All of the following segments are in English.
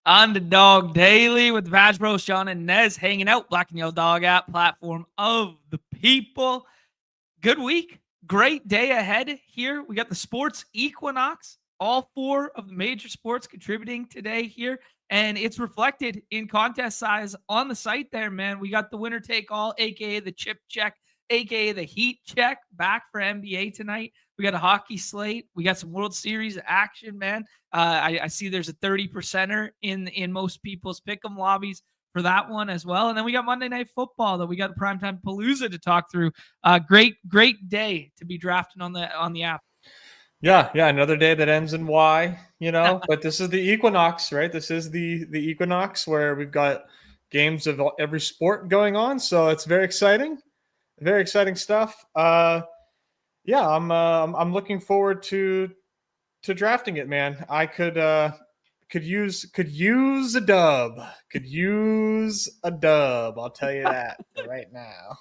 Underdog Daily with Vag Bros, Jon and Nez hanging out. Black and Yellow Dog app, platform of the people. Good week. Great day ahead here. We got the sports Equinox. All four of the major sports contributing today here. And it's reflected in contest size on the site there, man. We got the winner take all, aka the chip check, aka the heat check, back for NBA tonight. We got a hockey slate. We got some World Series action, man. I see there's a 30%er in most people's pick'em lobbies for that one as well. And then we got Monday Night Football that we got Primetime Palooza to talk through. Great day to be drafting on the app. Yeah, another day that ends in Y, but this is the Equinox, right? This is the Equinox where we've got games of every sport going on. So it's very exciting stuff. I'm looking forward to drafting it, man. I could use a dub. I'll tell you that right now.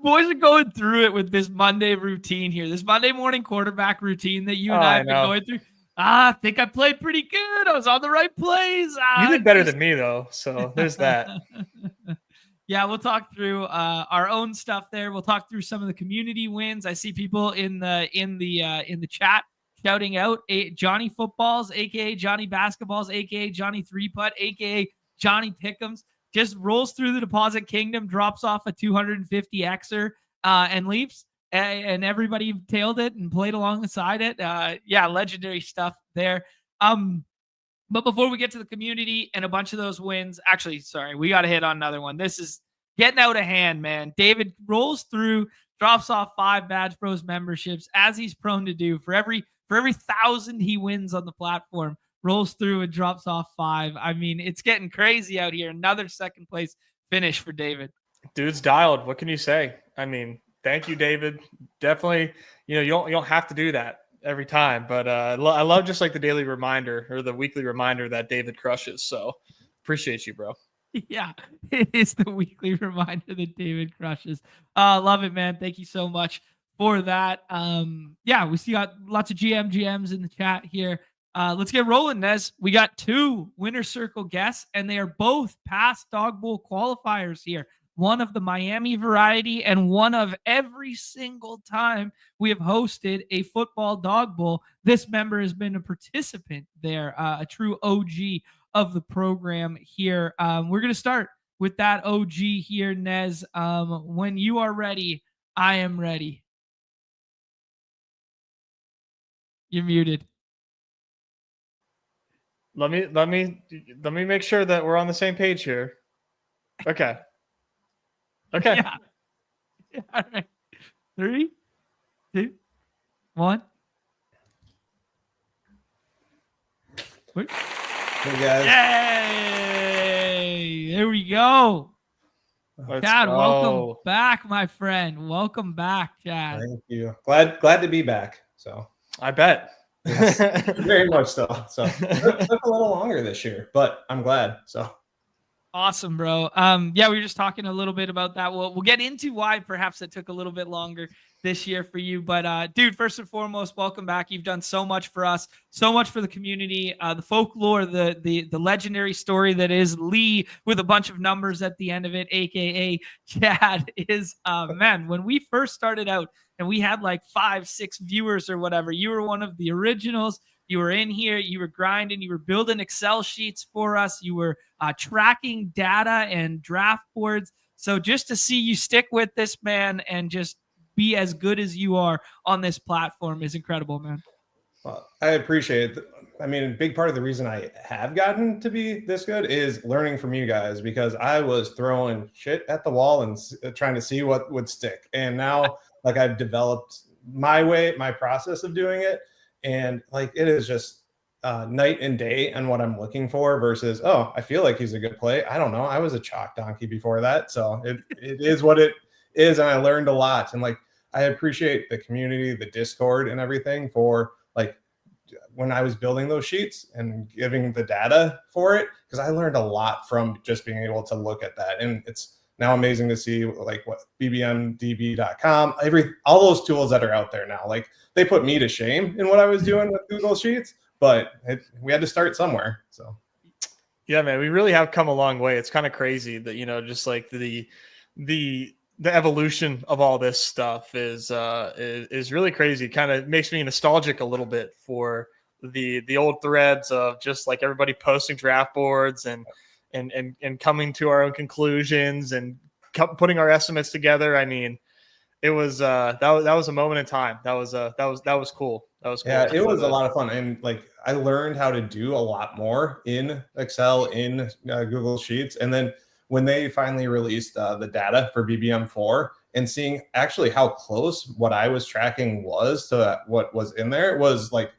Boys are going through it with this Monday routine here. This Monday morning quarterback routine that you and I have been going through. I think I played pretty good. I was on the right plays. You did better than me though, so there's that. Yeah, we'll talk through our own stuff there. We'll talk through some of the community wins. I see people in the chat shouting out Johnny Footballs, aka Johnny Basketballs, aka Johnny Three Putt, aka Johnny Pick'ems. Just rolls through the deposit kingdom, drops off a 250 Xer and leaves. And everybody tailed it and played alongside it. Legendary stuff there. But before we get to the community and a bunch of those wins, actually, sorry, we got to hit on another one. This is getting out of hand, man. David rolls through, drops off 5 Badge Bros memberships, as he's prone to do. For every 1,000 he wins on the platform, rolls through and drops off 5. I mean, it's getting crazy out here. Another second place finish for David. Dude's dialed. What can you say? I mean, thank you, David. Definitely, you don't have to do that every time, but I love just like the daily reminder or the weekly reminder that David crushes. So appreciate you, bro. Yeah, it is the weekly reminder that David crushes. Love it, man. Thank you so much for that. We see lots of GMs in the chat here. Let's get rolling, Nez. We got 2 winner circle guests, and they are both past Dawg Bowl qualifiers here. One of the Miami variety and one of every single time we have hosted a football Dawg Bowl. This member has been a participant there, a true OG of the program here. We're going to start with that OG here, Nez. When you are ready, I am ready. You're muted. Let me make sure that we're on the same page here. Okay. Yeah. All right. 3, 2, 1. Wait. Hey guys. Yay! There we go. Chad, welcome back, my friend. Welcome back, Chad. Thank you. Glad to be back. So I bet. Yes, very much so. So it took a little longer this year, but I'm glad. So awesome, bro. We were just talking a little bit about that. We'll get into why perhaps it took a little bit longer this year for you. But dude, first and foremost, welcome back. You've done so much for us, so much for the community, the folklore, the legendary story that is Lee with a bunch of numbers at the end of it, aka Chad, is man, when we first started out and we had like 5-6 viewers or whatever, you were one of the originals. You were in here, you were grinding, you were building Excel sheets for us, you were tracking data and draft boards. So just to see you stick with this, man, and just be as good as you are on this platform is incredible, man. Well, I appreciate it. I mean, a big part of the reason I have gotten to be this good is learning from you guys, because I was throwing shit at the wall and trying to see what would stick. And now, like, I've developed my process of doing it. And like, it is just night and day on what I'm looking for versus, oh, I feel like he's a good play. I don't know. I was a chalk donkey before that. So it is what it is. And I learned a lot. And like, I appreciate the community, the Discord and everything for like, when I was building those sheets and giving the data for it, because I learned a lot from just being able to look at that. And it's now amazing to see like what bbmdb.com, all those tools that are out there now, like they put me to shame in what I was doing with Google Sheets, but we had to start somewhere. So Yeah, man, we really have come a long way. It's kind of crazy that, just like the evolution of all this stuff is really crazy. Kind of makes me nostalgic a little bit for the old threads of just like everybody posting draft boards and coming to our own conclusions and putting our estimates together. I mean, it was that was a moment in time. That was cool. That was cool. Yeah, it was a lot of fun, and like I learned how to do a lot more in Excel, in Google Sheets, and then when they finally released the data for BBM4 and seeing actually how close what I was tracking was to what was in there, was like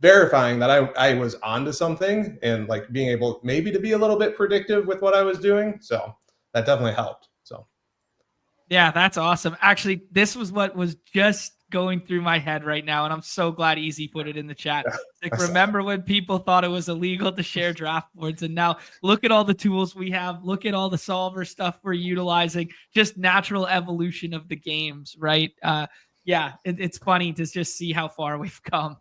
verifying that I was onto something and like being able maybe to be a little bit predictive with what I was doing. So that definitely helped. So yeah, that's awesome. Actually, this was what was just going through my head right now, and I'm so glad Easy put it in the chat. Like, remember when people thought it was illegal to share draft boards, and now look at all the tools we have. Look at all the solver stuff we're utilizing. Just natural evolution of the games, right? Yeah, it's funny to just see how far we've come.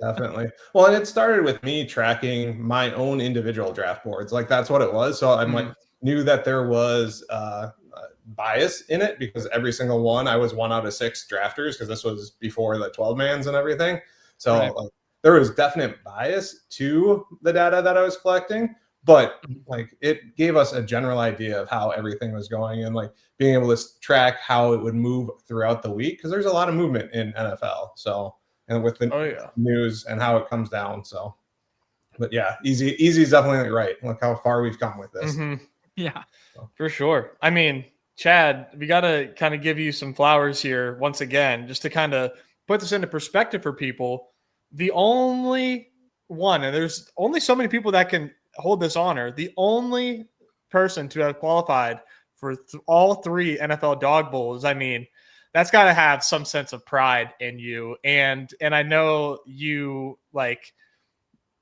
Definitely. Well, and it started with me tracking my own individual draft boards. Like that's what it was. So I'm like knew that there was bias in it because every single one I was 1 out of 6 drafters because this was before the 12 mans and everything. So like, there was definite bias to the data that I was collecting, but like it gave us a general idea of how everything was going and like being able to track how it would move throughout the week because there's a lot of movement in NFL. So and with the news and how it comes down. So, but yeah, Easy is definitely right. Look how far we've come with this. Yeah, for sure. I mean, Chad, we got to kind of give you some flowers here once again, just to kind of put this into perspective for people. The only one, and there's only so many people that can hold this honor, the only person to have qualified for all 3 NFL Dawg Bowls. I mean, that's got to have some sense of pride in you. And I know you, like,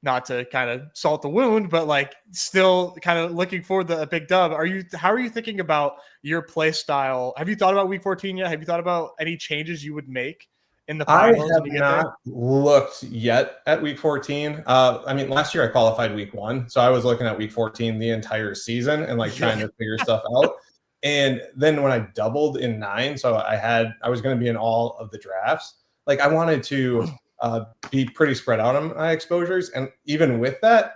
not to kind of salt the wound, but like still kind of looking forward to a big dub. How are you thinking about your play style? Have you thought about week 14 yet? Have you thought about any changes you would make in the finals? I have not looked yet at week 14. I mean, last year I qualified week 1. So I was looking at week 14 the entire season and like trying to figure stuff out. And then when I doubled in 9, so I was going to be in all of the drafts. Like I wanted to be pretty spread out on my exposures, and even with that,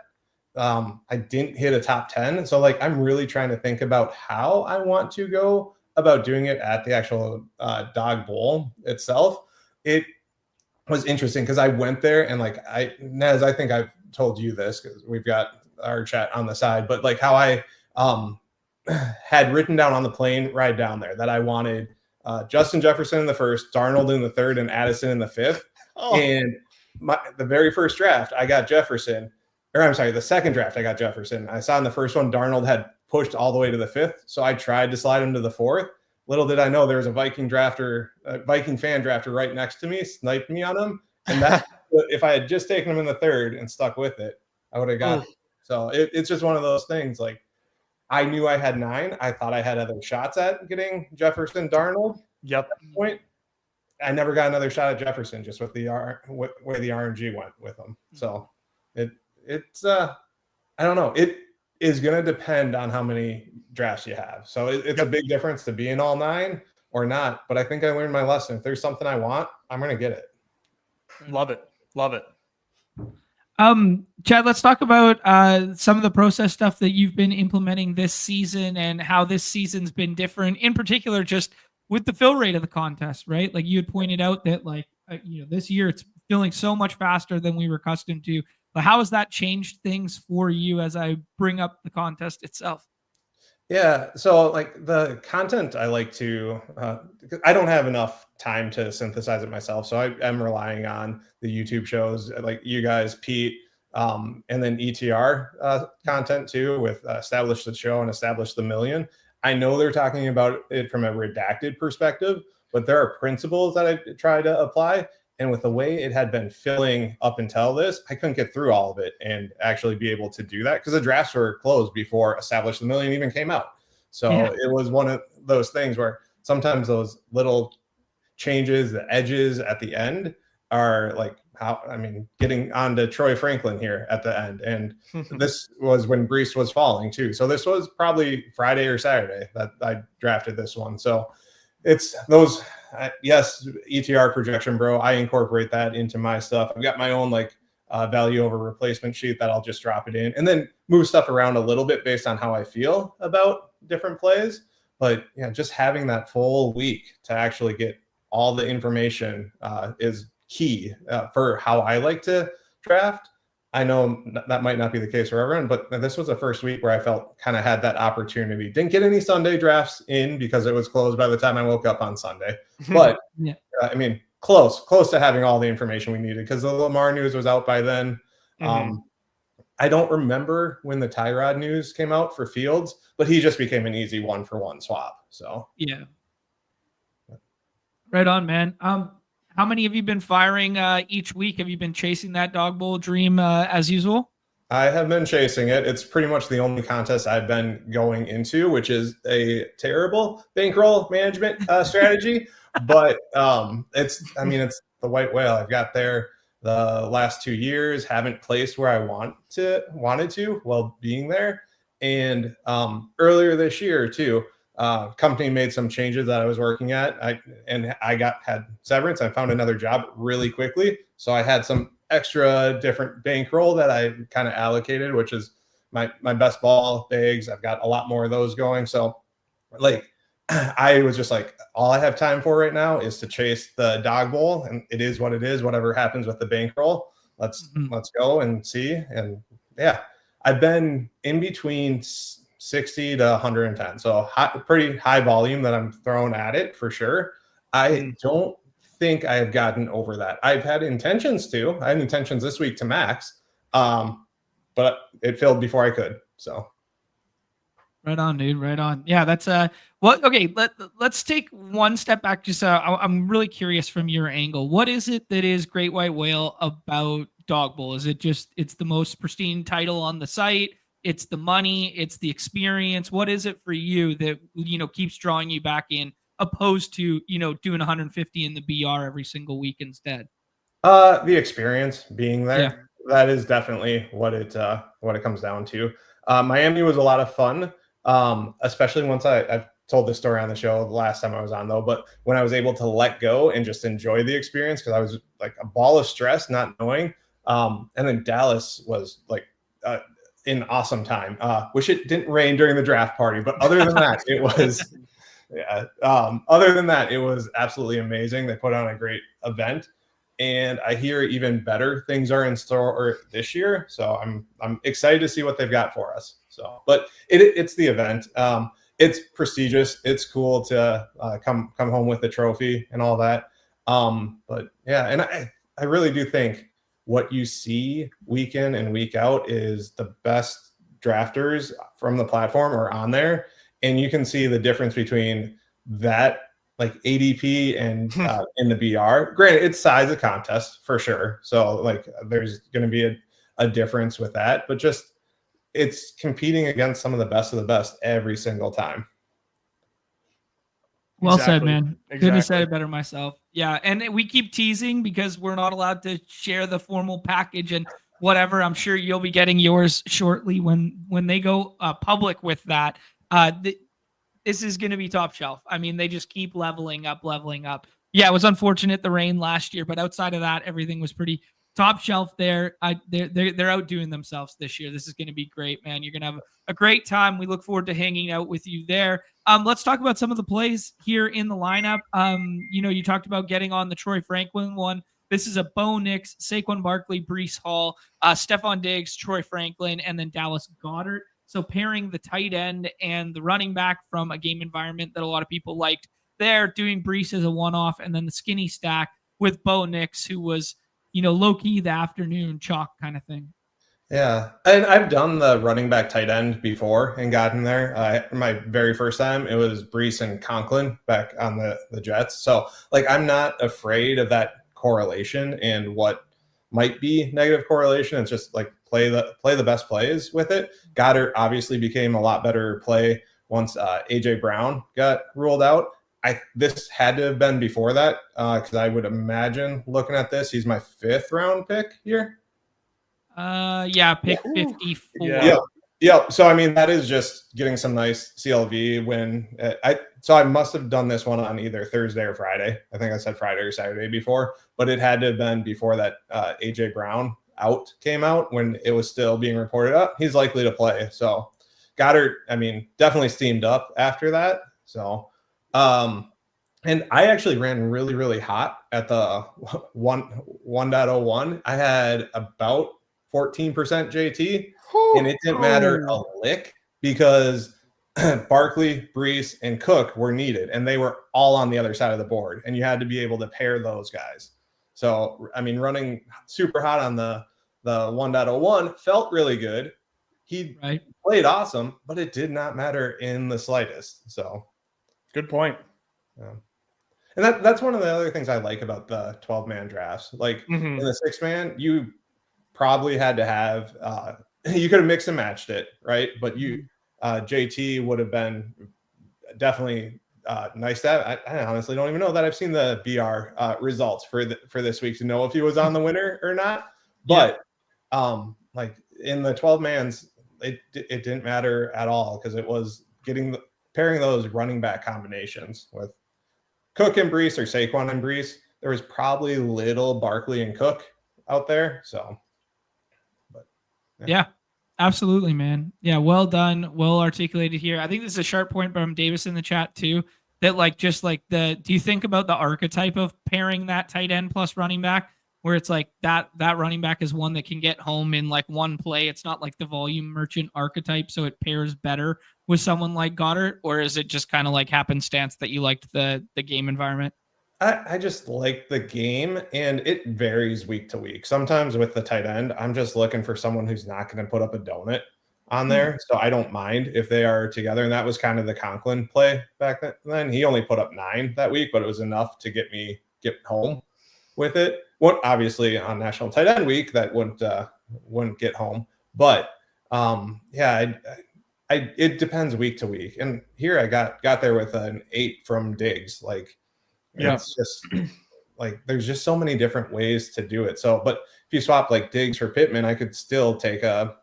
I didn't hit a top 10. So like I'm really trying to think about how I want to go about doing it at the actual Dawg Bowl itself. It was interesting because I went there and like Nez, I think I've told you this because we've got our chat on the side, but like how I had written down on the plane ride down there that I wanted Justin Jefferson in the 1st, Darnold in the 3rd, and Addison in the 5th. And the very first draft, I got Jefferson. Or I'm sorry, the second draft, I got Jefferson. I saw in the first one, Darnold had pushed all the way to the 5th. So I tried to slide him to the 4th. Little did I know there was a Viking fan drafter right next to me, sniped me on him. And that if I had just taken him in the 3rd and stuck with it, I would have got it. So it's just one of those things. Like, I knew I had 9. I thought I had other shots at getting Jefferson, Darnold. Yep. At that point, I never got another shot at Jefferson just with the way the RNG went with him. So it's I don't know. It is going to depend on how many drafts you have. So it's a big difference to be in all 9 or not. But I think I learned my lesson. If there's something I want, I'm going to get it. Love it. Love it. Chad, let's talk about some of the process stuff that you've been implementing this season and how this season's been different, in particular, just with the fill rate of the contest, right? Like you had pointed out that like, this year it's filling so much faster than we were accustomed to. But how has that changed things for you as I bring up the contest itself? Yeah. So like the content I like to, I don't have enough time to synthesize it myself. So I'm relying on the YouTube shows like you guys, Pete, and then ETR content too with Establish the Show and Establish the Million. I know they're talking about it from a redacted perspective, but there are principles that I try to apply. And with the way it had been filling up until this, I couldn't get through all of it and actually be able to do that because the drafts were closed before Establish the Million even came out. So It was one of those things where sometimes those little changes, the edges at the end are like getting onto Troy Franklin here at the end. And this was when Brees was falling too. So this was probably Friday or Saturday that I drafted this one. So it's those, yes, ETR projection, bro. I incorporate that into my stuff. I've got my own value over replacement sheet that I'll just drop it in and then move stuff around a little bit based on how I feel about different plays. But yeah, just having that full week to actually get all the information is key for how I like to draft. I know that might not be the case for everyone, but this was the first week where I felt kind of had that opportunity. Didn't get any Sunday drafts in because it was closed by the time I woke up on Sunday. But yeah. Close to having all the information we needed because the Lamar news was out by then. I don't remember when the Tyrod news came out for Fields, but he just became an easy 1-for-1 swap. So yeah, right on, man. How many have you been firing each week? Have you been chasing that Dawg Bowl dream as usual? I have been chasing it. It's pretty much the only contest I've been going into, which is a terrible bankroll management strategy. But it's the white whale. I've got there the last 2 years, haven't placed where I wanted to while being there. And earlier this year too, company made some changes that I was working at. I had severance. I found another job really quickly. So I had some extra different bankroll that I kind of allocated, which is my best ball bags. I've got a lot more of those going. So I was just all I have time for right now is to chase the Dawg Bowl, and it is what it is. Whatever happens with the bankroll, let's go and see. And yeah, I've been in between 60 to 110, so pretty high volume that I'm throwing at it for sure. I don't think I have gotten over that. I've had intentions to. I had intentions this week to max, but it filled before I could. So. Right on, dude. Right on. Yeah, that's okay. Let's take one step back. Just I'm really curious from your angle. What is it that is Great White Whale about Dawg Bowl? Is it just it's the most pristine title on the site? It's the money. It's the experience. What is it for you that keeps drawing you back in, opposed to doing 150 in the BR every single week instead? The experience being there. Yeah. That is definitely what it comes down to. Miami was a lot of fun. Especially once I've told this story on the show the last time I was on though, but when I was able to let go and just enjoy the experience, because I was like a ball of stress, not knowing. And then Dallas was an awesome time. Wish it didn't rain during the draft party, but other than that, it was, yeah. Other than that, it was absolutely amazing. They put on a great event. And I hear even better things are in store this year. So I'm excited to see what they've got for us. So, but it's the event. It's prestigious. It's cool to come home with a trophy and all that. But yeah, and I really do think what you see week in and week out is the best drafters from the platform are on there. And you can see the difference between that ADP and in the BR. Granted, it's size of contest for sure. So there's going to be a difference with that, but just it's competing against some of the best every single time. Well said, man. Couldn't have said it better myself. Yeah, and we keep teasing because we're not allowed to share the formal package and whatever. I'm sure you'll be getting yours shortly when they go public with that. This is going to be top shelf. I mean, they just keep leveling up. Yeah, it was unfortunate the rain last year, but outside of that, everything was pretty top shelf there. They're outdoing themselves this year. This is going to be great, man. You're going to have a great time. We look forward to hanging out with you there. Let's talk about some of the plays here in the lineup. You talked about getting on the Troy Franklin one. This is a Bo Nix, Saquon Barkley, Breece Hall, Stephon Diggs, Troy Franklin, and then Dallas Goedert. So pairing the tight end and the running back from a game environment that a lot of people liked there, doing Breece as a one-off, and then the skinny stack with Bo Nix, who was, low-key the afternoon chalk kind of thing. Yeah, and I've done the running back tight end before and gotten there. My very first time, it was Breece and Conklin back on the Jets. So, I'm not afraid of that correlation and what might be negative correlation. It's just play the best plays with it. Goddard obviously became a lot better play once AJ Brown got ruled out. this had to have been before that because I would imagine looking at this, he's my 5th round pick here. Pick 54. Yeah. So I mean, that is just getting some nice CLV when I must have done this one on either Thursday or Friday. I think I said Friday or Saturday before, but it had to have been before that AJ Brown out came out when it was still being reported up. He's likely to play. So Goddard, I mean, definitely steamed up after that. So, and I actually ran really, really hot at the 1.01. I had about 14% JT, and it didn't matter a lick because Barkley, Brees, and Cook were needed, and they were all on the other side of the board, and you had to be able to pair those guys. So, I mean, running super hot on the 1.01 felt really good. He played awesome, but it did not matter in the slightest. So, good point. Yeah. And that's one of the other things I like about the 12-man drafts. Like in the 6-man, you probably had to have you could have mixed and matched it, right? But you JT would have been definitely nice to have. I honestly don't even know that I've seen the BR results for this week to know if he was on the winner or not. But like in the 12-mans, it didn't matter at all because it was pairing those running back combinations with Cook and Brees or Saquon and Brees. There was probably little Barkley and Cook out there. So, but yeah, absolutely, man. Yeah, well done, well articulated here. I think this is a sharp point from Davis in the chat too. That do you think about the archetype of pairing that tight end plus running back, where it's like that running back is one that can get home in like one play. It's not like the volume merchant archetype, so it pairs better with someone like Goddard, or is it just kind of like happenstance that you liked the game environment? I just like the game, and it varies week to week. Sometimes with the tight end, I'm just looking for someone who's not going to put up a donut on there. So I don't mind if they are together. And that was kind of the Conklin play back then. He only put up 9 that week, but it was enough to get home with it. Obviously on National Tight End Week, that wouldn't get home. But it depends week to week. And here I got there with an 8 from Diggs. Like, it's just like there's just so many different ways to do it. So, but if you swap like Diggs for Pittman, I could still take a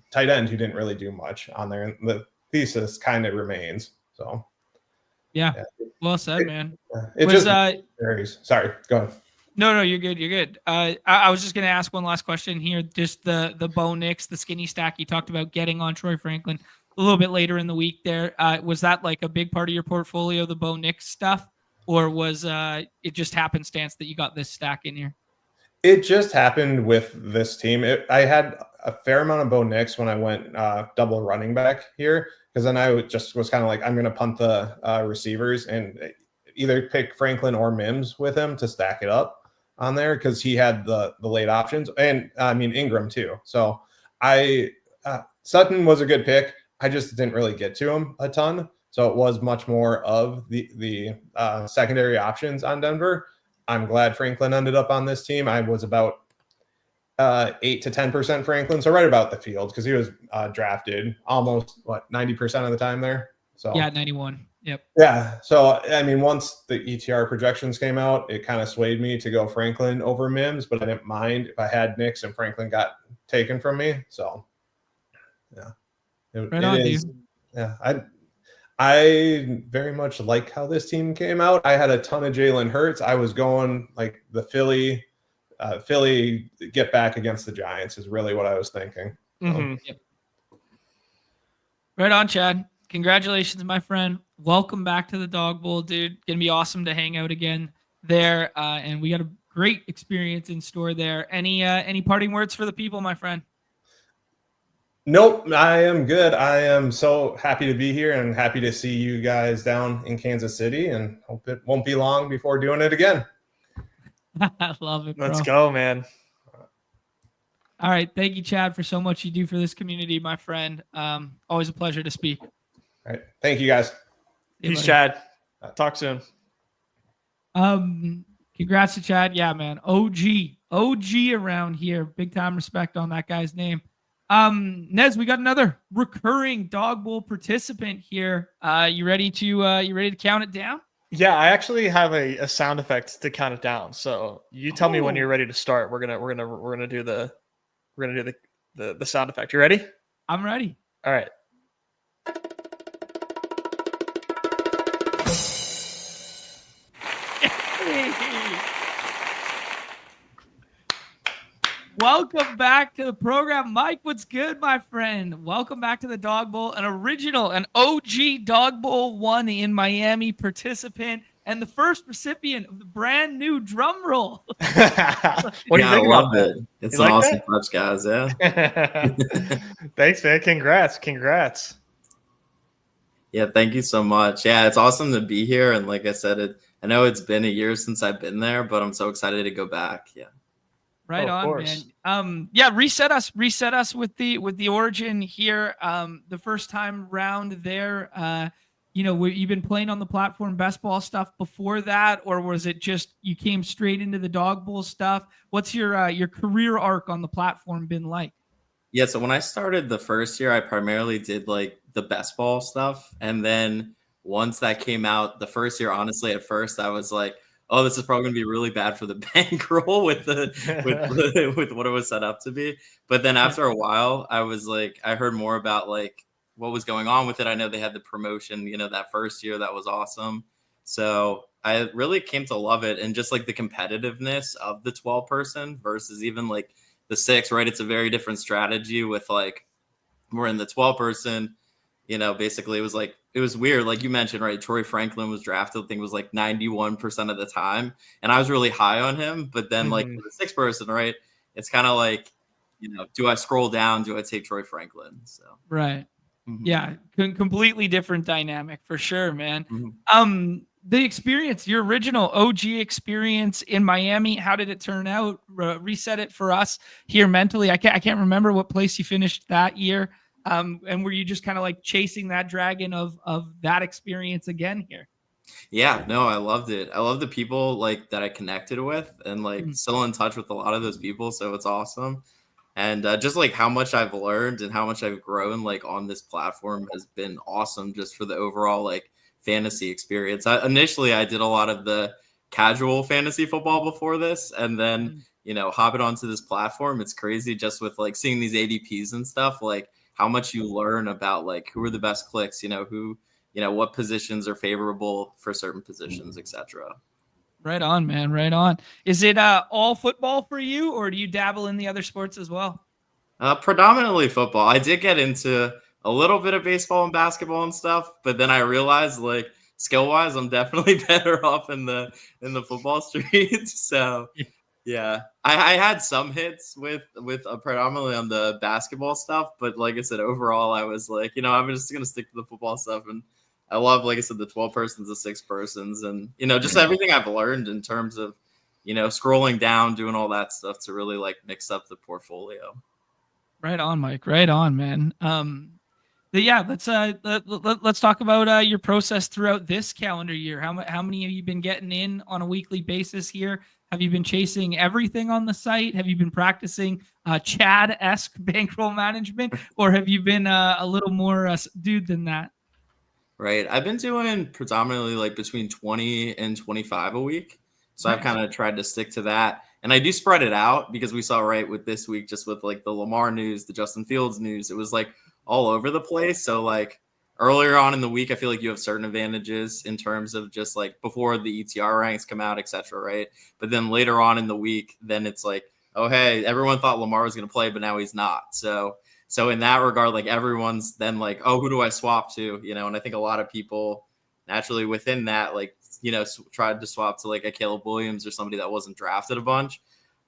tight end who didn't really do much on there. And the thesis kind of remains. So, yeah. Well said, man. It just varies. Sorry, go ahead. No, you're good. You're good. I was just going to ask one last question here. Just the Bo Nix, the skinny stack you talked about getting on Troy Franklin a little bit later in the week there. Was that like a big part of your portfolio, the Bo Nix stuff? Or was it just happenstance that you got this stack in here? It just happened with this team. I had a fair amount of Bo Nix when I went double running back here, because then I just was kind of like, I'm going to punt the receivers and either pick Franklin or Mims with him to stack it up on there because he had the late options, and I mean Ingram too. So Sutton was a good pick. I just didn't really get to him a ton. So it was much more of the secondary options on Denver. I'm glad Franklin ended up on this team. I was about 8 to 10% Franklin, so right about the field because he was drafted almost 90% of the time there. So yeah, 91. Yep. Yeah. So I mean, once the ETR projections came out, it kind of swayed me to go Franklin over Mims, but I didn't mind if I had Nix and Franklin got taken from me. So yeah, I very much like how this team came out. I had a ton of Jalen Hurts. I was going like the Philly get back against the Giants is really what I was thinking. Yep. Right on, Chad. Congratulations, my friend. Welcome back to the Dawg Bowl, dude. Gonna be awesome to hang out again there. And we got a great experience in store there. Any parting words for the people, my friend? Nope, I am good. I am so happy to be here and happy to see you guys down in Kansas City, and hope it won't be long before doing it again. I love it, bro. Let's go, man. All right. Thank you, Chad, for so much you do for this community, my friend. Always a pleasure to speak. All right. Thank you, guys. Peace, Chad. Talk soon. Congrats to Chad. Yeah, man. OG around here. Big time respect on that guy's name. Nez, we got another recurring Dawg Bowl participant here. You ready to count it down? Yeah, I actually have a sound effect to count it down. So you tell me when you're ready to start. We're gonna do the sound effect. You ready? I'm ready. All right. Welcome back to the program. Mike, what's good, my friend? Welcome back to the Dawg Bowl, an OG Dawg Bowl 1 in Miami participant, and the first recipient of the brand new drum roll. What do you think I about love that? it. It's You an like awesome that? touch, guys. Yeah. Thanks, man. Congrats. Yeah, thank you so much. Yeah, it's awesome to be here. And like I said, I know it's been a year since I've been there, but I'm so excited to go back. Yeah. Right of on, course. man. Yeah, reset us with the origin here. The first time round there, you've been playing on the platform best ball stuff before that, or was it just you came straight into the Dawg Bowl stuff? What's your career arc on the platform been like? Yeah, so when I started the first year, I primarily did like the best ball stuff. And then once that came out, the first year, honestly, at first I was like, oh, this is probably gonna be really bad for the bankroll with what it was set up to be. But then after a while, I was like, I heard more about like what was going on with it. I know they had the promotion, that first year, that was awesome. So I really came to love it, and just like the competitiveness of the 12 person versus even like the 6, right? It's a very different strategy with like we're in the 12 person, basically it was weird. Like you mentioned, right? Troy Franklin was drafted, I think it was like 91% of the time. And I was really high on him. But then like for the 6 person, right? It's kind of like, do I scroll down? Do I take Troy Franklin? So Right. Mm-hmm. Yeah, completely different dynamic for sure, man. Mm-hmm. The experience, your original OG experience in Miami, how did it turn out? Reset it for us here mentally. I can't remember what place you finished that year. And were you just kind of like chasing that dragon of that experience again here? Yeah, no, I loved it. I love the people like that I connected with, and like still in touch with a lot of those people. So it's awesome. And just like how much I've learned and how much I've grown like on this platform has been awesome, just for the overall like fantasy experience. Initially I did a lot of the casual fantasy football before this, and then hopping onto this platform, it's crazy just with like seeing these ADPs and stuff, like how much you learn about like who are the best clicks, who what positions are favorable for certain positions, etc. Right on, man. Right on. Is it all football for you, or do you dabble in the other sports as well? Predominantly football. I did get into a little bit of baseball and basketball and stuff, but then I realized like skill wise, I'm definitely better off in the football streets. So yeah, I had some hits with predominantly on the basketball stuff, but like I said, overall, I was like, I'm just gonna stick to the football stuff, and I love, like I said, the 12 persons, the 6 persons, and just everything I've learned in terms of scrolling down, doing all that stuff to really like mix up the portfolio. Right on, Mike. Right on, man. Let's talk about your process throughout this calendar year. How many have you been getting in on a weekly basis here? Have you been chasing everything on the site? Have you been practicing Chad-esque bankroll management, or have you been a little more dude than that? Right. I've been doing predominantly like between 20 and 25 a week. So nice. I've kind of tried to stick to that. And I do spread it out because we saw right with this week, just with like the Lamar news, the Justin Fields news, it was like all over the place. So like earlier on in the week, I feel like you have certain advantages in terms of just like before the ETR ranks come out, et cetera, right? But then later on in the week, then it's like, oh, hey, everyone thought Lamar was going to play, but now he's not. So in that regard, like everyone's then like, oh, who do I swap to? And I think a lot of people naturally within that, like, tried to swap to like a Caleb Williams or somebody that wasn't drafted a bunch.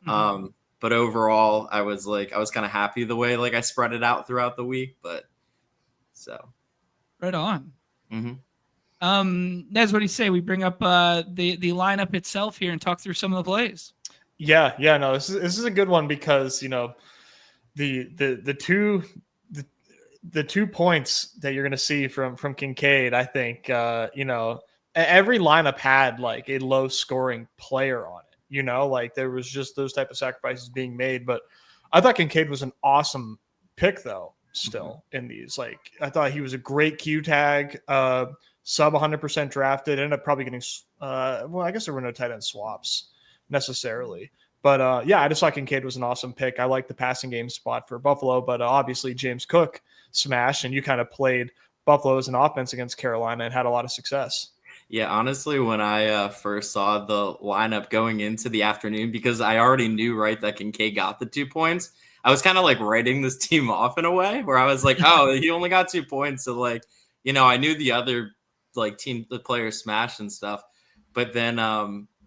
But overall, I was kind of happy the way like I spread it out throughout the week. But so right on. Nez, what do you say? We bring up the lineup itself here and talk through some of the plays. Yeah. No, this is a good one because the two points that you're going to see from Kincaid, I think, every lineup had like a low scoring player on it, like there was just those type of sacrifices being made. But I thought Kincaid was an awesome pick though, still in these, like, I thought he was a great Q tag. sub 100% drafted. Ended up probably getting, well, I guess there were no tight end swaps necessarily. But yeah, I just thought Kincaid was an awesome pick. I like the passing game spot for Buffalo, but obviously James Cook smashed, and you kind of played Buffalo as an offense against Carolina and had a lot of success. Yeah, honestly, when I first saw the lineup going into the afternoon, because I already knew, right, that Kincaid got the 2 points, I was kind of like writing this team off in a way where I was like, oh, he only got 2 points. So like, I knew the other like the players smashed and stuff. But then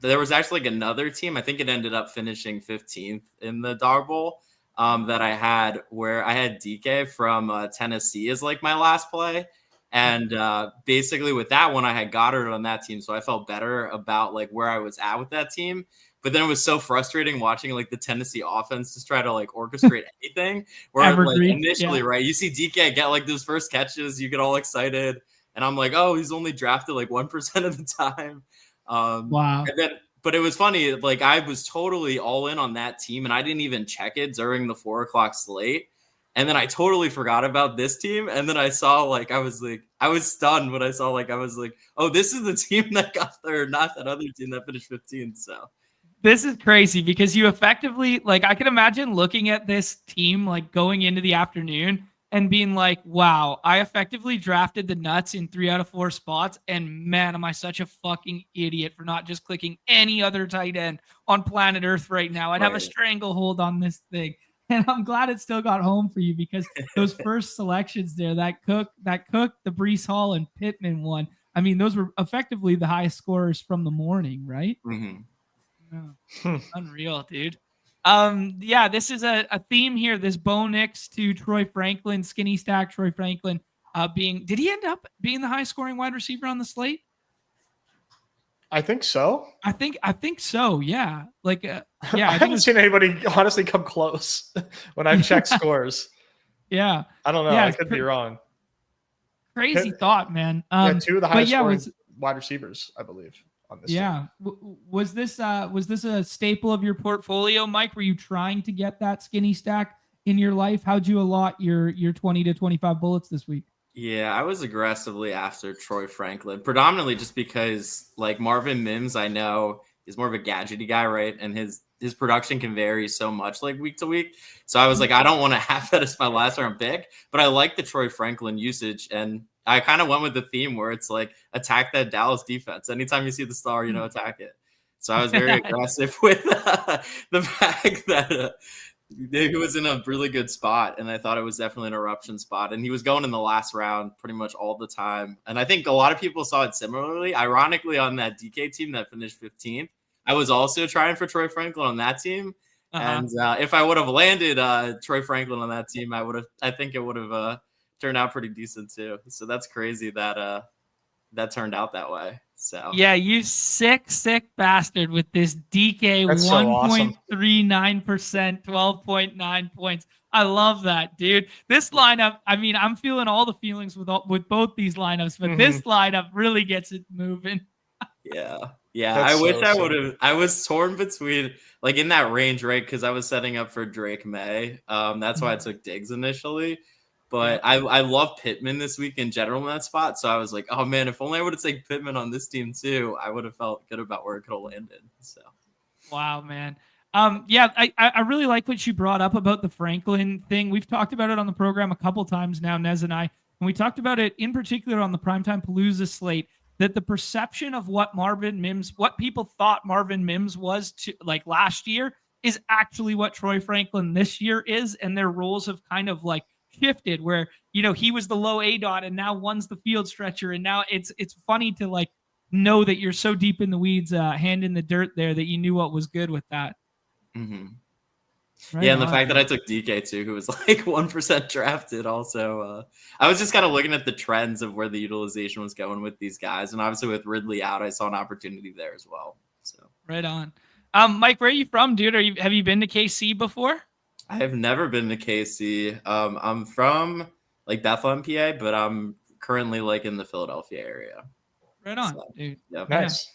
there was actually like another team. I think it ended up finishing 15th in the Dawg Bowl that I had, where I had DK from Tennessee as like my last play. And basically with that one, I had Goddard on that team. So I felt better about like where I was at with that team. But then it was so frustrating watching like the Tennessee offense just try to like orchestrate anything. Where like initially, right, you see DK get like those first catches, you get all excited. And I'm like, oh, he's only drafted like 1% of the time. Wow. But it was funny. Like I was totally all in on that team, and I didn't even check it during the 4:00 slate. And then I totally forgot about this team. And then I saw like I was stunned when I saw like I was like, oh, this is the team that got there, not that other team that finished 15th. So this is crazy because you effectively, like, I can imagine looking at this team like going into the afternoon and being like, wow, I effectively drafted the nuts in 3 out of 4 spots. And man, am I such a fucking idiot for not just clicking any other tight end on planet Earth right now. I'd have a stranglehold on this thing. And I'm glad it still got home for you because those first selections there, that Cook, the Breece Hall and Pittman one, I mean, those were effectively the highest scorers from the morning, right? Mm-hmm. Oh, unreal, dude. Yeah, this is a theme here. This Bo Nix to Troy Franklin, skinny stack. Troy Franklin did he end up being the highest scoring wide receiver on the slate? I think so. I think so. Yeah. Like, yeah, I haven't seen anybody honestly come close when I've checked scores. Yeah. I don't know. Yeah, I could be wrong. Crazy thought, man. 2 of the highest scoring wide receivers, I believe, on this. Yeah. Was this a staple of your portfolio, Mike? Were you trying to get that skinny stack in your life? How'd you allot your 20 to 25 bullets this week? Yeah, I was aggressively after Troy Franklin, predominantly just because like Marvin Mims, I know is more of a gadgety guy, right? And his production can vary so much like week to week. So I was like, I don't want to have that as my last round pick, but I like the Troy Franklin usage. And I kind of went with the theme where it's like attack that Dallas defense. Anytime you see the star, attack it. So I was very aggressive with the fact that he was in a really good spot, and I thought it was definitely an eruption spot. And he was going in the last round pretty much all the time. And I think a lot of people saw it similarly. Ironically, on that DK team that finished 15th, I was also trying for Troy Franklin on that team. And if I would have landed Troy Franklin on that team, I think it would have turned out pretty decent too. So that's crazy that that turned out that way. So yeah, you sick bastard with this DK 1.39%, 12.9 points. I love that, dude. This lineup, I mean, I'm feeling all the feelings with both these lineups, but this lineup really gets it moving. Yeah. I wish I would have. I was torn between like in that range, right? Because I was setting up for Drake May. That's why I took Diggs initially. But I love Pittman this week in general in that spot. So I was like, oh, man, if only I would have taken Pittman on this team, too, I would have felt good about where it could have landed. So, wow, man. Yeah, I really like what you brought up about the Franklin thing. We've talked about it on the program a couple times now, Nez and I. And we talked about it in particular on the Primetime Palooza slate, that the perception of what people thought Marvin Mims was to like last year is actually what Troy Franklin this year is. And their roles have kind of like shifted where, he was the low A dot and now one's the field stretcher. And now it's funny to like know that you're so deep in the weeds, hand in the dirt there, that you knew what was good with that. Mm-hmm. Right yeah, and the fact that I took DK too, who was like 1% drafted also. I was just kind of looking at the trends of where the utilization was going with these guys. And obviously with Ridley out, I saw an opportunity there as well. So right on. Mike, where are you from, dude? Have you been to KC before? I have never been to KC. I'm from like Bethlehem, PA, but I'm currently like in the Philadelphia area. Right on, dude. Yep. Nice.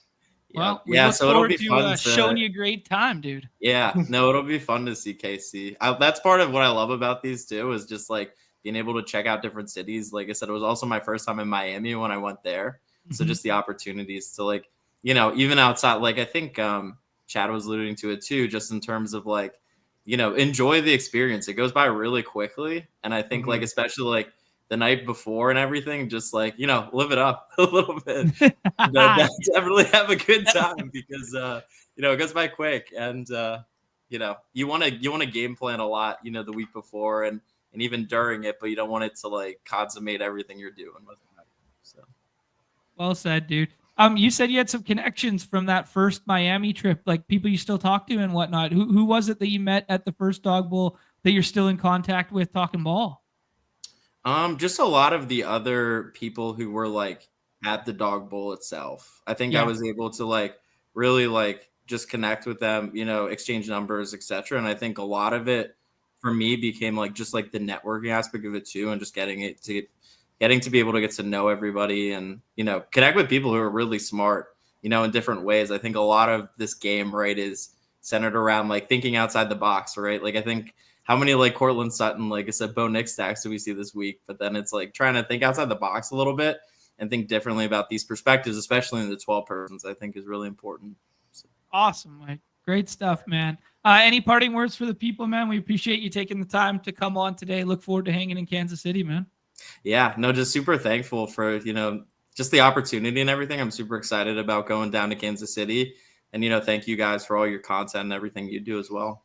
Well, so it'll be fun showing you a great time, dude. Yeah, no, it'll be fun to see KC. That's part of what I love about these too, is just like being able to check out different cities. Like I said, it was also my first time in Miami when I went there. So just the opportunities to like, you know, even outside, like I think Chad was alluding to it too, just in terms of like, you know, enjoy the experience. It goes by really quickly. And I think like, especially like the night before and everything, just like, you know, live it up a little bit. Definitely have a good time because, you know, it goes by quick. And, you know, you want to game plan a lot, you know, the week before and even during it, but you don't want it to like consummate everything you're doing. So. Well said, dude. You said you had some connections from that first Miami trip, like people you still talk to and whatnot. Who was it that you met at the first Dawg Bowl that you're still in contact with talking ball? Just a lot of the other people who were like at the Dawg Bowl itself. I think I was able to like really like just connect with them, you know, exchange numbers, etc. And I think a lot of it for me became like just like the networking aspect of it too, and just getting to be able to get to know everybody and, you know, connect with people who are really smart, you know, in different ways. I think a lot of this game, right, is centered around like thinking outside the box, right? Like I think how many like Cortland Sutton, like I said, Bo Nix stacks do we see this week? But then it's like trying to think outside the box a little bit and think differently about these perspectives, especially in the 12 persons, I think is really important. So. Awesome, Mike. Great stuff, man. Any parting words for the people, man? We appreciate you taking the time to come on today. Look forward to hanging in Kansas City, man. Yeah, no, just super thankful for, you know, just the opportunity and everything. I'm super excited about going down to Kansas City. And, you know, thank you guys for all your content and everything you do as well.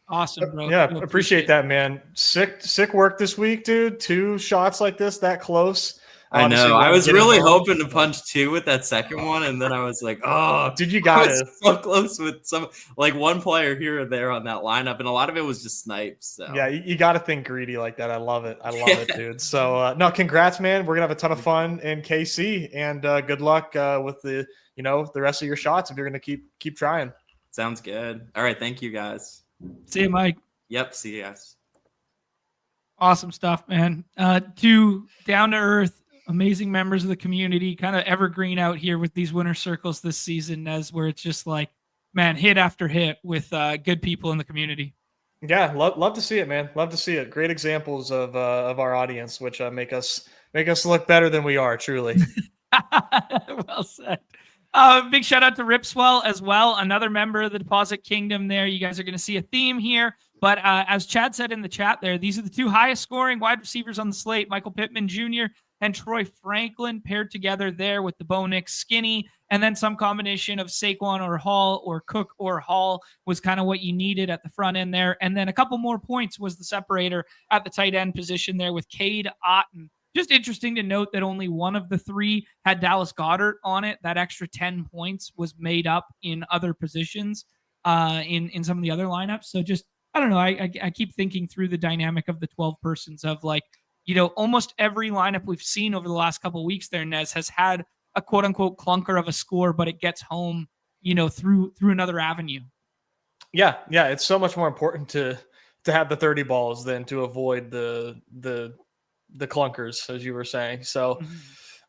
Awesome, bro. Yeah, appreciate that, man. Sick work this week, dude. 2 shots like this, that close. Obviously, I know. I was really hoping to punch 2 with that second one, and then I was like, "Oh, dude, you got it so close with some like one player here or there on that lineup, and a lot of it was just snipes." So. Yeah, you got to think greedy like that. I love it. I love it, dude. So, no, congrats, man. We're gonna have a ton of fun in KC, and good luck with the rest of your shots if you're gonna keep trying. Sounds good. All right, thank you guys. See you, Mike. Yep, see you guys. Awesome stuff, man. 2 down to earth, amazing members of the community, kind of evergreen out here with these winner circles this season, Nez, where it's just like, man, hit after hit with good people in the community. Yeah, love to see it, man. Love to see it. Great examples of our audience, which make us look better than we are, truly. Well said. Big shout out to Ripswell as well, another member of the Deposit Kingdom there. You guys are going to see a theme here. But as Chad said in the chat there, these are the 2 highest scoring wide receivers on the slate, Michael Pittman Jr. and Troy Franklin paired together there with the Bo Nix skinny. And then some combination of Saquon or Hall or Cook or Hall was kind of what you needed at the front end there. And then a couple more points was the separator at the tight end position there with Cade Otton. Just interesting to note that only one of the 3 had Dallas Goedert on it. That extra 10 points was made up in other positions in some of the other lineups. So just, I don't know. I keep thinking through the dynamic of the 12 persons of like, you know, almost every lineup we've seen over the last couple of weeks there, Nez, has had a quote unquote clunker of a score, but it gets home, you know, through another avenue. Yeah. It's so much more important to have the 30 balls than to avoid the clunkers, as you were saying. So,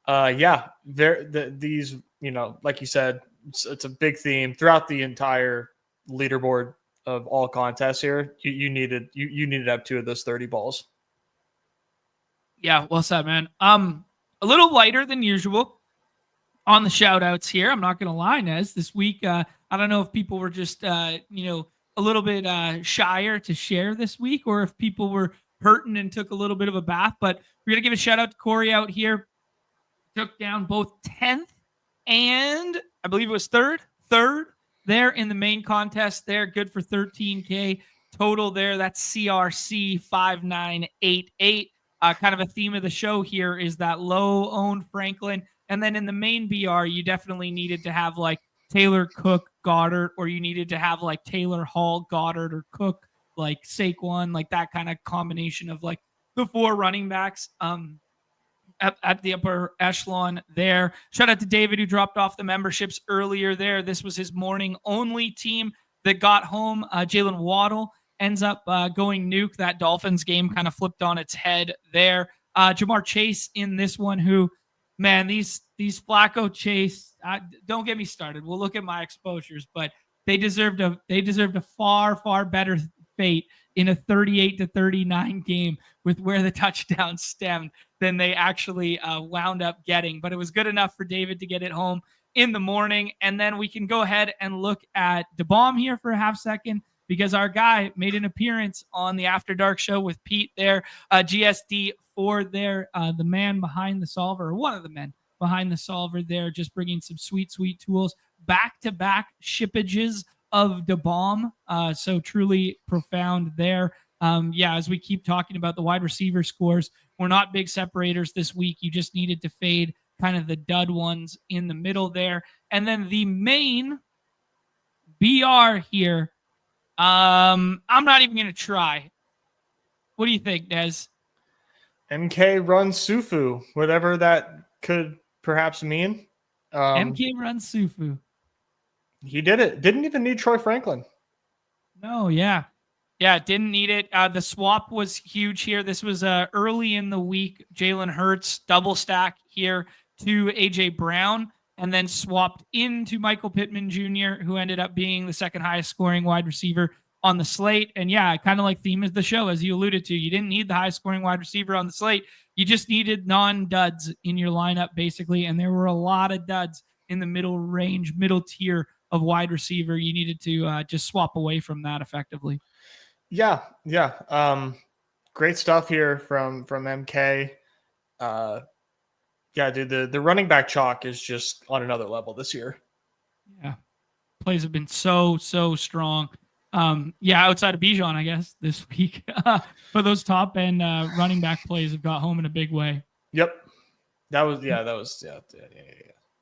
these, you know, like you said, it's a big theme throughout the entire leaderboard of all contests here. You needed to have 2 of those 30 balls. Yeah, well said, man. A little lighter than usual on the shout outs here. I'm not going to lie, Nez. This week, I don't know if people were just, a little bit shyer to share this week, or if people were hurting and took a little bit of a bath. But we're going to give a shout out to Corey out here. Took down both 10th and I believe it was third there in the main contest there. Good for 13K total there. That's CRC 5988. Kind of a theme of the show here is that low owned Franklin. And then in the main BR, you definitely needed to have like Taylor, Cook, Goddard, or you needed to have like Taylor, Hall, Goddard, or Cook, like Saquon, like that kind of combination of like the 4 running backs at the upper echelon there. Shout out to David, who dropped off the memberships earlier there. This was his morning only team that got home. Jalen Waddle ends up going nuke. That Dolphins game kind of flipped on its head there. Jamar Chase in this one, who, man, these Flacco Chase, don't get me started. We'll look at my exposures, but they deserved a far, far better fate in a 38-39 game with where the touchdown stemmed than they actually wound up getting. But it was good enough for David to get it home in the morning. And then we can go ahead and look at DeBomb here for a half second, because our guy made an appearance on the After Dark show with Pete there, GSD for there, the man behind the solver, or one of the men behind the solver there, just bringing some sweet, sweet tools, back-to-back shippages of DeBomb. So truly profound there. As we keep talking about the wide receiver scores, we're not big separators this week. You just needed to fade kind of the dud ones in the middle there. And then the main BR here, I'm not even going to try. What do you think, Nez? MK runs Sufu, whatever that could perhaps mean. MK runs Sufu. He did it. Didn't even need Troy Franklin. No, yeah. Yeah, didn't need it. The swap was huge here. This was early in the week. Jalen Hurts double stack here to AJ Brown, and then swapped into Michael Pittman Jr., who ended up being the second highest scoring wide receiver on the slate. And yeah, kind of like theme of the show, as you alluded to, you didn't need the highest scoring wide receiver on the slate. You just needed non-duds in your lineup, basically. And there were a lot of duds in the middle range, middle tier of wide receiver. You needed to just swap away from that effectively. Yeah. Great stuff here from MK. Yeah, dude, the running back chalk is just on another level this year. Yeah. Plays have been so strong. Outside of Bijan, I guess, this week. But those top end running back plays have got home in a big way. Yep. That was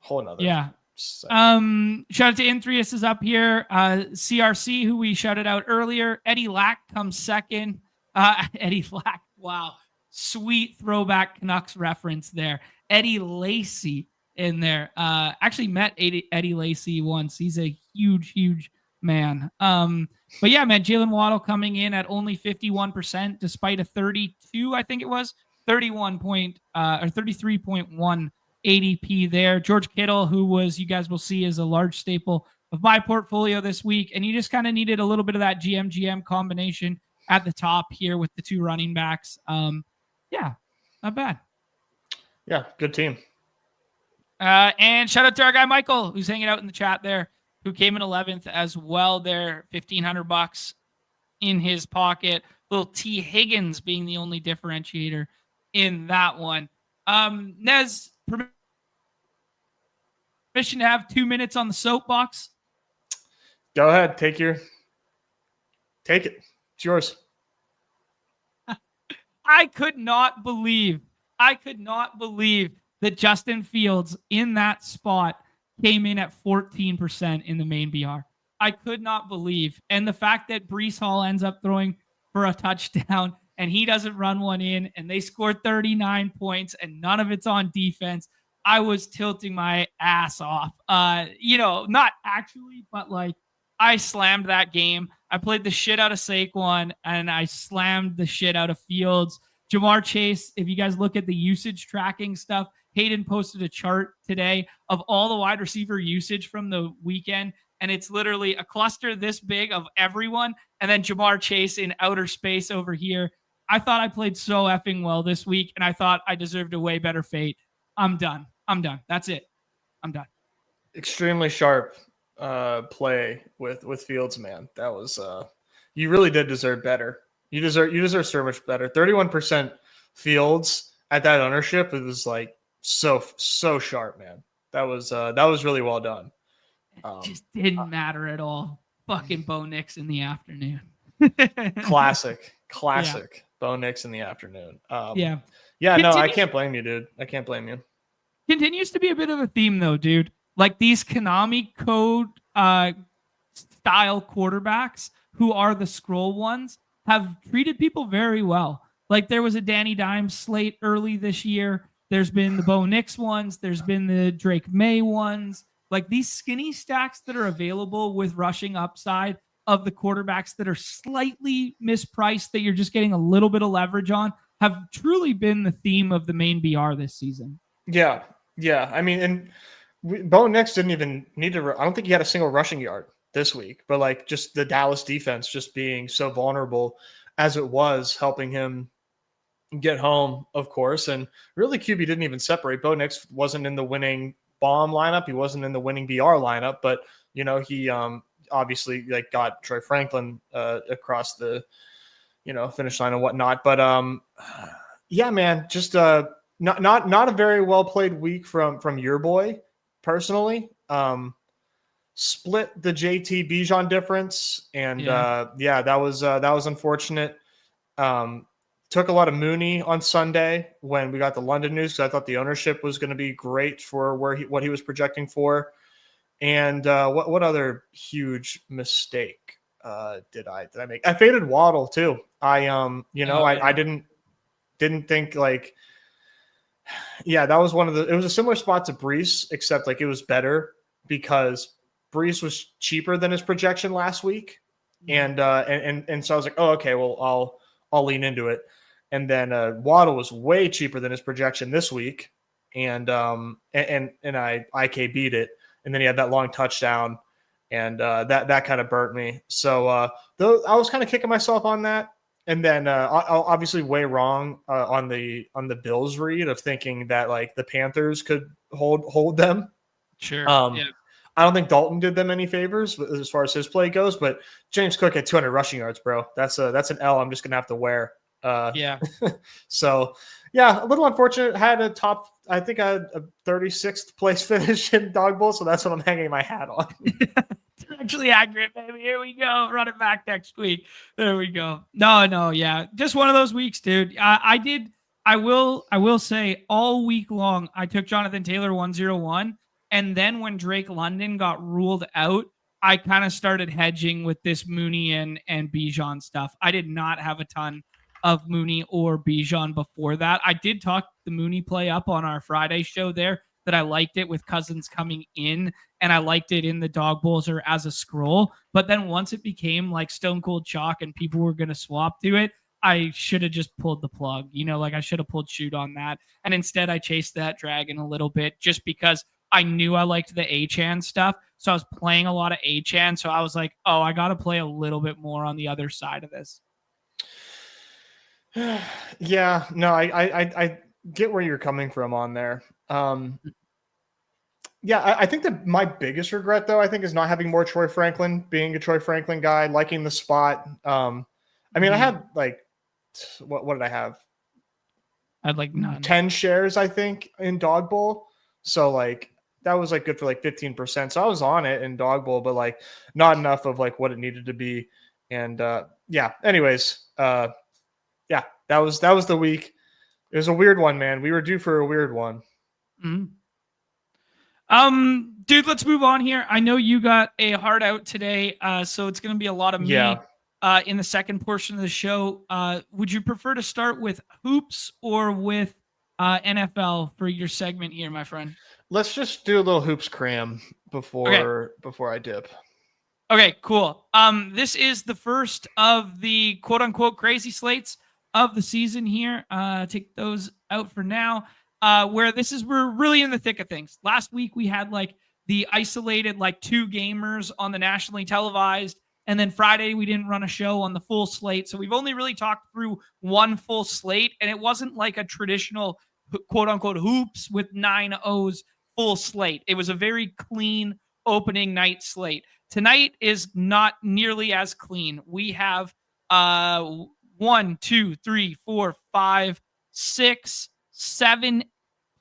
whole another. Yeah. Shout out to Inthrius is up here. CRC, who we shouted out earlier. Eddie Lack comes second. Eddie Lack, wow. Sweet throwback Canucks reference there. Eddie Lacy in there. Actually met Eddie Lacy once. He's a huge man. But yeah, man, Jalen Waddle coming in at only 51%, despite a 32, I think it was 33.1 ADP there. George Kittle, who was, you guys will see, is a large staple of my portfolio this week. And you just kind of needed a little bit of that GM combination at the top here with the two running backs. Not bad. Yeah, good team. And shout out to our guy Michael, who's hanging out in the chat there, who came in 11th as well there, $1,500 in his pocket. Little T. Higgins being the only differentiator in that one. Nez, permission to have 2 minutes on the soapbox? Go ahead. Take it. It's yours. I could not believe that Justin Fields in that spot came in at 14% in the main BR. I could not believe. And the fact that Breece Hall ends up throwing for a touchdown and he doesn't run one in, and they scored 39 points and none of it's on defense. I was tilting my ass off. Not actually, but like I slammed that game. I played the shit out of Saquon and I slammed the shit out of Fields. Jamar Chase, if you guys look at the usage tracking stuff, Hayden posted a chart today of all the wide receiver usage from the weekend. And it's literally a cluster this big of everyone. And then Jamar Chase in outer space over here. I thought I played so effing well this week, and I thought I deserved a way better fate. I'm done. That's it. I'm done. Extremely sharp play with Fields, man. That was you really did deserve better. You deserve so much better. 31% Fields at that ownership. It was like so sharp, man. That was really well done. It just didn't matter at all. Fucking Bo Nix in the afternoon. Classic. Yeah. Bo Nix in the afternoon. Yeah. No, I can't blame you, dude. I can't blame you. Continues to be a bit of a theme, though, dude. Like these Konami code style quarterbacks who are the scroll ones have treated people very well. Like there was a Danny Dimes slate early this year. There's been the Bo Nix ones. There's been the Drake May ones. Like these skinny stacks that are available with rushing upside of the quarterbacks that are slightly mispriced that you're just getting a little bit of leverage on have truly been the theme of the main BR this season. Yeah. I mean, and Bo Nix didn't even need to. I don't think he had a single rushing yard this week, but like just the Dallas defense just being so vulnerable as it was, helping him get home, of course. And really, QB didn't even separate. Bo Nix wasn't in the winning bomb lineup. He wasn't in the winning BR lineup, but he obviously like got Troy Franklin across the finish line and whatnot. But yeah, man, just not a very well played week from your boy personally. Split the JT Bijan difference, and that was unfortunate. Took a lot of Mooney on Sunday when we got the London news, because I thought the ownership was going to be great for what he was projecting for. And what other huge mistake did I make? I faded Waddle too. I didn't think like, that was it was a similar spot to Brees, except like it was better because Brees was cheaper than his projection last week. And so I was like, oh, okay, well, I'll lean into it. And then Waddle was way cheaper than his projection this week. And I IK beat it. And then he had that long touchdown, and that kind of burnt me. So though I was kind of kicking myself on that. And then I'll obviously way wrong on the Bills read of thinking that like the Panthers could hold them. Sure. I don't think Dalton did them any favors as far as his play goes, but James Cook had 200 rushing yards, bro. That's an L I'm just gonna have to wear. So yeah, a little unfortunate. Had a top, I think I had a 36th place finish in Dawg Bowl, so that's what I'm hanging my hat on. It's actually accurate, baby. Here we go. Run it back next week. There we go. No, yeah. Just one of those weeks, dude. I will say all week long, I took Jonathan Taylor 101. And then when Drake London got ruled out, I kind of started hedging with this Mooney and Bijan stuff. I did not have a ton of Mooney or Bijan before that. I did talk the Mooney play up on our Friday show there, that I liked it with Cousins coming in, and I liked it in the Dawg Bowls or as a scroll. But then once it became like stone cold chalk and people were going to swap to it, I should have just pulled the plug. I should have pulled shoot on that. And instead I chased that dragon a little bit just because I knew I liked the Achane stuff. So I was playing a lot of Achane. So I was like, oh, I got to play a little bit more on the other side of this. Yeah, no, I get where you're coming from on there. I think that my biggest regret, though, I think is not having more Troy Franklin, being a Troy Franklin guy, liking the spot. I had like, what did I have? I had like none. 10 shares, I think, in Dawg Bowl. So like, that was like good for like 15%. So I was on it in Dawg Bowl, but like not enough of like what it needed to be. And anyways, that was the week. It was a weird one, man. We were due for a weird one. Mm-hmm. Dude, let's move on here. I know you got a hard out today, so it's going to be a lot of me in the second portion of the show. Would you prefer to start with hoops or with NFL for your segment here, my friend? Let's just do a little hoops cram before I dip. Okay, cool. This is the first of the quote unquote crazy slates of the season here. Take those out for now. We're really in the thick of things. Last week we had like the isolated like 2 gamers on the nationally televised, and then Friday we didn't run a show on the full slate. So we've only really talked through one full slate, and it wasn't like a traditional quote unquote hoops with 9 O's full slate. It was a very clean opening night slate. Tonight is not nearly as clean. We have 1, 2, 3, 4, 5, 6, 7,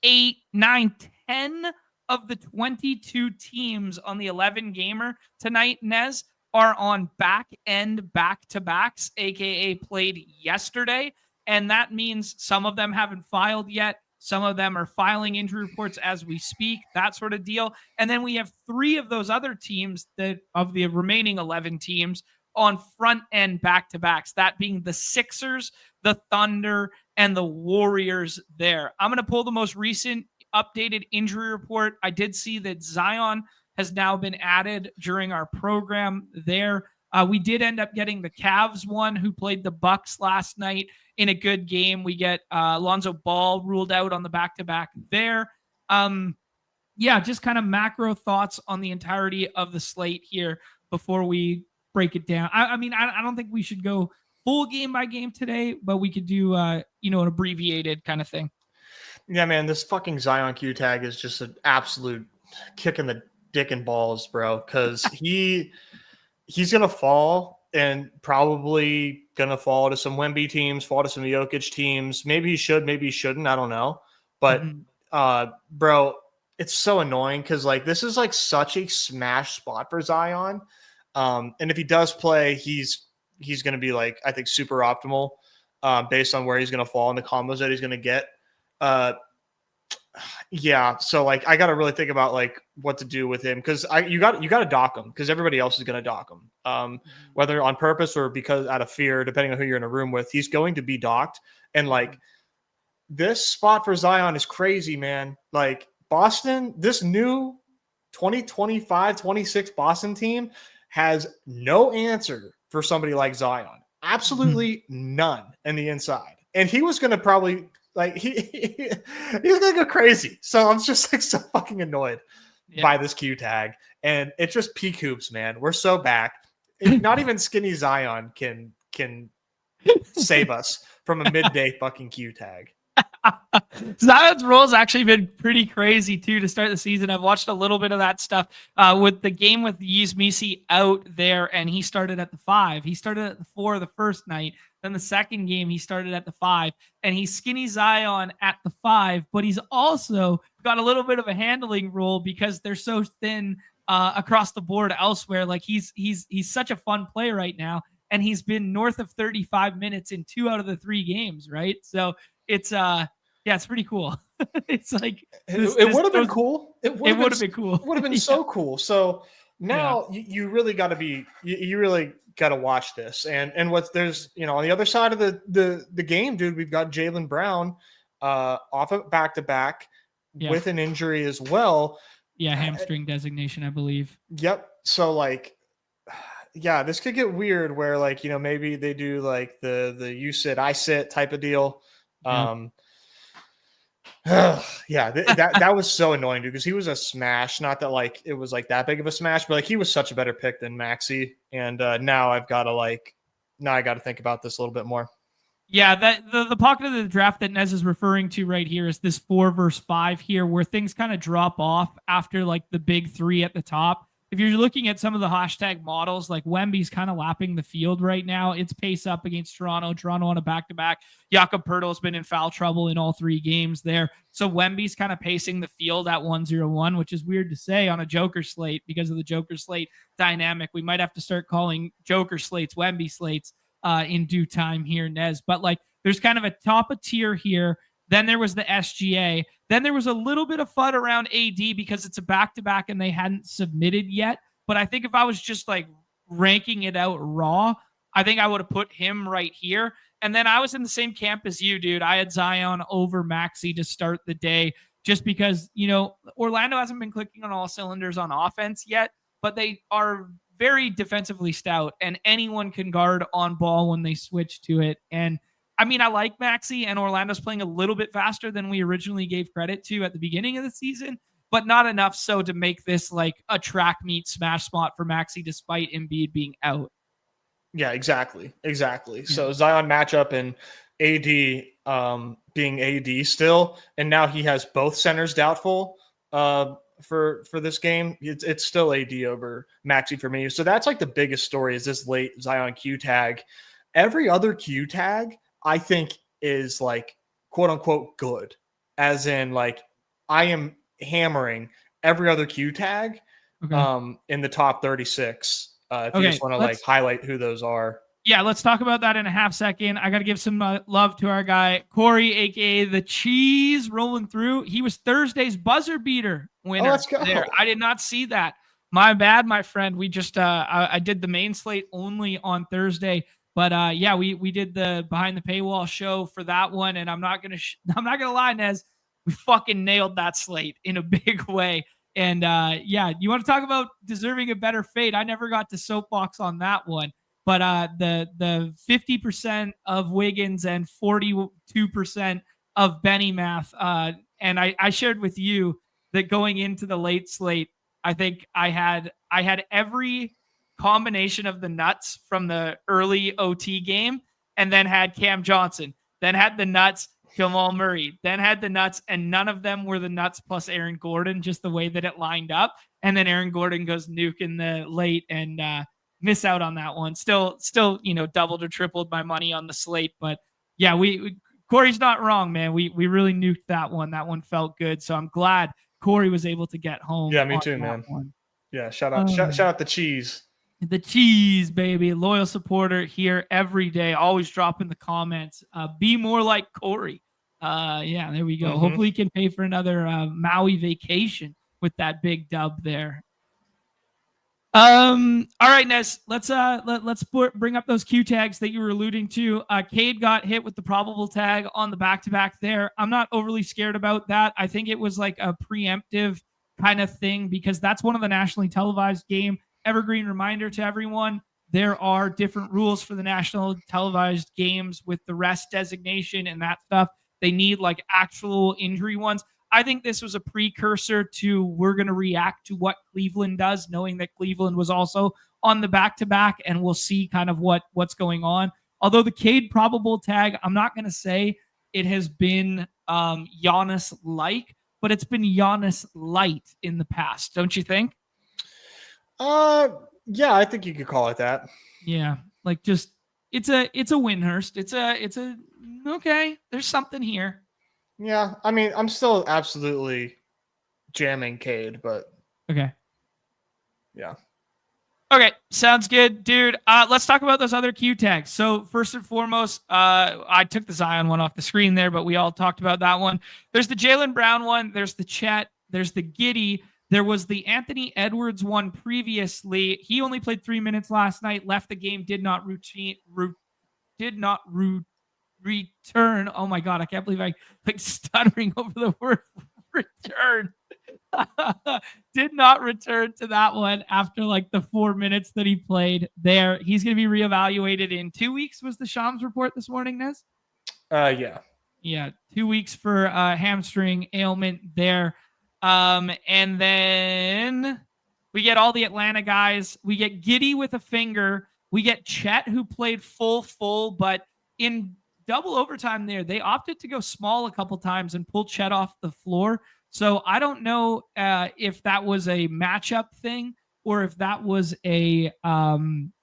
8, 9, 10 of the 22 teams on the 11 gamer tonight, Nez, are on back-end back-to-backs, aka played yesterday. And that means some of them haven't filed yet. Some of them are filing injury reports as we speak, that sort of deal. And then we have 3 of those other teams that of the remaining 11 teams on front end back-to-backs, that being the Sixers, the Thunder, and the Warriors there. I'm going to pull the most recent updated injury report. I did see that Zion has now been added during our program there. We did end up getting the Cavs one, who played the Bucks last night in a good game. We get Lonzo Ball ruled out on the back-to-back there. Just kind of macro thoughts on the entirety of the slate here before we break it down. I don't think we should go full game by game today, but we could do an abbreviated kind of thing. Yeah, man, this fucking Zion Q tag is just an absolute kick in the dick and balls, bro. Because he's gonna fall and probably gonna fall to some Wemby teams, fall to some Jokic teams. Maybe he should, maybe he shouldn't. I don't know. But bro, it's so annoying because like this is like such a smash spot for Zion. And if he does play, he's gonna be like, I think, super optimal based on where he's gonna fall and the combos that he's gonna get. Yeah, so like I got to really think about like what to do with him because you got to dock him because everybody else is going to dock him, whether on purpose or because out of fear, depending on who you're in a room with. He's going to be docked, and like this spot for Zion is crazy, man. Like Boston, this new 2025-26 Boston team has no answer for somebody like Zion. Absolutely none in the inside, and he was going to probably. Like he's gonna go crazy. So I'm just like so fucking annoyed by this Q tag. And it's just peak hoops, man. We're so back. Not even skinny Zion can save us from a midday fucking Q tag. Zion's role's actually been pretty crazy too to start the season. I've watched a little bit of that stuff with the game with Yizmisi out there, and he started at the 5. He started at the 4 the first night. Then the second game, he started at the 5, and he's skinny Zion at the 5, but he's also got a little bit of a handling role because they're so thin across the board elsewhere. Like he's such a fun player right now, and he's been north of 35 minutes in 2 out of the 3 games, right? So it's it's pretty cool. It's like it would have been cool. It would have been cool. It would have been so cool. So now you really got to be you really got to watch this. And what's there's on the other side of the game, dude, we've got Jaylen Brown off of back-to-back with an injury as well. Yeah, hamstring designation, I believe. Yep. So like this could get weird where like maybe they do like the you sit I sit type of deal. That was so annoying, dude, because he was a smash. Not that like it was like that big of a smash, but like he was such a better pick than Maxey. And now I got to think about this a little bit more. Yeah, that the pocket of the draft that Nez is referring to right here is this 4 versus 5 here, where things kind of drop off after like the big 3 at the top. If you're looking at some of the hashtag models, like Wemby's kind of lapping the field right now. It's pace up against Toronto. Toronto on a back-to-back. Jakob Poeltl's been in foul trouble in all 3 games there. So Wemby's kind of pacing the field at 101, which is weird to say on a Joker slate because of the Joker slate dynamic. We might have to start calling Joker slates Wemby slates in due time here, Nez. But like there's kind of a top of tier here. Then there was the SGA. Then there was a little bit of FUD around AD because it's a back-to-back and they hadn't submitted yet. But I think if I was just like ranking it out raw, I think I would have put him right here. And then I was in the same camp as you, dude. I had Zion over Maxey to start the day just because, Orlando hasn't been clicking on all cylinders on offense yet, but they are very defensively stout and anyone can guard on ball when they switch to it. And I mean, I like Maxey, and Orlando's playing a little bit faster than we originally gave credit to at the beginning of the season, but not enough so to make this like a track meet smash spot for Maxey despite Embiid being out. Yeah, exactly. So Zion matchup and AD being AD still, and now he has both centers doubtful for this game. It's still AD over Maxey for me. So that's like the biggest story is this late Zion Q tag. Every other Q tag I think is like quote unquote good, as in like I am hammering every other Q tag in the top 36. If you just want to like highlight who those are. Yeah, let's talk about that in a half second. I got to give some love to our guy, Corey, a.k.a. the Cheese, rolling through. He was Thursday's buzzer beater winner. Let's go. There. I did not see that. My bad, my friend. We just I did the main slate only on Thursday. But we did the behind the paywall show for that one, and I'm not gonna lie, Nez, we fucking nailed that slate in a big way. And you want to talk about deserving a better fate? I never got to soapbox on that one, but the 50% of Wiggins and 42% of Benny math, and I shared with you that going into the late slate, I think I had every combination of the nuts from the early OT game and then had Cam Johnson, then had the nuts, Jamal Murray, then had the nuts, and none of them were the nuts plus Aaron Gordon, just the way that it lined up. And then Aaron Gordon goes nuke in the late and miss out on that one. Still, doubled or tripled my money on the slate. But yeah, Corey's not wrong, man. We really nuked that one. That one felt good. So I'm glad Corey was able to get home. Yeah, me too, man. One. Yeah, shout out the cheese. The cheese, baby. Loyal supporter here every day. Always dropping the comments. Be more like Corey. Yeah, there we go. Mm-hmm. Hopefully he can pay for another Maui vacation with that big dub there. All right, Nez, let's bring up those Q tags that you were alluding to. Cade got hit with the probable tag on the back-to-back there. I'm not overly scared about that. I think it was like a preemptive kind of thing because that's one of the nationally televised game. Evergreen reminder to everyone, there are different rules for the national televised games with the rest designation and that stuff. They need like actual injury ones. I think this was a precursor to we're going to react to what Cleveland does, knowing that Cleveland was also on the back-to-back, and we'll see kind of what's going on. Although the Cade probable tag, I'm not going to say it has been Giannis-like, but it's been Giannis light in the past, don't you think? Yeah, I think you could call it that. Yeah, like just it's a Windhurst. It's a okay. There's something here. Yeah, I mean, I'm still absolutely jamming Cade, but okay. Yeah. Okay, sounds good, dude. Let's talk about those other Q tags. So first and foremost, I took the Zion one off the screen there, but we all talked about that one. There's the Jaylen Brown one. There's the Chet. There's the Giddey. There was the Anthony Edwards one previously. He only played 3 minutes last night, left the game, did not return. Oh my God, I can't believe I like stuttering over the word return. Did not return to that one after like the 4 minutes that he played there. He's going to be reevaluated in 2 weeks, was the Shams report this morning, Nez? Yeah. Yeah, 2 weeks for hamstring ailment there. And then we get all the Atlanta guys. We get Giddey with a finger. We get Chet, who played full, but in double overtime there, they opted to go small a couple times and pull Chet off the floor. So I don't know if that was a matchup thing or if that was a,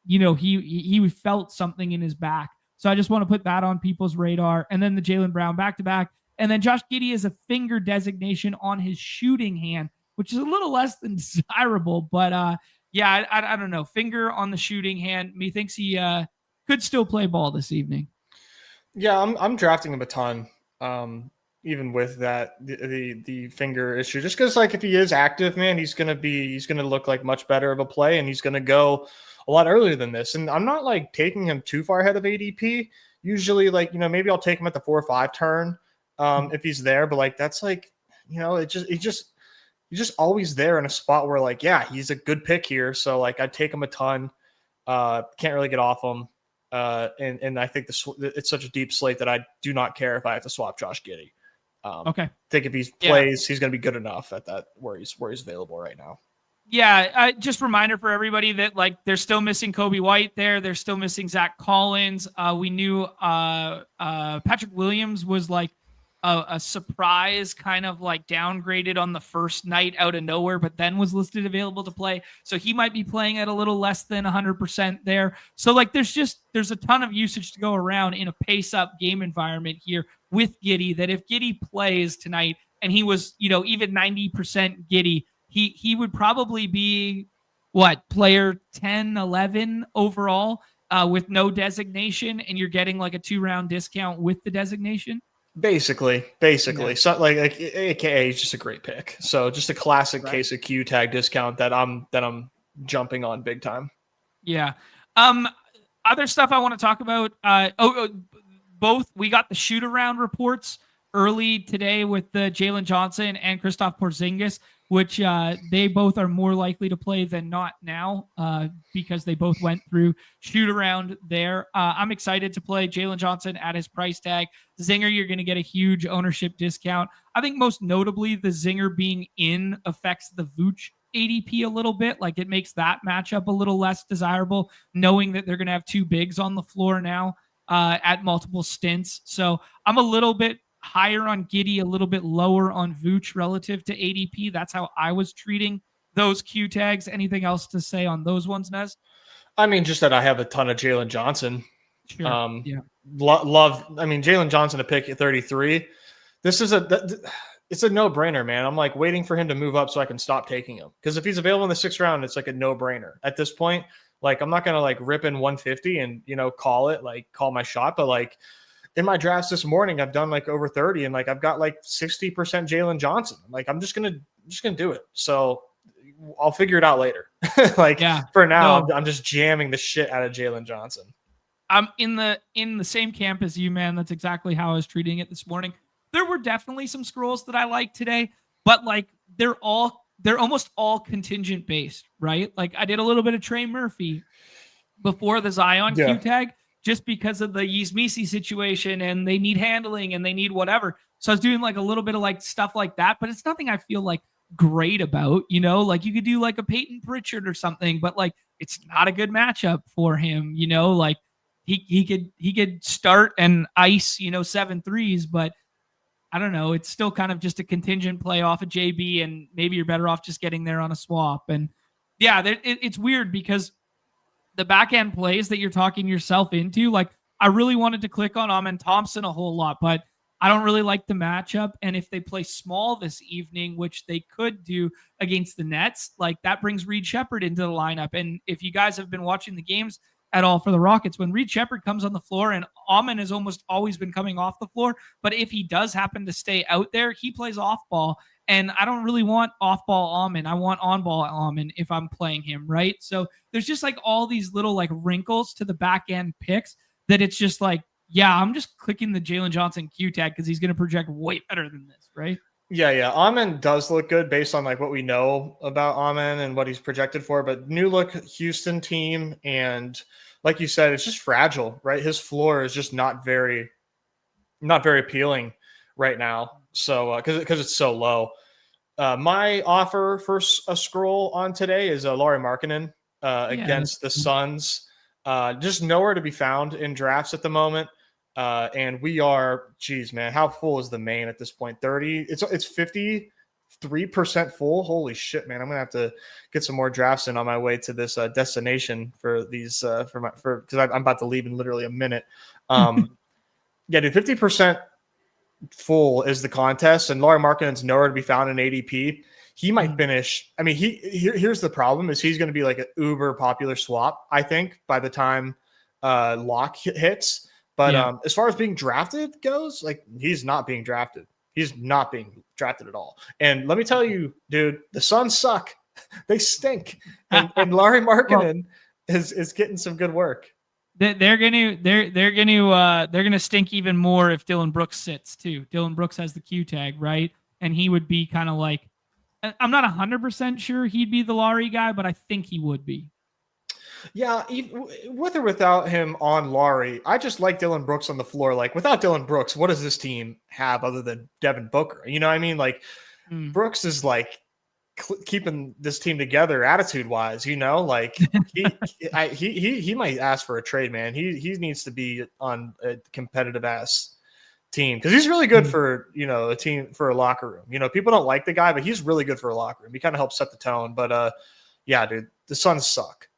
he felt something in his back. So I just want to put that on people's radar. And then the Jaylen Brown back-to-back. And then Josh Giddey is a finger designation on his shooting hand, which is a little less than desirable. But I don't know. Finger on the shooting hand. Methinks he could still play ball this evening. Yeah, I'm drafting him a ton. Even with that, the finger issue, just because like if he is active, man, he's gonna look like much better of a play, and he's gonna go a lot earlier than this. And I'm not like taking him too far ahead of ADP. Usually, like maybe I'll take him at the 4 or 5 turn if he's there. But like that's like he's just always there in a spot where like he's a good pick here. So like I take him a ton. Can't really get off him. And I think it's such a deep slate that I do not care if I have to swap Josh Giddey. Okay. I think if he plays, he's going to be good enough at that where he's available right now. Yeah, just reminder for everybody that like they're still missing Kobe White there. They're still missing Zach Collins. We knew Patrick Williams was like a surprise kind of like downgraded on the first night out of nowhere, but then was listed available to play. So he might be playing at a little less than 100% there. So like there's a ton of usage to go around in a pace up game environment here with Giddey, that if Giddey plays tonight and he was, even 90% Giddey, he would probably be player 10, 11 overall with no designation. And you're getting like a 2-round discount with the designation. Basically. Yeah. So like AKA is just a great pick. So just a classic case of Q tag discount that I'm jumping on big time. Yeah. Other stuff I want to talk about. Both we got the shoot around reports early today with the Jalen Johnson and Kristaps Porzingis, which they both are more likely to play than not now because they both went through shoot around there. I'm excited to play Jalen Johnson at his price tag. Zinger, you're going to get a huge ownership discount. I think most notably the Zinger being in affects the Vooch ADP a little bit. Like it makes that matchup a little less desirable, knowing that they're going to have 2 bigs on the floor now. at multiple stints. So I'm a little bit higher on Giddey, a little bit lower on Vooch relative to ADP. That's how I was treating those Q tags. Anything else to say on those ones, Nez? I mean, just that I have a ton of Jalen Johnson. Sure. Yeah. Love. I mean, Jalen Johnson to pick at 33. This is it's a no-brainer, man. I'm like waiting for him to move up so I can stop taking him. Because if he's available in the 6th round, it's like a no-brainer at this point. Like, I'm not gonna like rip in 150 and call my shot. But like in my drafts this morning, I've done like over 30, and like I've got like 60% Jalen Johnson. Like I'm just gonna do it. So I'll figure it out later. For now, I'm just jamming the shit out of Jalen Johnson. I'm in the same camp as you, man. That's exactly how I was treating it this morning. There were definitely some scrolls that I liked today, but like they're almost all contingent based, right? Like I did a little bit of Trey Murphy before the Zion Q tag just because of the Yizmisi situation, and they need handling and they need whatever. So I was doing like a little bit of like stuff like that, but it's nothing I feel like great about, like you could do like a Peyton Pritchard or something, but like it's not a good matchup for him, like he could start and ice 7 threes, but I don't know, it's still kind of just a contingent play off of JB, and maybe you're better off just getting there on a swap. And yeah, it's weird because the back end plays that you're talking yourself into, like I really wanted to click on Amen Thompson a whole lot, but I don't really like the matchup. And if they play small this evening, which they could do against the Nets, like that brings Reed Shepherd into the lineup. And if you guys have been watching the games at all for the Rockets, when Reed Shepherd comes on the floor, and Amen has almost always been coming off the floor, but if he does happen to stay out there, he plays off ball. And I don't really want off ball Amen. I want on ball Amen if I'm playing him, right? So there's just like all these little like wrinkles to the back end picks that it's just like, yeah, I'm just clicking the Jalen Johnson Q tag because he's going to project way better than this, right? Yeah. Amen does look good based on like what we know about Amen and what he's projected for, but new look Houston team, and like you said, it's just fragile, right? His floor is just not very appealing right now. So because it's so low. My offer for a scroll on today is Lauri Markkanen against the Suns. Just nowhere to be found in drafts at the moment. And we are, geez, man, how full is the main at this point? 30. It's 53% full. Holy shit, man! I'm gonna have to get some more drafts in on my way to this destination for these because I'm about to leave in literally a minute. Yeah, dude, 50% full is the contest, and Lauri Markkanen's nowhere to be found in ADP. He might finish. I mean, here's the problem: is he's going to be like an uber popular swap, I think, by the time lock hits. But as far as being drafted goes, like he's not being drafted. He's not being drafted at all. And let me tell you, dude, the Suns suck. They stink. And Lauri Markkanen is getting some good work. They're gonna stink even more if Dylan Brooks sits too. Dylan Brooks has the Q tag, right? And he would be kind of like, I'm not 100% sure he'd be the Lauri guy, but I think he would be. Yeah, with or without him on Lauri, I just like Dylan Brooks on the floor. Like without Dylan Brooks, what does this team have other than Devin Booker? You know what I mean? Like Brooks is like keeping this team together attitude wise, like he might ask for a trade, man. He needs to be on a competitive ass team because he's really good for a team, for a locker room. People don't like the guy, but he's really good for a locker room. He kind of helps set the tone. But yeah, dude, the Suns suck.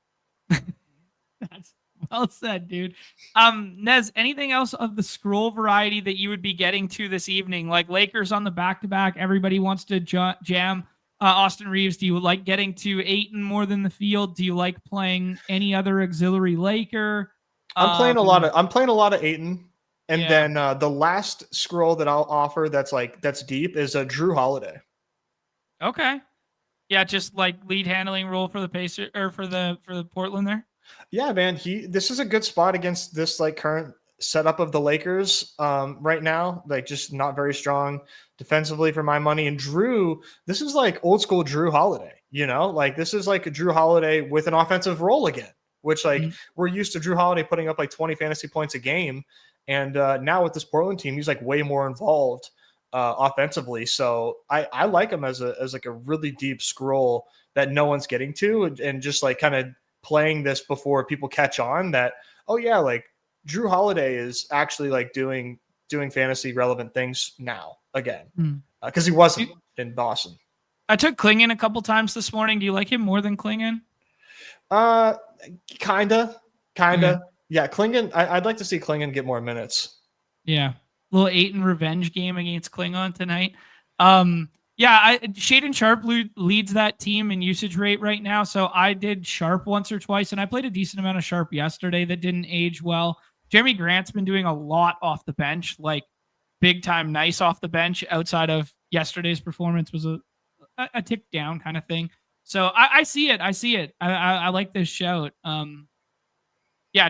That's well said, dude. Nez, anything else of the scroll variety that you would be getting to this evening? Like Lakers on the back-to-back, everybody wants to jam Austin Reeves. Do you like getting to Ayton more than the field? Do you like playing any other auxiliary Laker? I'm playing a lot of Ayton, and then the last scroll that I'll offer that's deep is a Drew Holiday. Okay. Yeah, just like lead handling role for the Pacers or for the Portland there. Yeah, man. This is a good spot against this like current setup of the Lakers right now. Like just not very strong defensively for my money. And Drew, this is like old school Drew Holiday. Like this is like a Drew Holiday with an offensive role again, which like we're used to Drew Holiday putting up like 20 fantasy points a game, and now with this Portland team, he's like way more involved offensively. So I like him as like a really deep scroll that no one's getting to, and just like kind of playing this before people catch on that, oh yeah, like Drew Holiday is actually like doing fantasy relevant things now again, because he wasn't in Boston. I took Klingon a couple times this morning. Do you like him more than Klingon? Kinda. Okay. Yeah, Klingon. I'd like to see Klingon get more minutes. Yeah. Little 8 and revenge game against Klingon tonight. Shaden Sharp leads that team in usage rate right now. So I did Sharp once or twice, and I played a decent amount of Sharp yesterday that didn't age well. Jeremy Grant's been doing a lot off the bench, like big time nice off the bench. Outside of yesterday's performance was a tick down kind of thing. So I see it. I like this shout.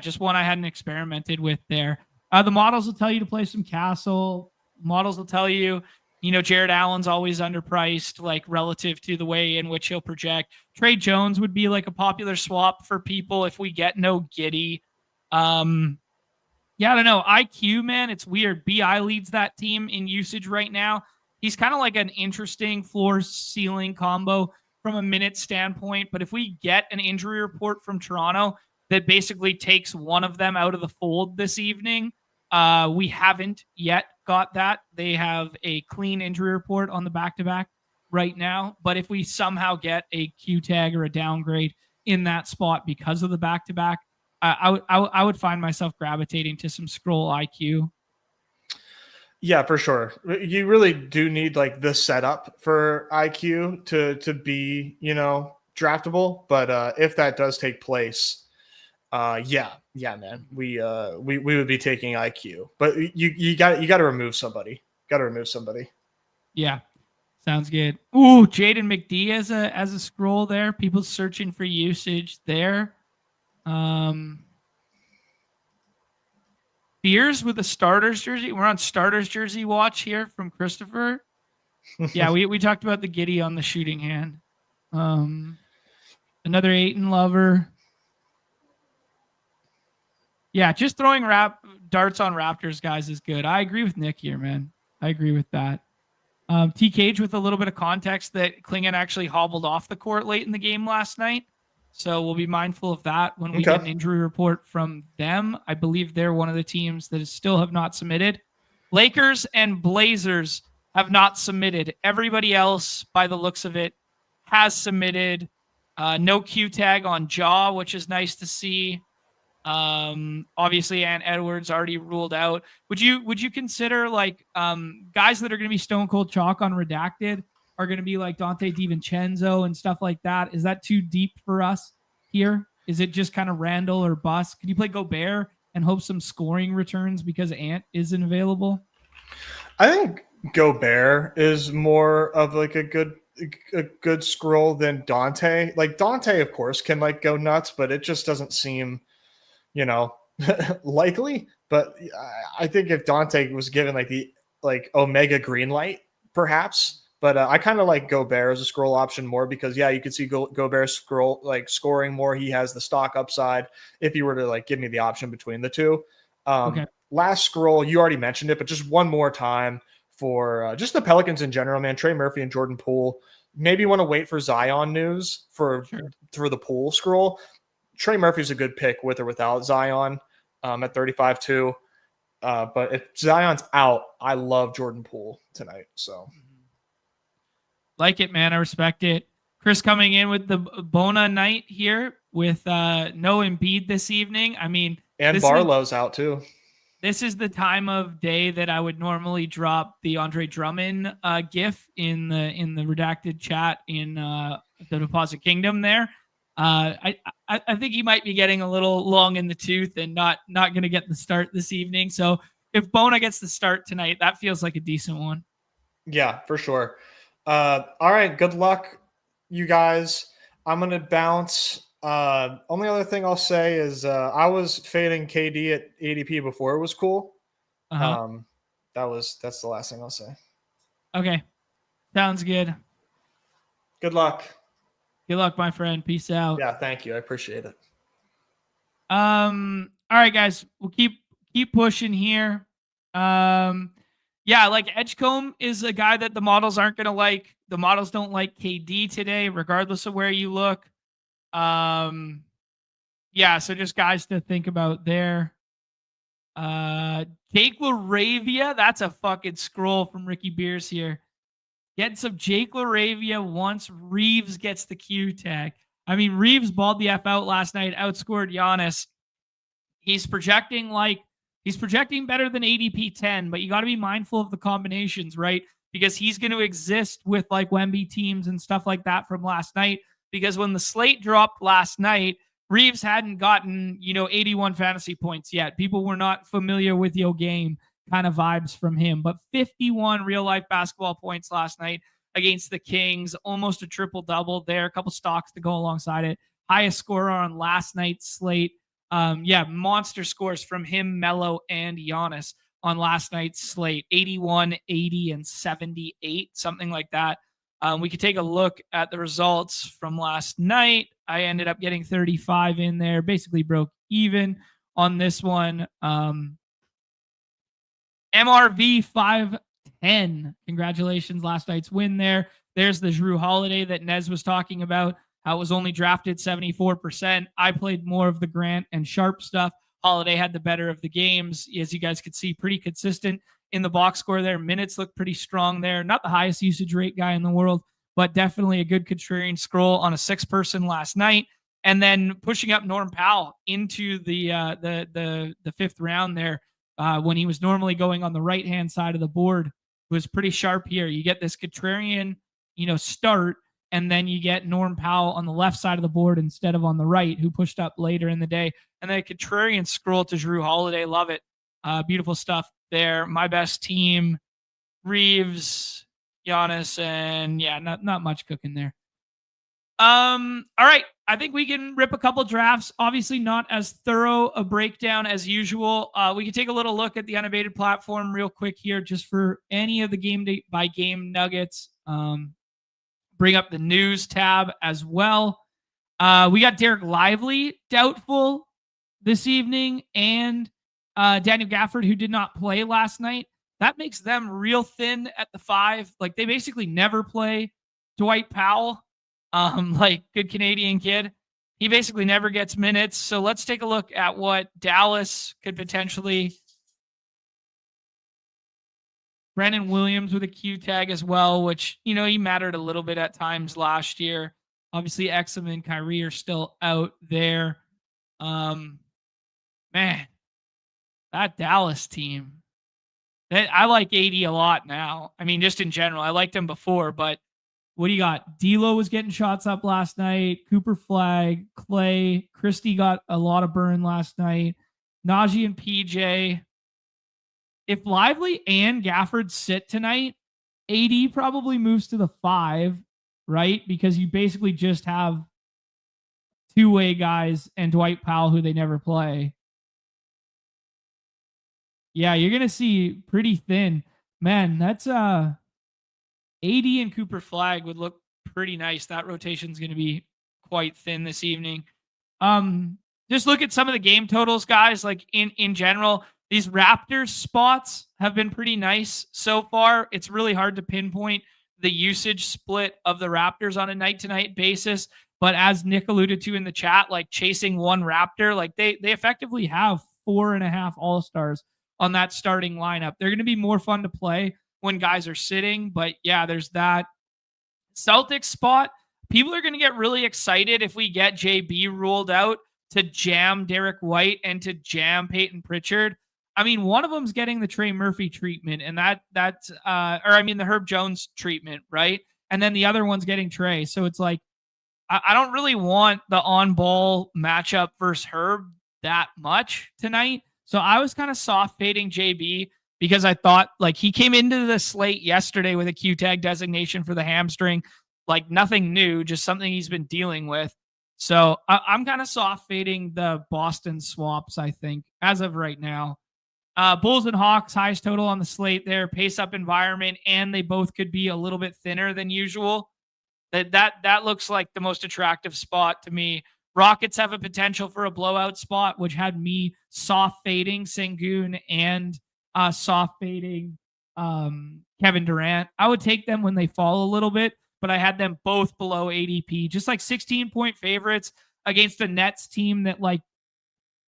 Just one I hadn't experimented with there. The models will tell you to play some Castle. Models will tell you, Jared Allen's always underpriced, like relative to the way in which he'll project. Trey Jones would be like a popular swap for people if we get no Giddy. I don't know. IQ, man, it's weird. BI leads that team in usage right now. He's kind of like an interesting floor ceiling combo from a minute standpoint. But if we get an injury report from Toronto that basically takes one of them out of the fold this evening, we haven't yet got that. They have a clean injury report on the back-to-back right now. But if we somehow get a Q tag or a downgrade in that spot because of the back-to-back, I would find myself gravitating to some scroll IQ. Yeah, for sure. You really do need like the setup for IQ to be, draftable. But if that does take place, man, we would be taking IQ. But you got to remove somebody. Yeah, sounds good. Ooh, Jaden McD as a scroll there. People searching for usage there. Beers with a starters jersey. We're on starters jersey watch here from Christopher. Yeah, we talked about the Giddy on the shooting hand. Another Aiton lover. Yeah, just throwing darts on Raptors guys is good. I agree with Nick here, man. I agree with that. T Cage with a little bit of context that Klingon actually hobbled off the court late in the game last night. So we'll be mindful of that when we get an injury report from them. I believe they're one of the teams that still have not submitted. Lakers and Blazers have not submitted. Everybody else, by the looks of it, has submitted. No Q tag on Jaw, which is nice to see. Obviously, Ant Edwards already ruled out. Would you consider like guys that are going to be stone cold chalk on redacted are going to be like Dante DiVincenzo and stuff like that? Is that too deep for us here? Is it just kind of Randall or bust? Can you play Gobert and hope some scoring returns because Ant isn't available? I think Gobert is more of like a good scroll than Dante. Like Dante, of course, can like go nuts, but it just doesn't seem, likely. But I think if Dante was given like the Omega green light, perhaps. But I kind of like Gobert as a scroll option more because, you could see Gobert scoring more. He has the stock upside if you were to give me the option between the two. Okay. Last scroll, you already mentioned it, but just one more time for just the Pelicans in general, man. Trey Murphy and Jordan Poole. Maybe you want to wait for Zion news for the Poole scroll. Trey Murphy's a good pick with or without Zion at 35-2. But if Zion's out, I love Jordan Poole tonight. So. Like it, man. I respect it. Chris coming in with the Bona night here with no Embiid this evening. I mean, and Barlow's out too. This is the time of day that I would normally drop the Andre Drummond GIF in the redacted chat in the Deposit Kingdom there. I think he might be getting a little long in the tooth and not going to get the start this evening. So if Bona gets the start tonight, that feels like a decent one. Yeah, for sure. All right. Good luck, you guys. I'm going to bounce. Only other thing I'll say is I was fading KD at ADP before it was cool. That's the last thing I'll say. Okay. Sounds good. Good luck. Good luck, my friend. Peace out. Yeah, thank you. I appreciate it. All right, guys. We'll keep pushing here. Yeah, like Edgecombe is a guy that the models aren't going to like. The models don't like KD today, regardless of where you look. Yeah, so just guys to think about there. Jake Laravia. That's a fucking scroll from Ricky Beers here. Getting some Jake Laravia once Reeves gets the Q tag. I mean, Reeves balled the F out last night, outscored Giannis. He's projecting better than ADP 10, but you got to be mindful of the combinations, right? Because he's going to exist with like Wemby teams and stuff like that from last night. Because when the slate dropped last night, Reeves hadn't gotten, 81 fantasy points yet. People were not familiar with Yo game kind of vibes from him. But 51 real life basketball points last night against the Kings, almost a triple double there, a couple stocks to go alongside it. Highest scorer on last night's slate. Monster scores from him, Melo, and Giannis on last night's slate. 81, 80, and 78, something like that. We could take a look at the results from last night. I ended up getting 35 in there, basically broke even on this one. MRV 510. Congratulations, last night's win there. There's the Jrue Holiday that Nez was talking about. How it was only drafted 74%. I played more of the Grant and Sharp stuff. Holiday had the better of the games. As you guys could see, pretty consistent in the box score there. Minutes look pretty strong there. Not the highest usage rate guy in the world, but definitely a good contrarian scroll on a 6-person last night. And then pushing up Norm Powell into the fifth round there when he was normally going on the right-hand side of the board. Was pretty sharp here. You get this contrarian, start, and then you get Norm Powell on the left side of the board instead of on the right, who pushed up later in the day. And then a contrarian scroll to Jrue Holiday. Love it. Beautiful stuff there. My best team, Reeves, Giannis, and not much cooking there. All right. I think we can rip a couple drafts. Obviously not as thorough a breakdown as usual. We can take a little look at the Unabated platform real quick here, just for any of the game by game nuggets. Bring up the news tab as well. We got Derek Lively doubtful this evening, and Daniel Gafford, who did not play last night. That makes them real thin at the 5. Like, they basically never play Dwight Powell, good Canadian kid. He basically never gets minutes. So let's take a look at what Dallas could potentially. Brennan Williams with a Q tag as well, which, he mattered a little bit at times last year. Obviously, Exum and Kyrie are still out there. Man, that Dallas team. I like AD a lot now. I mean, just in general. I liked him before, but what do you got? D'Lo was getting shots up last night. Cooper Flag, Clay, Christie got a lot of burn last night. Najee and PJ. If Lively and Gafford sit tonight, AD probably moves to the 5, right? Because you basically just have two-way guys and Dwight Powell, who they never play. Yeah, you're going to see pretty thin. Man, that's AD and Cooper Flag would look pretty nice. That rotation's going to be quite thin this evening. Just look at some of the game totals, guys. Like in general, these Raptors spots have been pretty nice so far. It's really hard to pinpoint the usage split of the Raptors on a night-to-night basis. But as Nick alluded to in the chat, like chasing one Raptor, like they effectively have 4.5 All-Stars on that starting lineup. They're going to be more fun to play when guys are sitting. But yeah, there's that. Celtics spot. People are going to get really excited if we get JB ruled out to jam Derek White and to jam Peyton Pritchard. I mean, one of them's getting the Trey Murphy treatment, and the Herb Jones treatment, right? And then the other one's getting Trey. So it's like, I don't really want the on-ball matchup versus Herb that much tonight. So I was kind of soft fading JB because I thought, like, he came into the slate yesterday with a Q tag designation for the hamstring, like nothing new, just something he's been dealing with. So I'm kind of soft fading the Boston swaps, I think, as of right now. Bulls and Hawks, highest total on the slate there, pace up environment, and they both could be a little bit thinner than usual. That looks like the most attractive spot to me. Rockets have a potential for a blowout spot, which had me soft fading Sengun and soft fading Kevin Durant. I would take them when they fall a little bit, but I had them both below ADP, just like 16-point favorites against a Nets team that, like,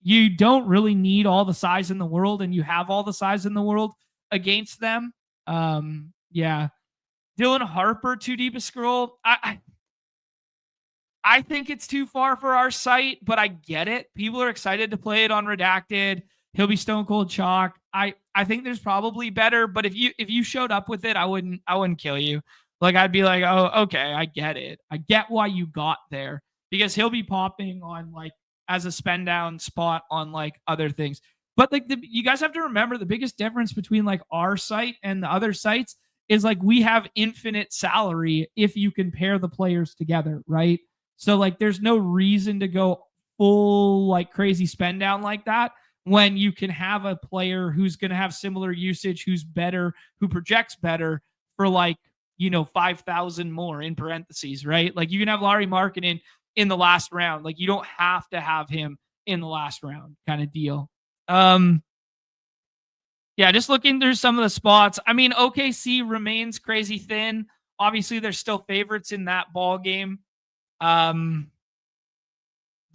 you don't really need all the size in the world, and you have all the size in the world against them. Yeah. Dylan Harper, too deep a scroll. I think it's too far for our site, but I get it. People are excited to play it on Redacted. He'll be stone cold chalk. I think there's probably better, but if you showed up with it, I wouldn't kill you. Like, I'd be like, oh, okay, I get it. I get why you got there, because he'll be popping on like as a spend down spot on like other things. But like you guys have to remember, the biggest difference between like our site and the other sites is like we have infinite salary if you can pair the players together, right? So like there's no reason to go full like crazy spend down like that when you can have a player who's going to have similar usage, who's better, who projects better for like, 5,000 more in parentheses, right? Like you can have Larry Markkinen in the last round. Like you don't have to have him in the last round kind of deal. Yeah, just looking through some of the spots. I mean, OKC remains crazy thin. Obviously, they're still favorites in that ball game. But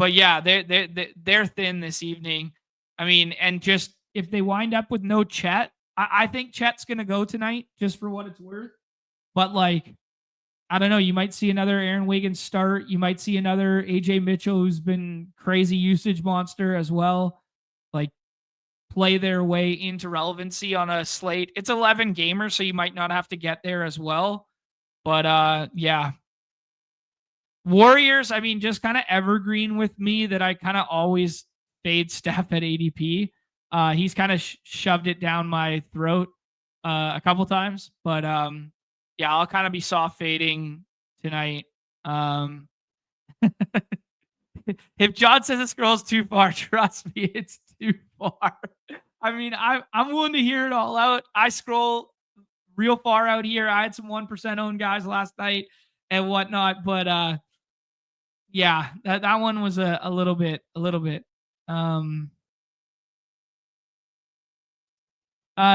yeah, they're thin this evening. I mean, and just if they wind up with no Chet, I think Chet's gonna go tonight just for what it's worth. But like, I don't know. You might see another Aaron Wiggins start. You might see another AJ Mitchell, who's been crazy usage monster as well, like play their way into relevancy on a slate. It's 11 gamers, so you might not have to get there as well. But yeah. Warriors, I mean, just kind of evergreen with me that I kind of always fade Steph at ADP. He's kind of shoved it down my throat a couple times, but yeah, I'll kind of be soft fading tonight. If John says it scrolls too far, trust me, it's too far. I mean, I'm willing to hear it all out. I scroll real far out here. I had some 1% owned guys last night and whatnot, but yeah, that one was a little bit.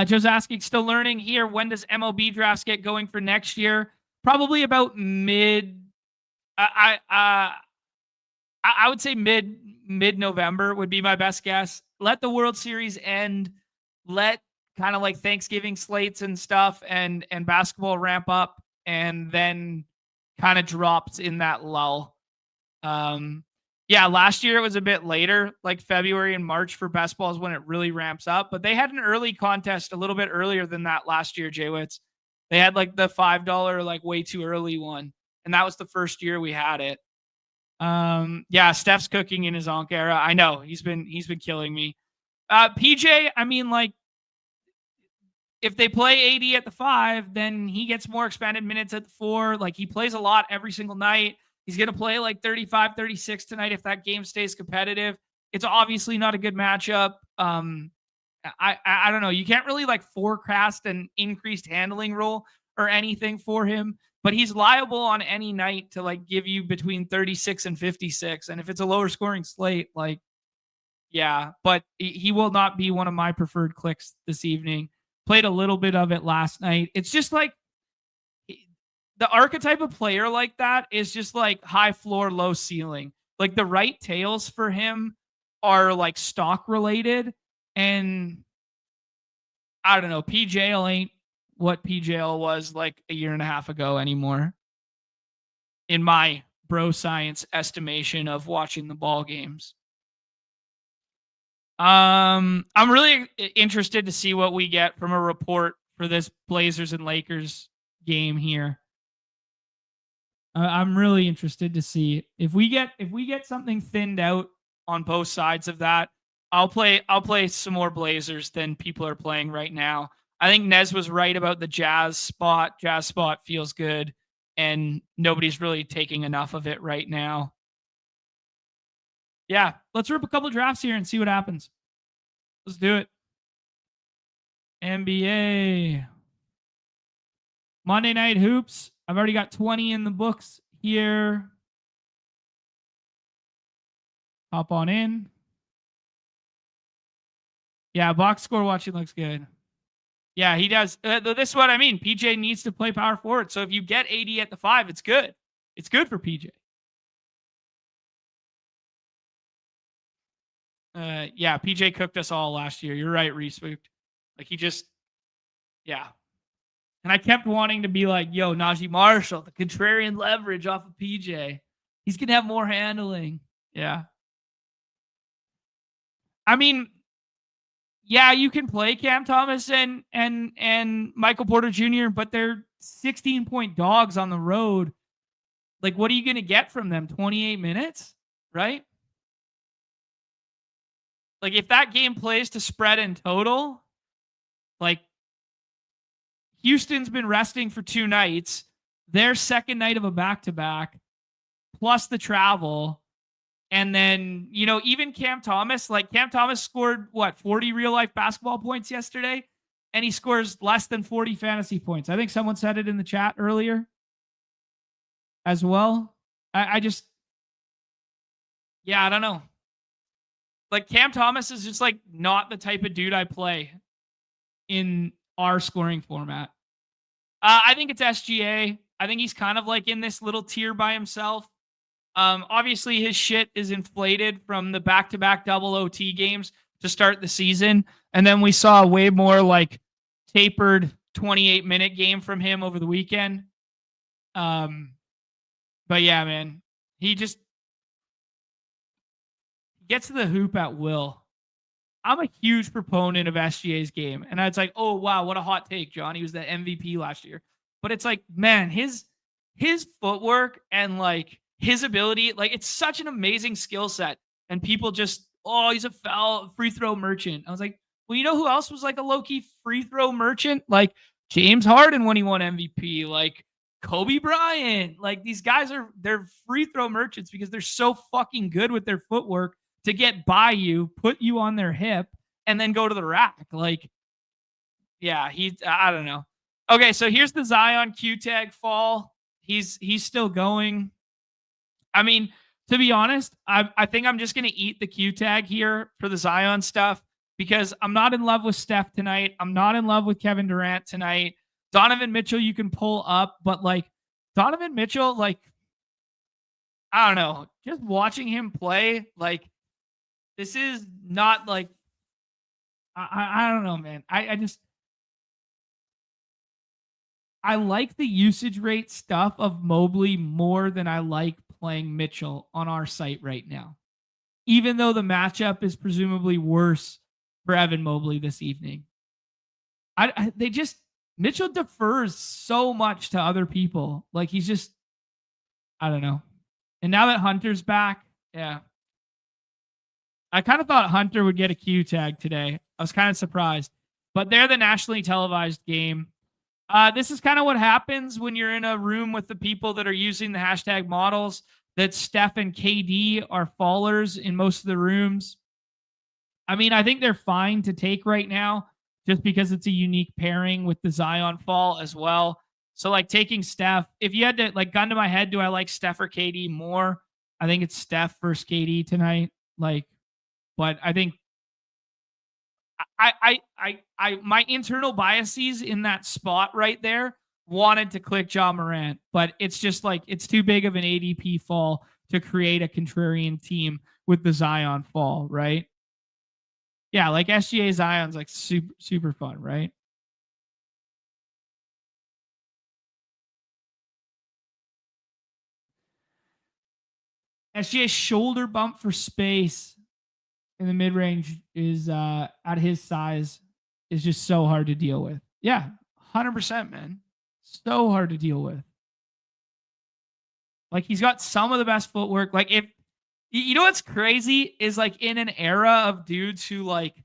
Joe's asking, still learning here. When does MLB drafts get going for next year? Probably about mid. I would say mid-November would be my best guess. Let the World Series end. Let kind of like Thanksgiving slates and stuff and basketball ramp up, and then kind of drops in that lull. Yeah, last year it was a bit later, like February and March for best ball is when it really ramps up. But they had an early contest a little bit earlier than that last year, Jaywitz. They had like the $5 like way too early one, and that was the first year we had it. Yeah, Steph's cooking in his Onk era. I know he's been killing me. PJ, I mean, like if they play AD at the 5, then he gets more expanded minutes at the 4. Like he plays a lot every single night. He's going to play like 35, 36 tonight if that game stays competitive. It's obviously not a good matchup. I don't know. You can't really like forecast an increased handling role or anything for him, but he's liable on any night to like give you between 36 and 56. And if it's a lower scoring slate, like, yeah, but he will not be one of my preferred clicks this evening. Played a little bit of it last night. It's just like, the archetype of player like that is just like high floor, low ceiling. Like the right tails for him are like stock related. And I don't know, PJL ain't what PJL was like a year and a half ago anymore. In my bro science estimation of watching the ball games. I'm really interested to see what we get from a report for this Blazers and Lakers game here. I'm really interested to see if we get something thinned out on both sides of that. I'll play some more Blazers than people are playing right now. I think Nez was right about the Jazz spot. Jazz spot feels good, and nobody's really taking enough of it right now. Yeah, let's rip a couple drafts here and see what happens. Let's do it. NBA. Monday Night Hoops. I've already got 20 in the books here. Hop on in. Yeah, box score watching looks good. Yeah, he does. This is what I mean. PJ needs to play power forward. So if you get AD at the 5, it's good. It's good for PJ. Yeah, PJ cooked us all last year. You're right, Reese. Like he just, yeah. And I kept wanting to be like, yo, Najee Marshall, the contrarian leverage off of PJ. He's going to have more handling. Yeah. I mean, yeah, you can play Cam Thomas and Michael Porter Jr., but they're 16-point dogs on the road. Like, what are you going to get from them? 28 minutes, right? Like, if that game plays to spread in total, like, Houston's been resting for 2 nights. Their second night of a back-to-back, plus the travel. And then, even Cam Thomas scored, 40 real-life basketball points yesterday? And he scores less than 40 fantasy points. I think someone said it in the chat earlier as well. I don't know. Like, Cam Thomas is just, like, not the type of dude I play in our scoring format. I think it's SGA. I think he's kind of, like, in this little tier by himself. Obviously, his shit is inflated from the back-to-back double OT games to start the season. And then we saw a way more, like, tapered 28-minute game from him over the weekend. But, yeah, man, he just gets to the hoop at will. I'm a huge proponent of SGA's game. And it's like, oh, wow, what a hot take, John. He was the MVP last year. But it's like, man, his footwork and, like, his ability, like, it's such an amazing skill set. And people just, oh, he's a foul free throw merchant. I was like, well, you know who else was like a low-key free throw merchant? Like James Harden when he won MVP, like Kobe Bryant. Like, these guys they're free throw merchants because they're so fucking good with their footwork to get by you, put you on their hip, and then go to the rack. Like, yeah, I don't know. Okay, so here's the Zion Q tag fall. He's still going. I mean, to be honest, I think I'm just going to eat the Q tag here for the Zion stuff because I'm not in love with Steph tonight. I'm not in love with Kevin Durant tonight. Donovan Mitchell, you can pull up, but, like, Donovan Mitchell, like, I don't know, just watching him play, like, this is not like, I don't know, man. I like the usage rate stuff of Mobley more than I like playing Mitchell on our site right now, even though the matchup is presumably worse for Evan Mobley this evening. Mitchell defers so much to other people. Like, he's just, I don't know. And now that Hunter's back, yeah. I kind of thought Hunter would get a Q tag today. I was kind of surprised. But they're the nationally televised game. This is kind of what happens when you're in a room with the people that are using the hashtag models, that Steph and KD are fallers in most of the rooms. I mean, I think they're fine to take right now just because it's a unique pairing with the Zion fall as well. So, like, taking Steph, if you had to, like, gun to my head, do I like Steph or KD more? I think it's Steph versus KD tonight. Like, but I think I my internal biases in that spot right there wanted to click Ja Morant, but it's just like, it's too big of an ADP fall to create a contrarian team with the Zion fall, right? Yeah, like SGA Zion's like super fun, right? SGA's shoulder bump for space in the mid-range is at his size is just so hard to deal with. Yeah, 100%, man. So hard to deal with. Like, he's got some of the best footwork. Like, if you know what's crazy is, like, in an era of dudes who, like,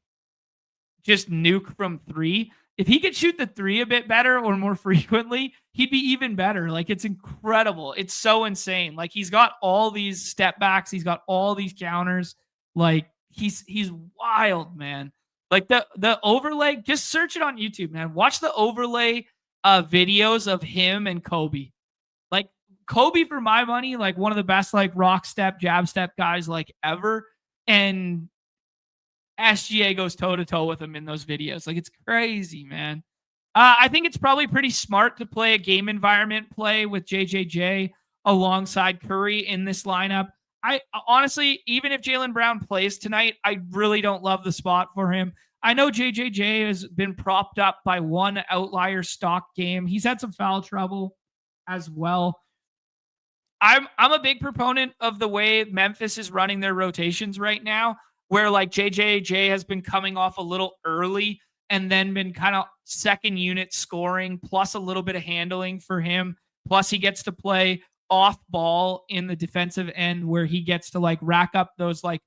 just nuke from 3, if he could shoot the 3 a bit better or more frequently, he'd be even better. Like, it's incredible. It's so insane. Like, he's got all these step backs. He's got all these counters. Like, he's wild, man. Like, the overlay, just search it on YouTube, man. Watch the overlay videos of him and Kobe. Like, Kobe, for my money, like, one of the best, like, rock step, jab step guys, like, ever. And SGA goes toe-to-toe with him in those videos. Like, it's crazy, man. I think it's probably pretty smart to play a game environment play with JJJ alongside Curry in this lineup. I honestly, even if Jaylen Brown plays tonight, I really don't love the spot for him. I know JJJ has been propped up by one outlier stock game. He's had some foul trouble as well. I'm a big proponent of the way Memphis is running their rotations right now, where like JJJ has been coming off a little early and then been kind of second unit scoring, plus a little bit of handling for him. Plus he gets to play off ball in the defensive end where he gets to like rack up those like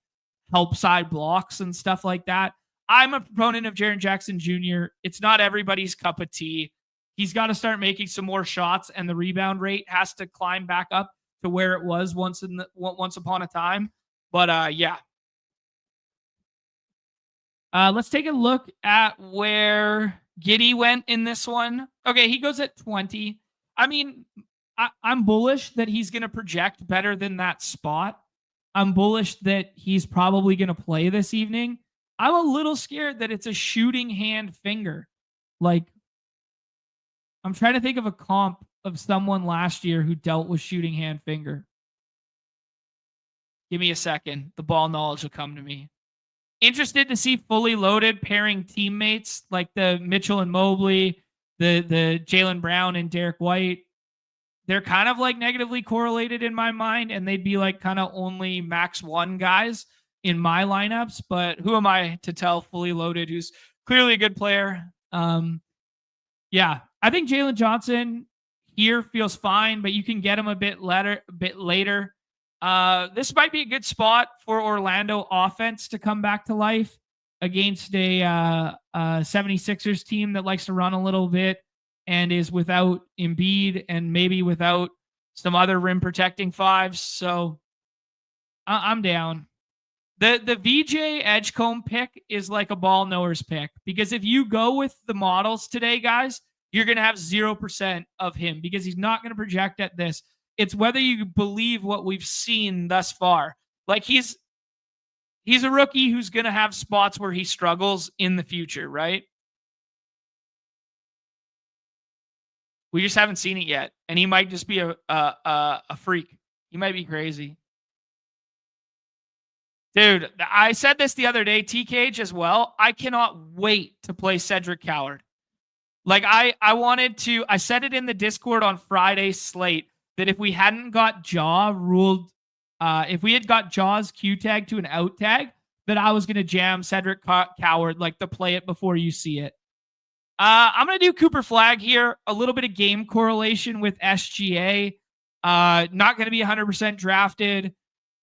help side blocks and stuff like that. I'm a proponent of Jaren Jackson Jr. It's not everybody's cup of tea. He's got to start making some more shots, and the rebound rate has to climb back up to where it was once upon a time. But yeah. Let's take a look at where Giddey went in this one. Okay, he goes at 20. I mean, I'm bullish that he's going to project better than that spot. I'm bullish that he's probably going to play this evening. I'm a little scared that it's a shooting hand finger. Like, I'm trying to think of a comp of someone last year who dealt with shooting hand finger. Give me a second. The ball knowledge will come to me. Interested to see fully loaded pairing teammates like the Mitchell and Mobley, the Jaylen Brown and Derek White. They're kind of like negatively correlated in my mind, and they'd be like kind of only max one guys in my lineups. But who am I to tell fully loaded who's clearly a good player? Yeah, I think Jalen Johnson here feels fine, but you can get him a bit later. This might be a good spot for Orlando offense to come back to life against a 76ers team that likes to run a little bit and is without Embiid and maybe without some other rim protecting fives. So I'm down. The VJ Edgecombe pick is like a ball knowers pick, because if you go with the models today, guys, you're going to have 0% of him because he's not going to project at this. It's whether you believe what we've seen thus far. Like he's a rookie who's going to have spots where he struggles in the future, right? We just haven't seen it yet, and he might just be a freak. He might be crazy. Dude, I said this the other day, T-Cage as well. I cannot wait to play Cedric Coward. Like I said it in the Discord on Friday Slate that if we hadn't got Jaw ruled, if we had got Jaw's Q tag to an out tag, that I was going to jam Cedric Coward, like the play it before you see it. I'm going to do Cooper Flag here. A little bit of game correlation with SGA. Not going to be 100% drafted.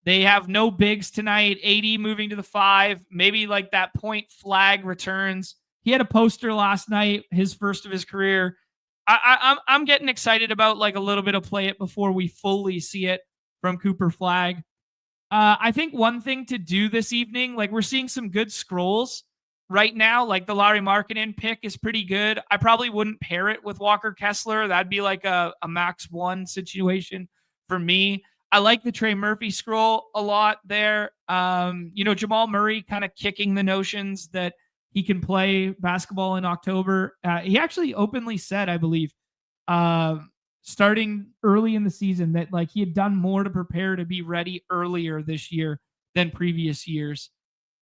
They have no bigs tonight. 80 moving to the 5. Maybe like that point Flag returns. He had a poster last night, his first of his career. I'm getting excited about like a little bit of play it before we fully see it from Cooper Flag. I think one thing to do this evening, like we're seeing some good scrolls right now. Like the Lauri Markkanen pick is pretty good. I probably wouldn't pair it with Walker Kessler. That'd be like a max 1 situation for me. I like the Trey Murphy scroll a lot there. Jamal Murray kind of kicking the notions that he can play basketball in October. He actually openly said, I believe, starting early in the season that like he had done more to prepare to be ready earlier this year than previous years.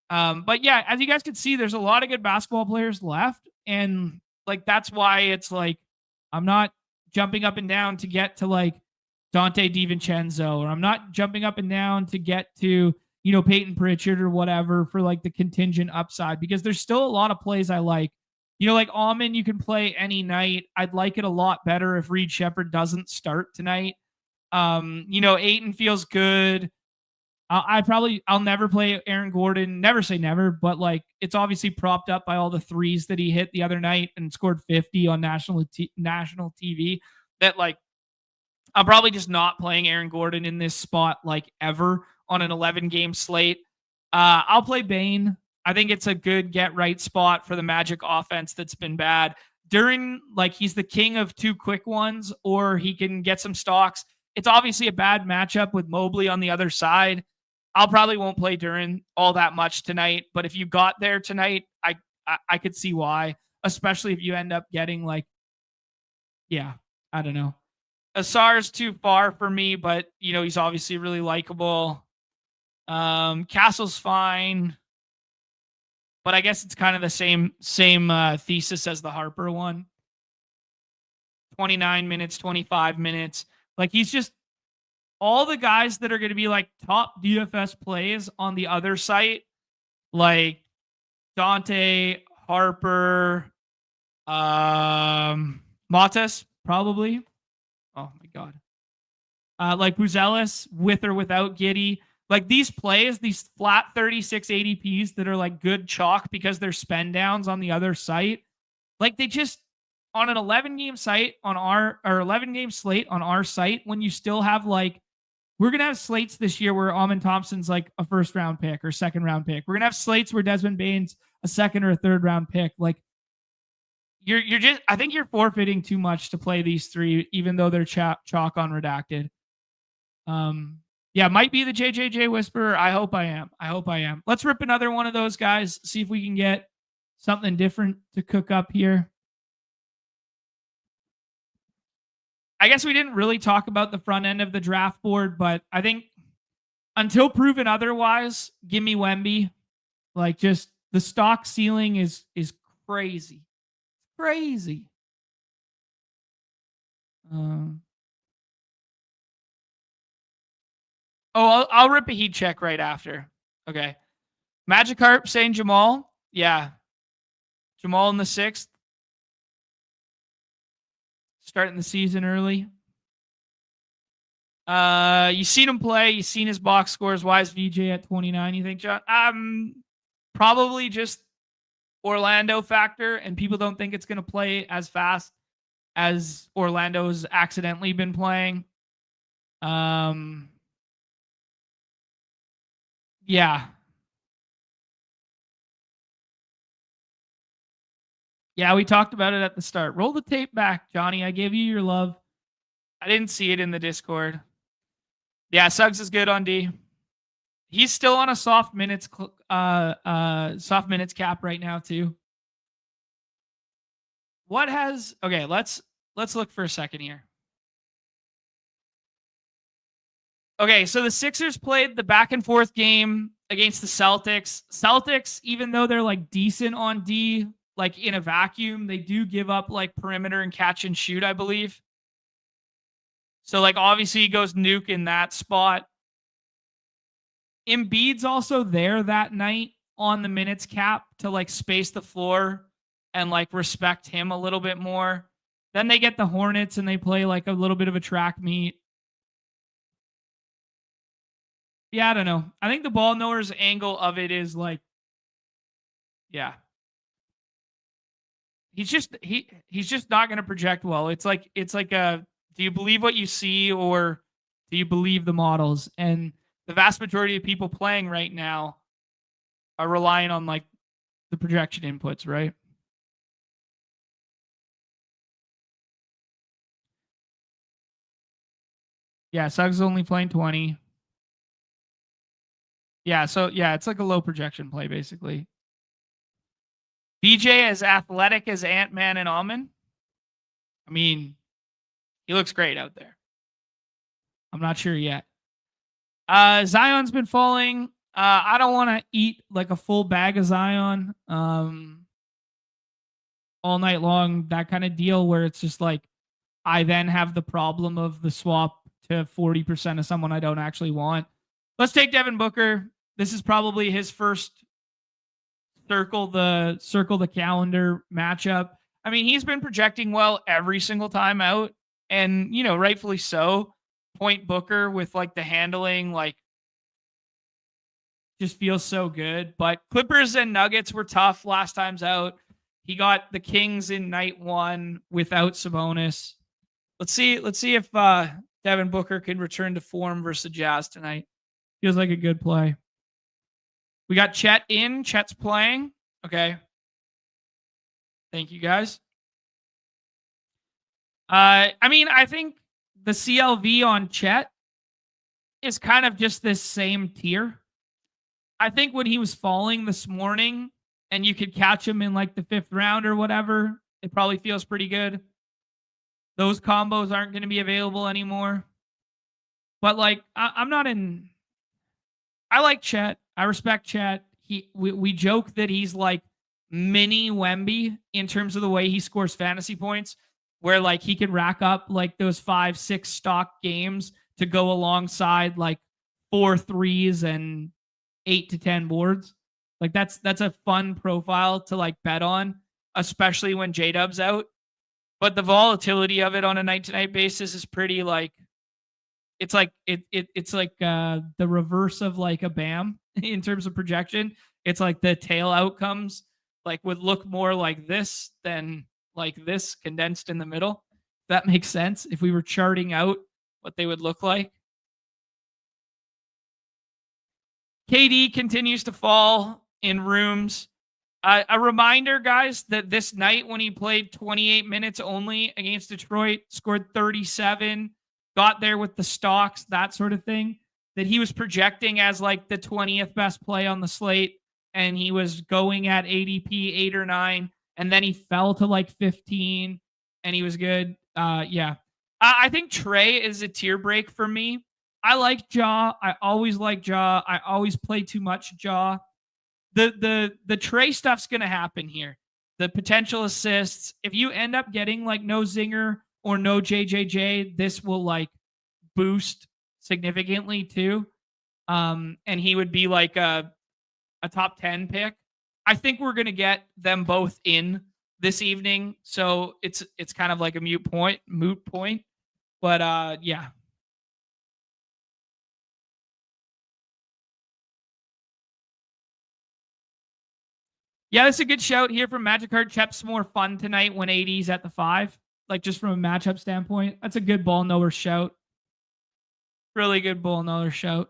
But yeah, as you guys can see, there's a lot of good basketball players left. And like, that's why it's like, I'm not jumping up and down to get to like Dante DiVincenzo, or I'm not jumping up and down to get to, Peyton Pritchard or whatever for like the contingent upside, because there's still a lot of plays I like. Like Almond, you can play any night. I'd like it a lot better if Reed Shepherd doesn't start tonight. Ayton feels good. I'll never play Aaron Gordon. Never say never, but like it's obviously propped up by all the threes that he hit the other night and scored 50 on national TV. That like I'm probably just not playing Aaron Gordon in this spot like ever on an 11-game slate. I'll play Bane. I think it's a good get right spot for the Magic offense that's been bad. During, like, he's the king of 2 quick ones, or he can get some stocks. It's obviously a bad matchup with Mobley on the other side. I'll probably won't play Duran all that much tonight, but if you got there tonight, I could see why, especially if you end up getting like, yeah, I don't know. Asar's too far for me, but he's obviously really likable. Castle's fine, but I guess it's kind of the same thesis as the Harper one. 29 minutes, 25 minutes. Like, he's just all the guys that are going to be like top DFS plays on the other site, like Dante, Harper, Matas, probably. Oh my God. Like Buzelis, with or without Giddy. Like, these plays, these flat 36 ADPs that are like good chalk because they're spend downs on the other site. Like, they just, on an 11-game site on our, or 11-game slate on our site, when you still have like, we're going to have slates this year where Amon Thompson's like a first round pick or second round pick. We're going to have slates where Desmond Bane's a second or a third round pick. Like, you're just, I think you're forfeiting too much to play these three, even though they're chalk on redacted. Yeah, might be the JJJ Whisperer. I hope I am. Let's rip another one of those guys. See if we can get something different to cook up here. I guess we didn't really talk about the front end of the draft board, but I think until proven otherwise, give me Wemby. Like, just the stock ceiling is crazy. Crazy. I'll rip a heat check right after. Okay. Magikarp saying Jamal. Yeah. Jamal in the 6th. Starting the season early. You seen him play. You seen his box scores. Why is VJ at 29, you think, John? Probably just Orlando factor, and people don't think it's going to play as fast as Orlando's accidentally been playing. Yeah. Yeah, we talked about it at the start. Roll the tape back, Johnny. I gave you your love. I didn't see it in the Discord. Yeah, Suggs is good on D. He's still on a soft minutes cap right now too. Okay, let's look for a second here. Okay, so the Sixers played the back and forth game against the Celtics. Celtics, even though they're like decent on D, like in a vacuum, they do give up like perimeter and catch and shoot, I believe. So like obviously he goes nuke in that spot. Embiid's also there that night on the minutes cap to like space the floor and like respect him a little bit more. Then they get the Hornets and they play like a little bit of a track meet. Yeah, I don't know. I think the ball knower's angle of it is like, yeah. He's just not going to project well. It's like a, do you believe what you see or do you believe the models? And the vast majority of people playing right now are relying on like the projection inputs, right? Yeah, Suggs is only playing 20. Yeah, so yeah, it's like a low projection play basically. BJ as athletic as Ant-Man and Almond. I mean, he looks great out there. I'm not sure yet. Zion's been falling. I don't want to eat like a full bag of Zion all night long. That kind of deal where it's just like I then have the problem of the swap to 40% of someone I don't actually want. Let's take Devin Booker. This is probably his first circle the calendar matchup. I mean, he's been projecting well every single time out, and you know, rightfully so. Point Booker with like the handling, like just feels so good. But Clippers and Nuggets were tough last time's out. He got the Kings in night 1 without Sabonis. Let's see if Devin Booker can return to form versus the Jazz tonight. Feels like a good play. We got Chet in. Chet's playing. Okay. Thank you, guys. I mean, I think the CLV on Chet is kind of just this same tier. I think when he was falling this morning and you could catch him in like the 5th round or whatever, it probably feels pretty good. Those combos aren't going to be available anymore. But like, I'm not in... I like Chet. I respect Chet. We joke that he's like mini Wemby in terms of the way he scores fantasy points, where like he could rack up like those 5-6 stock games to go alongside like 4 threes and 8 to 10 boards. Like that's a fun profile to like bet on, especially when J-Dub's out. But the volatility of it on a night to night basis is pretty like it's like it's like the reverse of like a BAM in terms of projection. It's like the tail outcomes like would look more like this than like this condensed in the middle. That makes sense if we were charting out what they would look like. KD continues to fall in rooms. A reminder, guys, that this night when he played 28 minutes only against Detroit, scored 37, got there with the stocks, that sort of thing, that he was projecting as like the 20th best play on the slate, and he was going at ADP 8 or 9, and then he fell to like 15, and he was good. Yeah. I think Trey is a tier break for me. I like Ja. I always like Ja. I always play too much Ja. The Trey stuff's gonna happen here. The potential assists. If you end up getting like no Zinger or no JJJ, this will like boost significantly too. And he would be like a top 10 pick. I think we're gonna get them both in this evening, so it's kind of like a moot point. But yeah. Yeah, that's a good shout here from Magic Card. Chep's more fun tonight when AD's at the 5. Like just from a matchup standpoint. That's a good ball knower shout. Really good ball knower shout.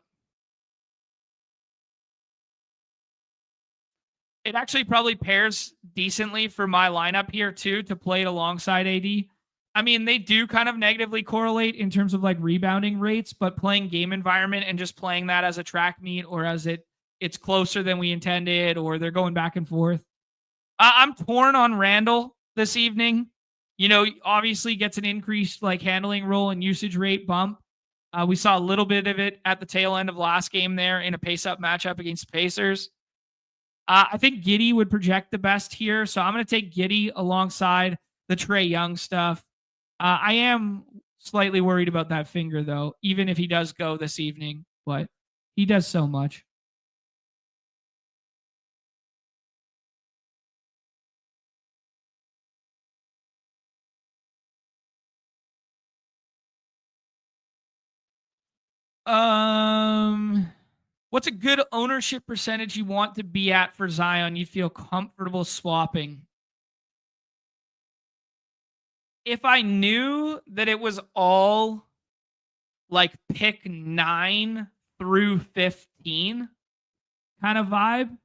It actually probably pairs decently for my lineup here too to play it alongside AD. I mean, they do kind of negatively correlate in terms of like rebounding rates, but playing game environment and just playing that as a track meet or as it's closer than we intended, or they're going back and forth. I'm torn on Randall this evening. You know, obviously gets an increased like handling role and usage rate bump. We saw a little bit of it at the tail end of last game there in a pace-up matchup against the Pacers. I think Giddey would project the best here, so I'm going to take Giddey alongside the Trae Young stuff. I am slightly worried about that finger, though, even if he does go this evening, but he does so much. What's a good ownership percentage you want to be at for Zion you feel comfortable swapping? If I knew that it was all like pick 9 through 15 kind of vibe,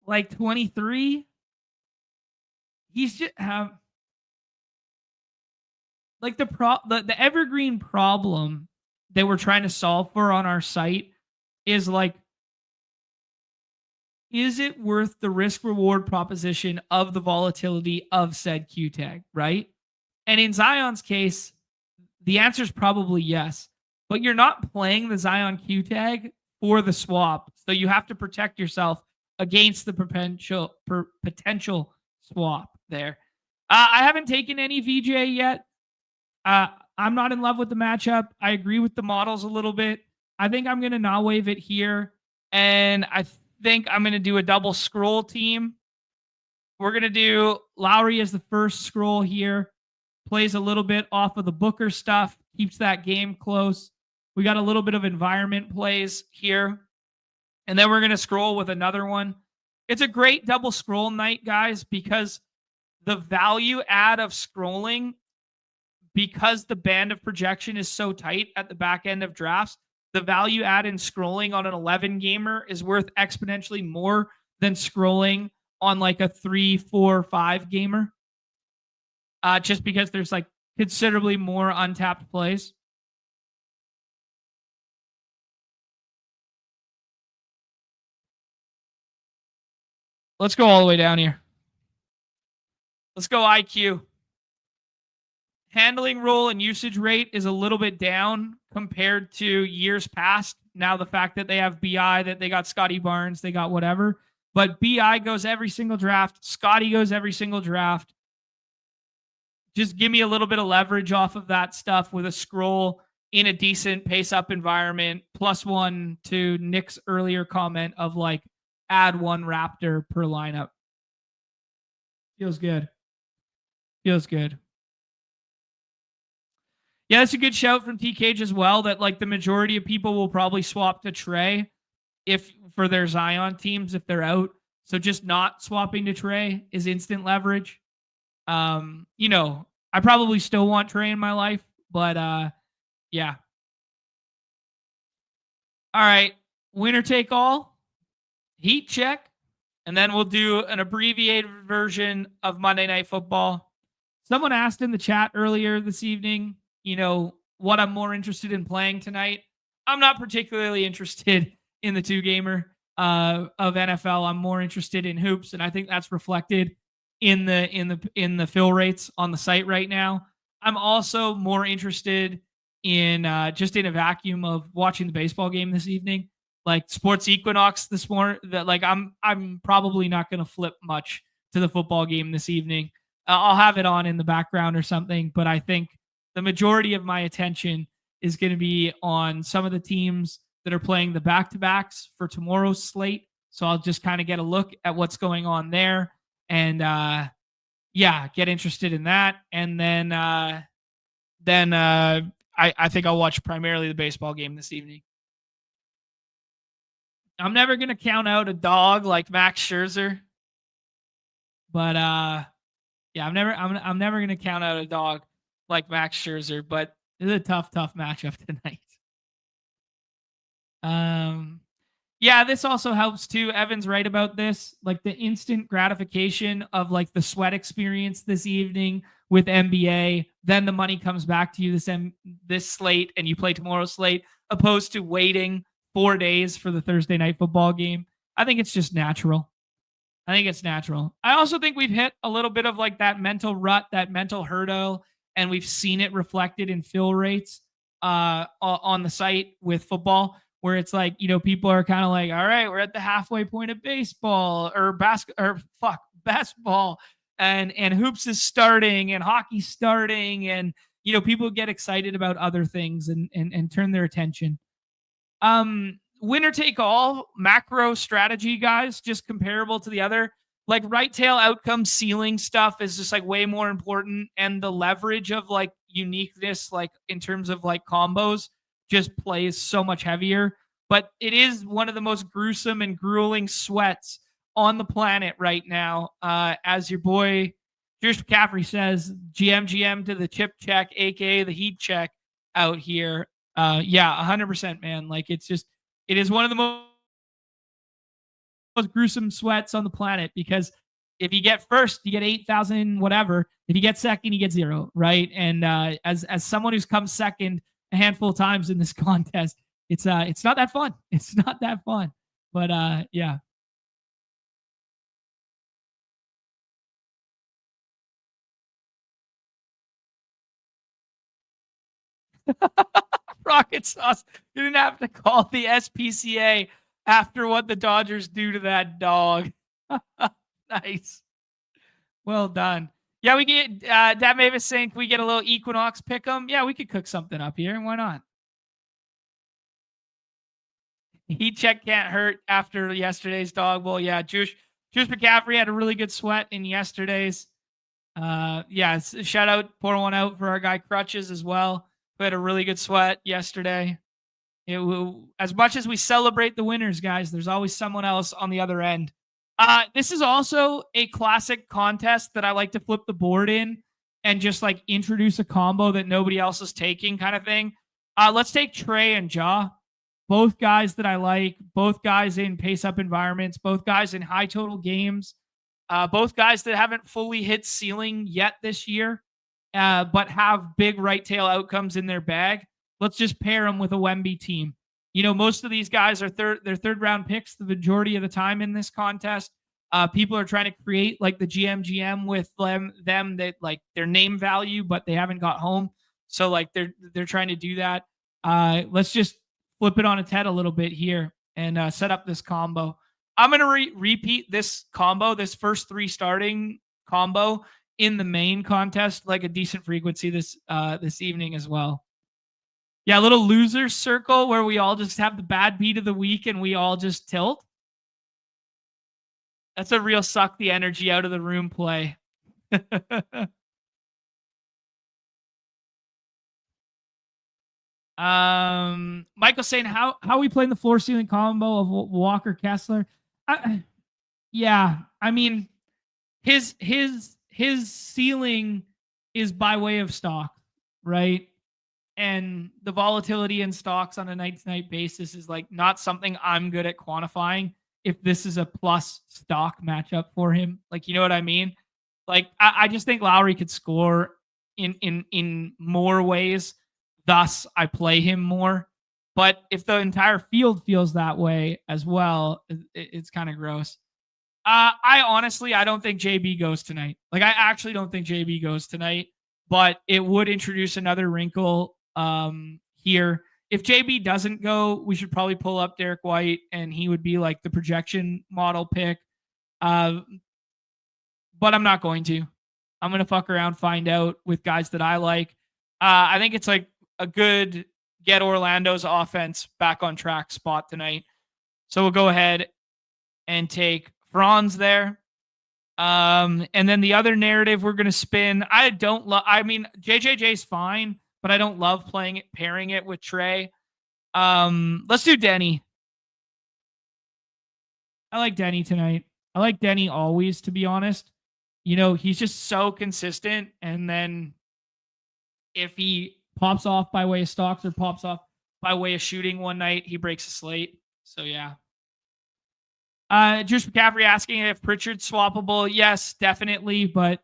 like 23, he's just like the evergreen problem that we're trying to solve for on our site is like, is it worth the risk reward proposition of the volatility of said Q tag, right? And in Zion's case, the answer is probably yes, but you're not playing the Zion Q tag for the swap. So you have to protect yourself against the potential swap there. I haven't taken any VJ yet. I'm not in love with the matchup. I agree with the models a little bit. I think I'm going to not wave it here. And I think I'm going to do a double scroll team. We're going to do Lowry as the first scroll here. Plays a little bit off of the Booker stuff. Keeps that game close. We got a little bit of environment plays here. And then we're going to scroll with another one. It's a great double scroll night, guys, because the value add of scrolling, because the band of projection is so tight at the back end of drafts, the value add in scrolling on an 11 gamer is worth exponentially more than scrolling on like a 3, 4, 5 gamer. Just because there's like considerably more untapped plays. Let's go all the way down here. Let's go IQ. handling role and usage rate is a little bit down compared to years past. Now the fact that they have BI, that they got Scotty Barnes, they got whatever. But BI goes every single draft. Scotty goes every single draft. Just give me a little bit of leverage off of that stuff with a scroll in a decent pace-up environment. +1 to Nick's earlier comment of like add 1 Raptor per lineup. Feels good. Feels good. Yeah, that's a good shout from TKage as well, that like the majority of people will probably swap to Trey if for their Zion teams if they're out. So just not swapping to Trey is instant leverage. You know, I probably still want Trey in my life, but yeah. All right, winner take all, heat check, and then we'll do an abbreviated version of Monday Night Football. Someone asked in the chat earlier this evening, you know, what I'm more interested in playing tonight. I'm not particularly interested in the 2-gamer of NFL. I'm more interested in hoops, and I think that's reflected in the fill rates on the site right now. I'm also more interested in just in a vacuum of watching the baseball game this evening, like Sports Equinox this morning. That like I'm probably not going to flip much to the football game this evening. I'll have it on in the background or something, but I think the majority of my attention is going to be on some of the teams that are playing the back-to-backs for tomorrow's slate. So I'll just kind of get a look at what's going on there and yeah, get interested in that. And then I think I'll watch primarily the baseball game this evening. I'm never going to count out a dog like Max Scherzer, but yeah, I'm never going to count out a dog like Max Scherzer, but it's a tough matchup tonight. Yeah, this also helps too. Evan's right about this. Like the instant gratification of like the sweat experience this evening with NBA, then the money comes back to you this slate and you play tomorrow's slate, opposed to waiting 4 days for the Thursday night football game. I think it's just natural. I think it's natural. I also think we've hit a little bit of like that mental rut, that mental hurdle, and we've seen it reflected in fill rates on the site with football, where it's like, you know, people are kind of like, all right, we're at the halfway point of baseball or basketball and hoops is starting and hockey's starting. And, you know, people get excited about other things and turn their attention. Winner take all macro strategy, guys, just comparable to the other, like right tail outcome ceiling stuff is just like way more important. And the leverage of like uniqueness, like in terms of like combos, just plays so much heavier. But it is one of the most gruesome and grueling sweats on the planet right now. As your boy Josh McCaffrey says, GM to the chip check, aka the heat check out here. Yeah, 100%, man. Like it is one of the most gruesome sweats on the planet, because if you get first, you get 8,000 whatever. If you get second, you get 0, right? And as someone who's come second a handful of times in this contest, it's not that fun. It's not that fun. But yeah. Rocket sauce. You didn't have to call the SPCA after what the Dodgers do to that dog. Nice. Well done. Yeah, we get Dad Mavis saying, can we get a little Equinox pick 'em? Yeah, we could cook something up here. Why not? Heat check can't hurt after yesterday's Dawg Bowl. Yeah, Juice McCaffrey had a really good sweat in yesterday's. Yeah, shout out, pour one out for our guy Crutches as well, who had a really good sweat yesterday. As much as we celebrate the winners, guys, there's always someone else on the other end. This is also a classic contest that I like to flip the board in and just like introduce a combo that nobody else is taking, kind of thing. Let's take Trey and Ja. Both guys that I like, both guys in pace-up environments, both guys in high total games, both guys that haven't fully hit ceiling yet this year, but have big right tail outcomes in their bag. Let's just pair them with a Wemby team. You know, most of these guys are third round picks the majority of the time in this contest. People are trying to create like the GM with them that like their name value, but they haven't got home. So like they're trying to do that. Let's just flip it on its head a little bit here and set up this combo. I'm going to repeat this combo, this first 3 starting combo in the main contest, like a decent frequency this evening as well. Yeah, a little loser circle where we all just have the bad beat of the week and we all just tilt. That's a real suck the energy out of the room play. Michael saying how are we playing the floor ceiling combo of Walker Kessler? Yeah, I mean his ceiling is by way of stock, right? And the volatility in stocks on a night-to-night basis is like not something I'm good at quantifying. If this is a plus stock matchup for him, like, you know what I mean? Like, I just think Lowry could score in more ways. Thus, I play him more. But if the entire field feels that way as well, it's kind of gross. I honestly don't think JB goes tonight. Like, I actually don't think JB goes tonight. But it would introduce another wrinkle here. If JB doesn't go, we should probably pull up Derek White, and he would be like the projection model pick. But I'm not going to. I'm going to fuck around, find out with guys that I like. I think it's like a good get Orlando's offense back on track spot tonight. So we'll go ahead and take Franz there. And then the other narrative we're going to spin. I mean, JJJ's fine, but I don't love pairing it with Trey. Let's do Denny. I like Denny tonight. I like Denny always, to be honest. You know, he's just so consistent. And then if he pops off by way of stocks or pops off by way of shooting one night, he breaks a slate. So, yeah. Juice McCaffrey asking if Pritchard's swappable. Yes, definitely. But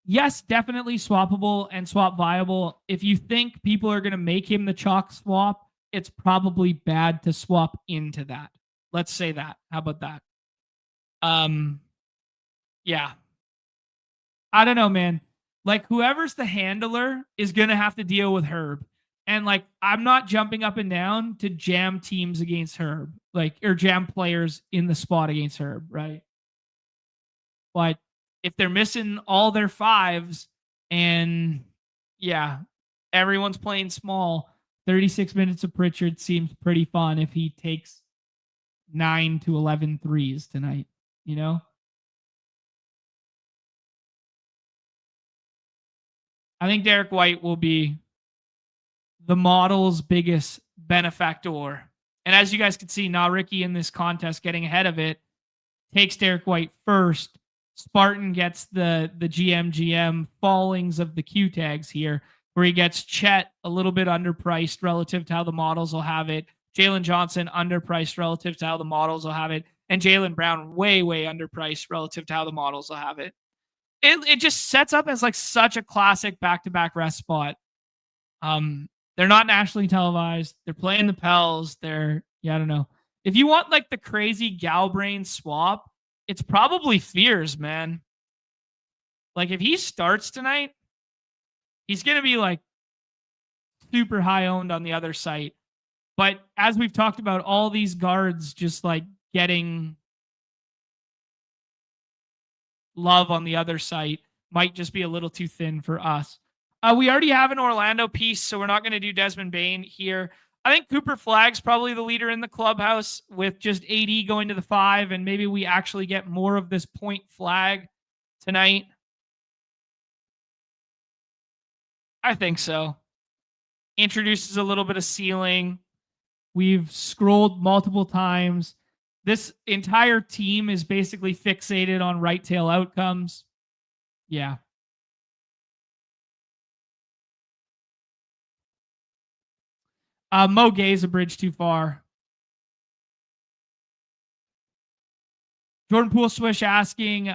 yes, definitely swappable and swap viable. If you think people are going to make him the chalk swap, it's probably bad to swap into that. Let's say that. How about that? Yeah. I don't know, man. Like, whoever's the handler is going to have to deal with Herb. And, like, I'm not jumping up and down to jam teams against Herb, like, or jam players in the spot against Herb, right? But if they're missing all their 5s and, yeah, everyone's playing small, 36 minutes of Pritchard seems pretty fun if he takes 9 to 11 threes tonight, you know? I think Derek White will be the model's biggest benefactor. And as you guys can see, now Ricky in this contest getting ahead of it takes Derek White first. Spartan gets the GM fallings of the Q tags here, where he gets Chet a little bit underpriced relative to how the models will have it. Jalen Johnson underpriced relative to how the models will have it. And Jaylen Brown way, way underpriced relative to how the models will have it. It just sets up as like such a classic back-to-back rest spot. They're not nationally televised. They're playing the Pels. I don't know. If you want like the crazy gal brain swap, it's probably Fears, man. Like, if he starts tonight, he's going to be like super high owned on the other site. But as we've talked about, all these guards just like getting love on the other site might just be a little too thin for us. We already have an Orlando piece, so we're not going to do Desmond Bane here. I think Cooper Flagg's probably the leader in the clubhouse with just AD going to the 5, and maybe we actually get more of this point flag tonight. I think so. Introduces a little bit of ceiling. We've scrolled multiple times. This entire team is basically fixated on right tail outcomes. Yeah. Mo Gay's a bridge too far. Jordan Poole Swish asking,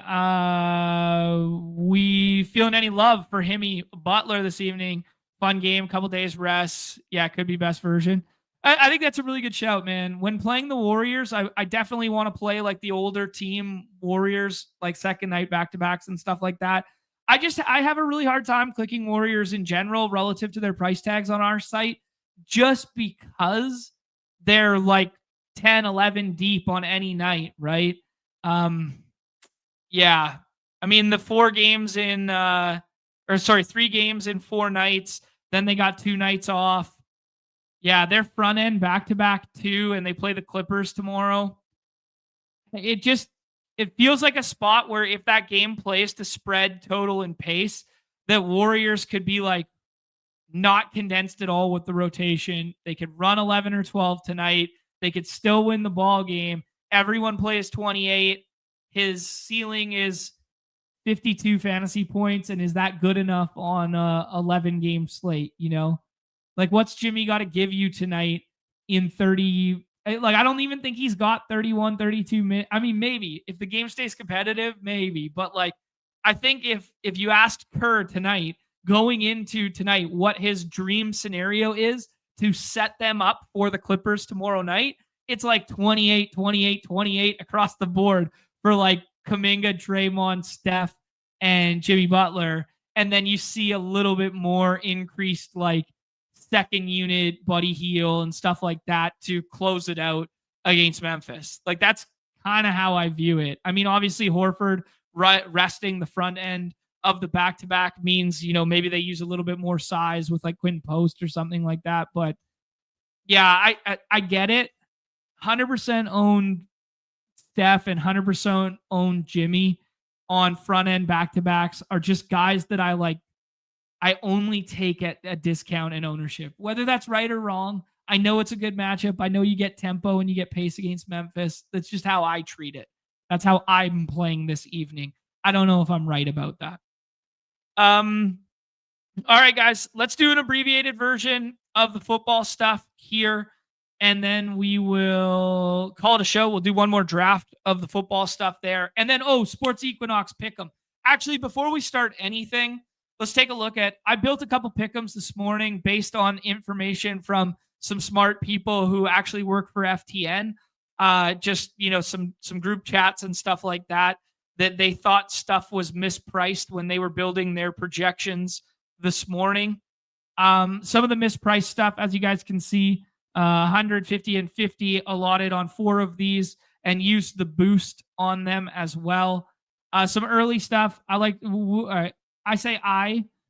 we feeling any love for Himmy Butler this evening? Fun game, couple days rest. Yeah, could be best version. I think that's a really good shout, man. When playing the Warriors, I definitely want to play like the older team Warriors, like second night back-to-backs and stuff like that. I have a really hard time clicking Warriors in general relative to their price tags on our site, just because they're like 10, 11 deep on any night, right? Yeah. I mean, the 3 games in 4 nights, then they got 2 nights off. Yeah, they're front end back-to-back too, and they play the Clippers tomorrow. It feels like a spot where if that game plays to spread, total, and pace, that Warriors could be like not condensed at all with the rotation. They could run 11 or 12 tonight. They could still win the ball game. Everyone plays 28. His ceiling is 52 fantasy points, and is that good enough on a 11-game slate, you know? Like, what's Jimmy got to give you tonight in 30? Like, I don't even think he's got 31, 32 minutes. I mean, maybe. If the game stays competitive, maybe. But, like, I think if you asked Kerr tonight, going into tonight, what his dream scenario is to set them up for the Clippers tomorrow night, it's like 28, 28, 28 across the board for, like, Kuminga, Draymond, Steph, and Jimmy Butler. And then you see a little bit more increased, like, second unit, Buddy Hield, and stuff like that to close it out against Memphis. Like, that's kind of how I view it. I mean, obviously, Horford resting the front end of the back-to-back means, you know, maybe they use a little bit more size with like Quinn Post or something like that. But yeah, I get it. 100% owned Steph and 100% owned Jimmy on front end back-to-backs are just guys that I like. I only take at a discount in ownership, whether that's right or wrong. I know it's a good matchup. I know you get tempo and you get pace against Memphis. That's just how I treat it. That's how I'm playing this evening. I don't know if I'm right about that. All right, guys, let's do an abbreviated version of the football stuff here, and then we will call it a show. We'll do one more draft of the football stuff there, and then, Sports Equinox pick'em. Actually, before we start anything, let's take a look at, I built a couple pick'ems this morning based on information from some smart people who actually work for FTN. Just, you know, some group chats and stuff like that they thought stuff was mispriced when they were building their projections this morning. Some of the mispriced stuff, as you guys can see, 150 and 50 allotted on 4 of these, and used the boost on them as well. Some early stuff. I say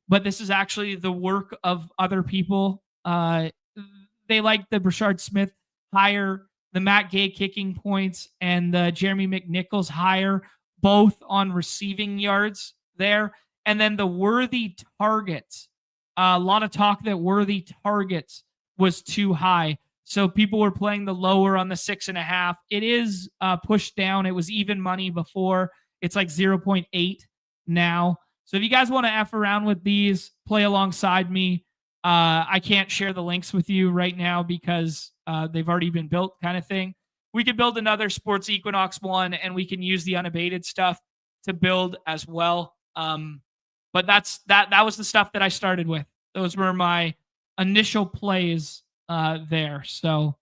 but this is actually the work of other people. They like the Brashard Smith higher, the Matt Gay kicking points, and the Jeremy McNichols higher, both on receiving yards there. And then the worthy targets. A lot of talk that worthy targets was too high. So people were playing the lower on the 6.5. It is pushed down. It was even money before. It's like 0.8 now. So if you guys want to F around with these, play alongside me. I can't share the links with you right now because they've already been built, kind of thing. We could build another Sports Equinox one, and we can use the unabated stuff to build as well. But that was the stuff that I started with. Those were my initial plays there. So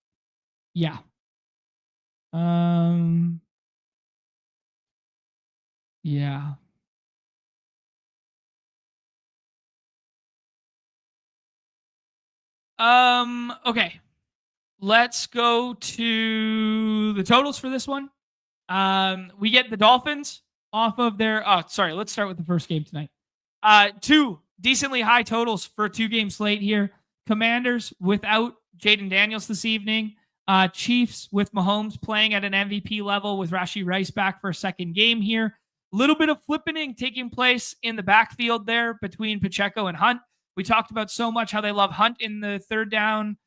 yeah. Yeah. Okay. Let's go to the totals for this one. We get the Dolphins off of their, let's start with the first game tonight. 2 decently high totals for a 2-game slate here. Commanders without Jaden Daniels this evening. Chiefs with Mahomes playing at an MVP level with Rashee Rice back for a second game here. A little bit of flippening taking place in the backfield there between Pacheco and Hunt. We talked about so much how they love Hunt in the third down,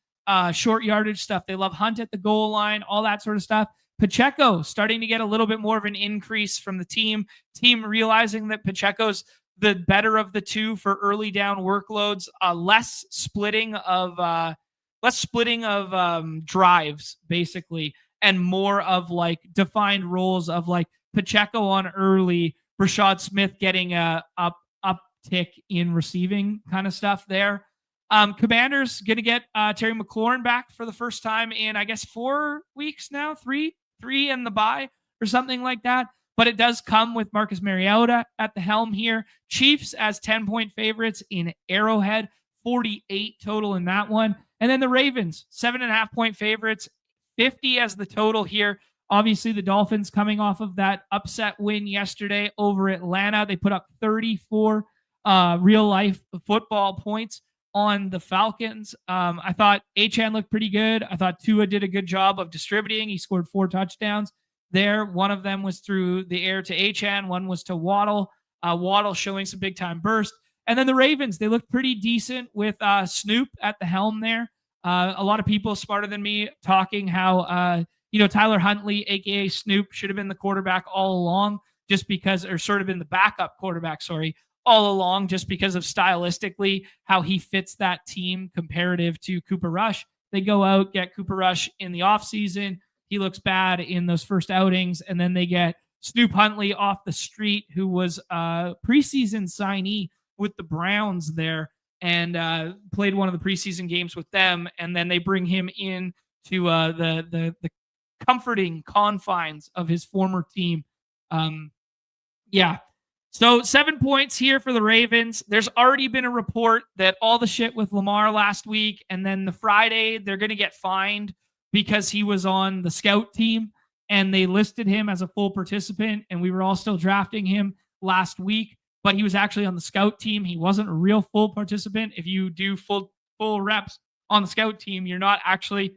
short yardage stuff. They love Hunt at the goal line, all that sort of stuff. Pacheco starting to get a little bit more of an increase from the team realizing that Pacheco's the better of the two for early down workloads, less splitting of drives basically, and more of like defined roles of like Pacheco on early, Brashard Smith getting a uptick in receiving kind of stuff there. Commanders going to get Terry McLaurin back for the first time in, I guess, 4 weeks now, three in the bye or something like that. But it does come with Marcus Mariota at the helm here. Chiefs as 10-point favorites in Arrowhead, 48 total in that one. And then the Ravens, 7.5-point favorites, 50 as the total here. Obviously, the Dolphins coming off of that upset win yesterday over Atlanta. They put up 34 real-life football points on the Falcons. I thought Achane looked pretty good. I thought Tua did a good job of distributing. He scored 4 touchdowns there. One of them was through the air to Achane. One was to Waddle. Waddle showing some big-time burst. And then the Ravens, they looked pretty decent with Snoop at the helm there. A lot of people smarter than me talking how Tyler Huntley, a.k.a. Snoop, should have been the quarterback all along just because, or sort of been the backup quarterback, all along just because of stylistically how he fits that team comparative to Cooper Rush. They go out, get Cooper Rush in the offseason. He looks bad in those first outings, and then they get Snoop Huntley off the street, who was a preseason signee with the Browns there and played one of the preseason games with them, and then they bring him in to the comforting confines of his former team. So 7 points here for the Ravens. There's already been a report that all the shit with Lamar last week, and then the Friday they're going to get fined because he was on the scout team, and they listed him as a full participant, and we were all still drafting him last week, but he was actually on the scout team. He wasn't a real full participant. If you do full reps on the scout team, you're not actually,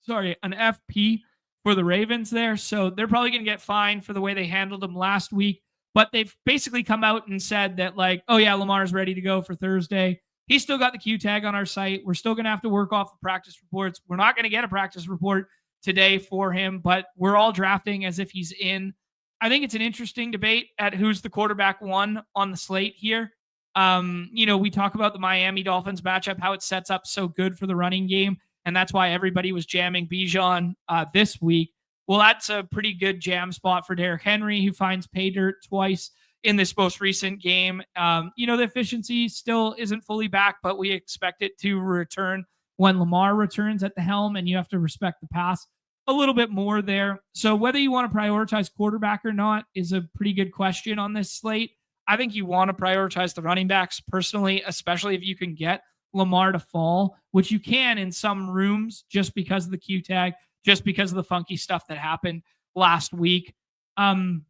an FP for the Ravens there. So they're probably going to get fined for the way they handled him last week. But they've basically come out and said that, Lamar's ready to go for Thursday. He's still got the Q tag on our site. We're still going to have to work off the practice reports. We're not going to get a practice report today for him, but we're all drafting as if he's in. I think it's an interesting debate at who's the quarterback one on the slate here. We talk about the Miami Dolphins matchup, how it sets up so good for the running game, and that's why everybody was jamming Bijan this week. Well, that's a pretty good jam spot for Derrick Henry, who finds pay dirt twice in this most recent game. The efficiency still isn't fully back, but we expect it to return when Lamar returns at the helm, and you have to respect the pass a little bit more there. So whether you want to prioritize quarterback or not is a pretty good question on this slate. I think you want to prioritize the running backs personally, especially if you can get Lamar to fall, which you can in some rooms just because of the Q tag, just because of the funky stuff that happened last week. In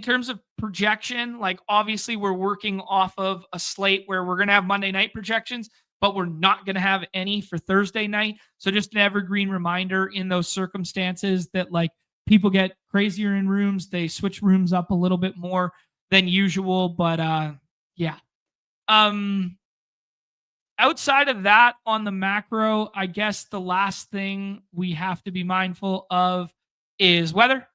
terms of projection, obviously we're working off of a slate where we're going to have Monday night projections, but we're not going to have any for Thursday night. So just an evergreen reminder in those circumstances that people get crazier in rooms. They switch rooms up a little bit more than usual, but outside of that, on the macro, I guess the last thing we have to be mindful of is weather,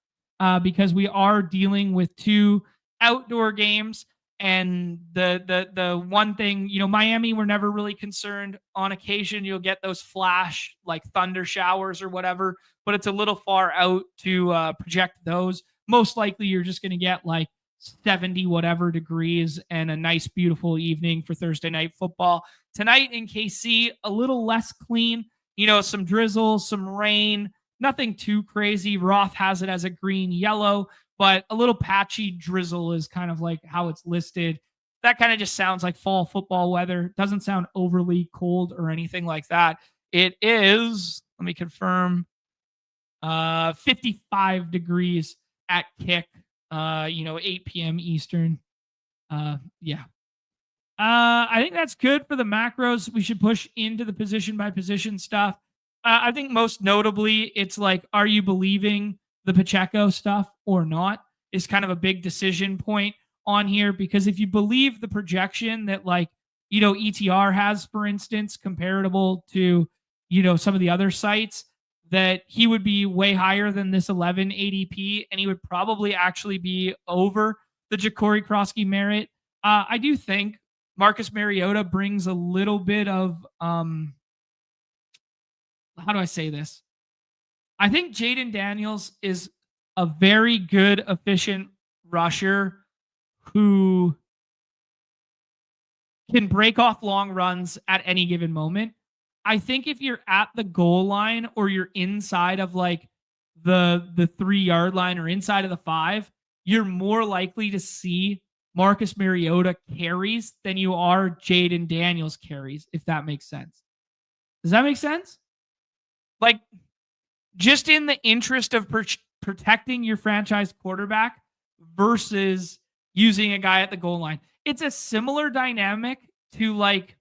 because we are dealing with 2 outdoor games. And the one thing, Miami, we're never really concerned. On occasion, you'll get those flash thunder showers or whatever, but it's a little far out to project those. Most likely, you're just going to get 70 whatever degrees and a nice, beautiful evening for Thursday night football. Tonight in KC, a little less clean, some drizzle, some rain, nothing too crazy. Roth has it as a green yellow, but a little patchy drizzle is kind of how it's listed. That kind of just sounds like fall football weather. Doesn't sound overly cold or anything like that. It is, let me confirm, 55 degrees at kick, 8 p.m. Eastern. I think that's good for the macros. We should push into the position by position stuff. I think most notably, it's are you believing the Pacheco stuff or not is kind of a big decision point on here, because if you believe the projection that ETR has, for instance, comparable to, some of the other sites, that he would be way higher than this 11 ADP, and he would probably actually be over the Ja'Cory Krosky merit. I do think Marcus Mariota brings a little bit of, how do I say this? I think Jaden Daniels is a very good, efficient rusher who can break off long runs at any given moment. I think if you're at the goal line or you're inside of like the 3-yard line or inside of the 5, you're more likely to see Marcus Mariota carries than you are Jaden Daniels carries, if that makes sense. Does that make sense? Like, just in the interest of protecting your franchise quarterback versus using a guy at the goal line. It's a similar dynamic to like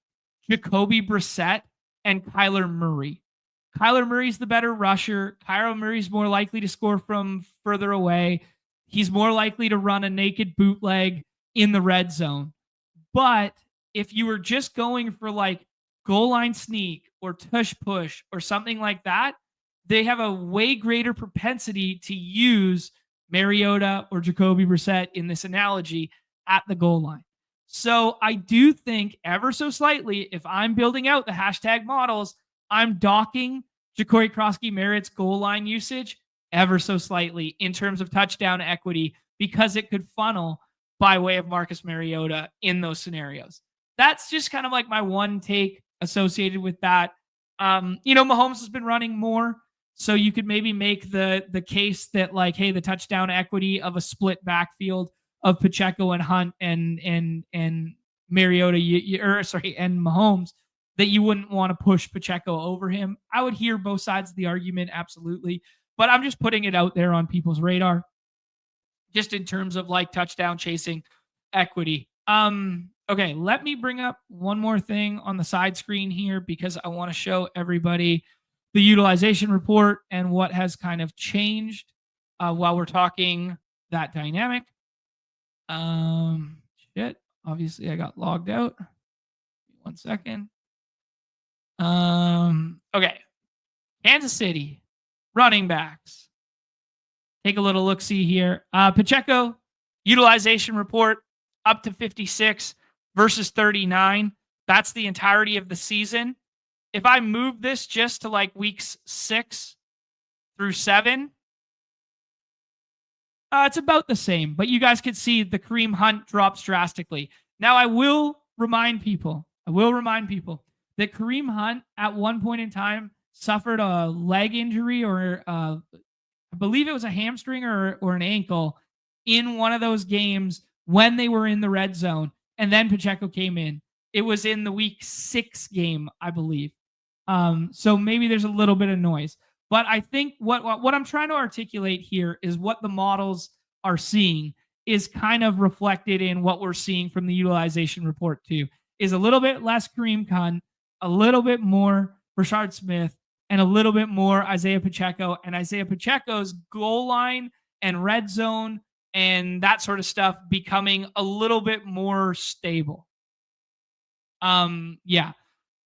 Jacoby Brissett and Kyler Murray. Kyler Murray's the better rusher. Kyler Murray's more likely to score from further away. He's more likely to run a naked bootleg in the red zone. But if you were just going for like goal line sneak or tush push or something like that, they have a way greater propensity to use Mariota or Jacoby Brissett in this analogy at the goal line. So I do think ever so slightly, if I'm building out the hashtag models, I'm docking Jacory Krosky-Merritt's goal line usage ever so slightly in terms of touchdown equity because it could funnel by way of Marcus Mariota in those scenarios. That's just kind of like my one take associated with that. Mahomes has been running more, so you could maybe make the case that like, hey, the touchdown equity of a split backfield of Pacheco and Hunt and Mariota, and Mahomes, that you wouldn't want to push Pacheco over him. I would hear both sides of the argument, absolutely. But I'm just putting it out there on people's radar, just in terms of like touchdown chasing equity. Okay, let me bring up one more thing on the side screen here because I want to show everybody the utilization report and what has kind of changed while we're talking that dynamic. Obviously I got logged out. 1 second. Okay. Kansas City running backs. Take a little look-see here. Pacheco utilization report up to 56 versus 39. That's the entirety of the season. If I move this just to like weeks 6 through 7, it's about the same, but you guys could see the Kareem Hunt drops drastically. Now, I will remind people that Kareem Hunt at one point in time suffered a leg injury or I believe it was a hamstring or an ankle in one of those games when they were in the red zone. And then Pacheco came in. It was in the week 6 game, I believe. So maybe there's a little bit of noise. But I think what I'm trying to articulate here is what the models are seeing is kind of reflected in what we're seeing from the utilization report too. Is a little bit less Kareem Hunt, a little bit more Rashard Smith, and a little bit more Isaiah Pacheco. And Isaiah Pacheco's goal line and red zone and that sort of stuff becoming a little bit more stable. Yeah.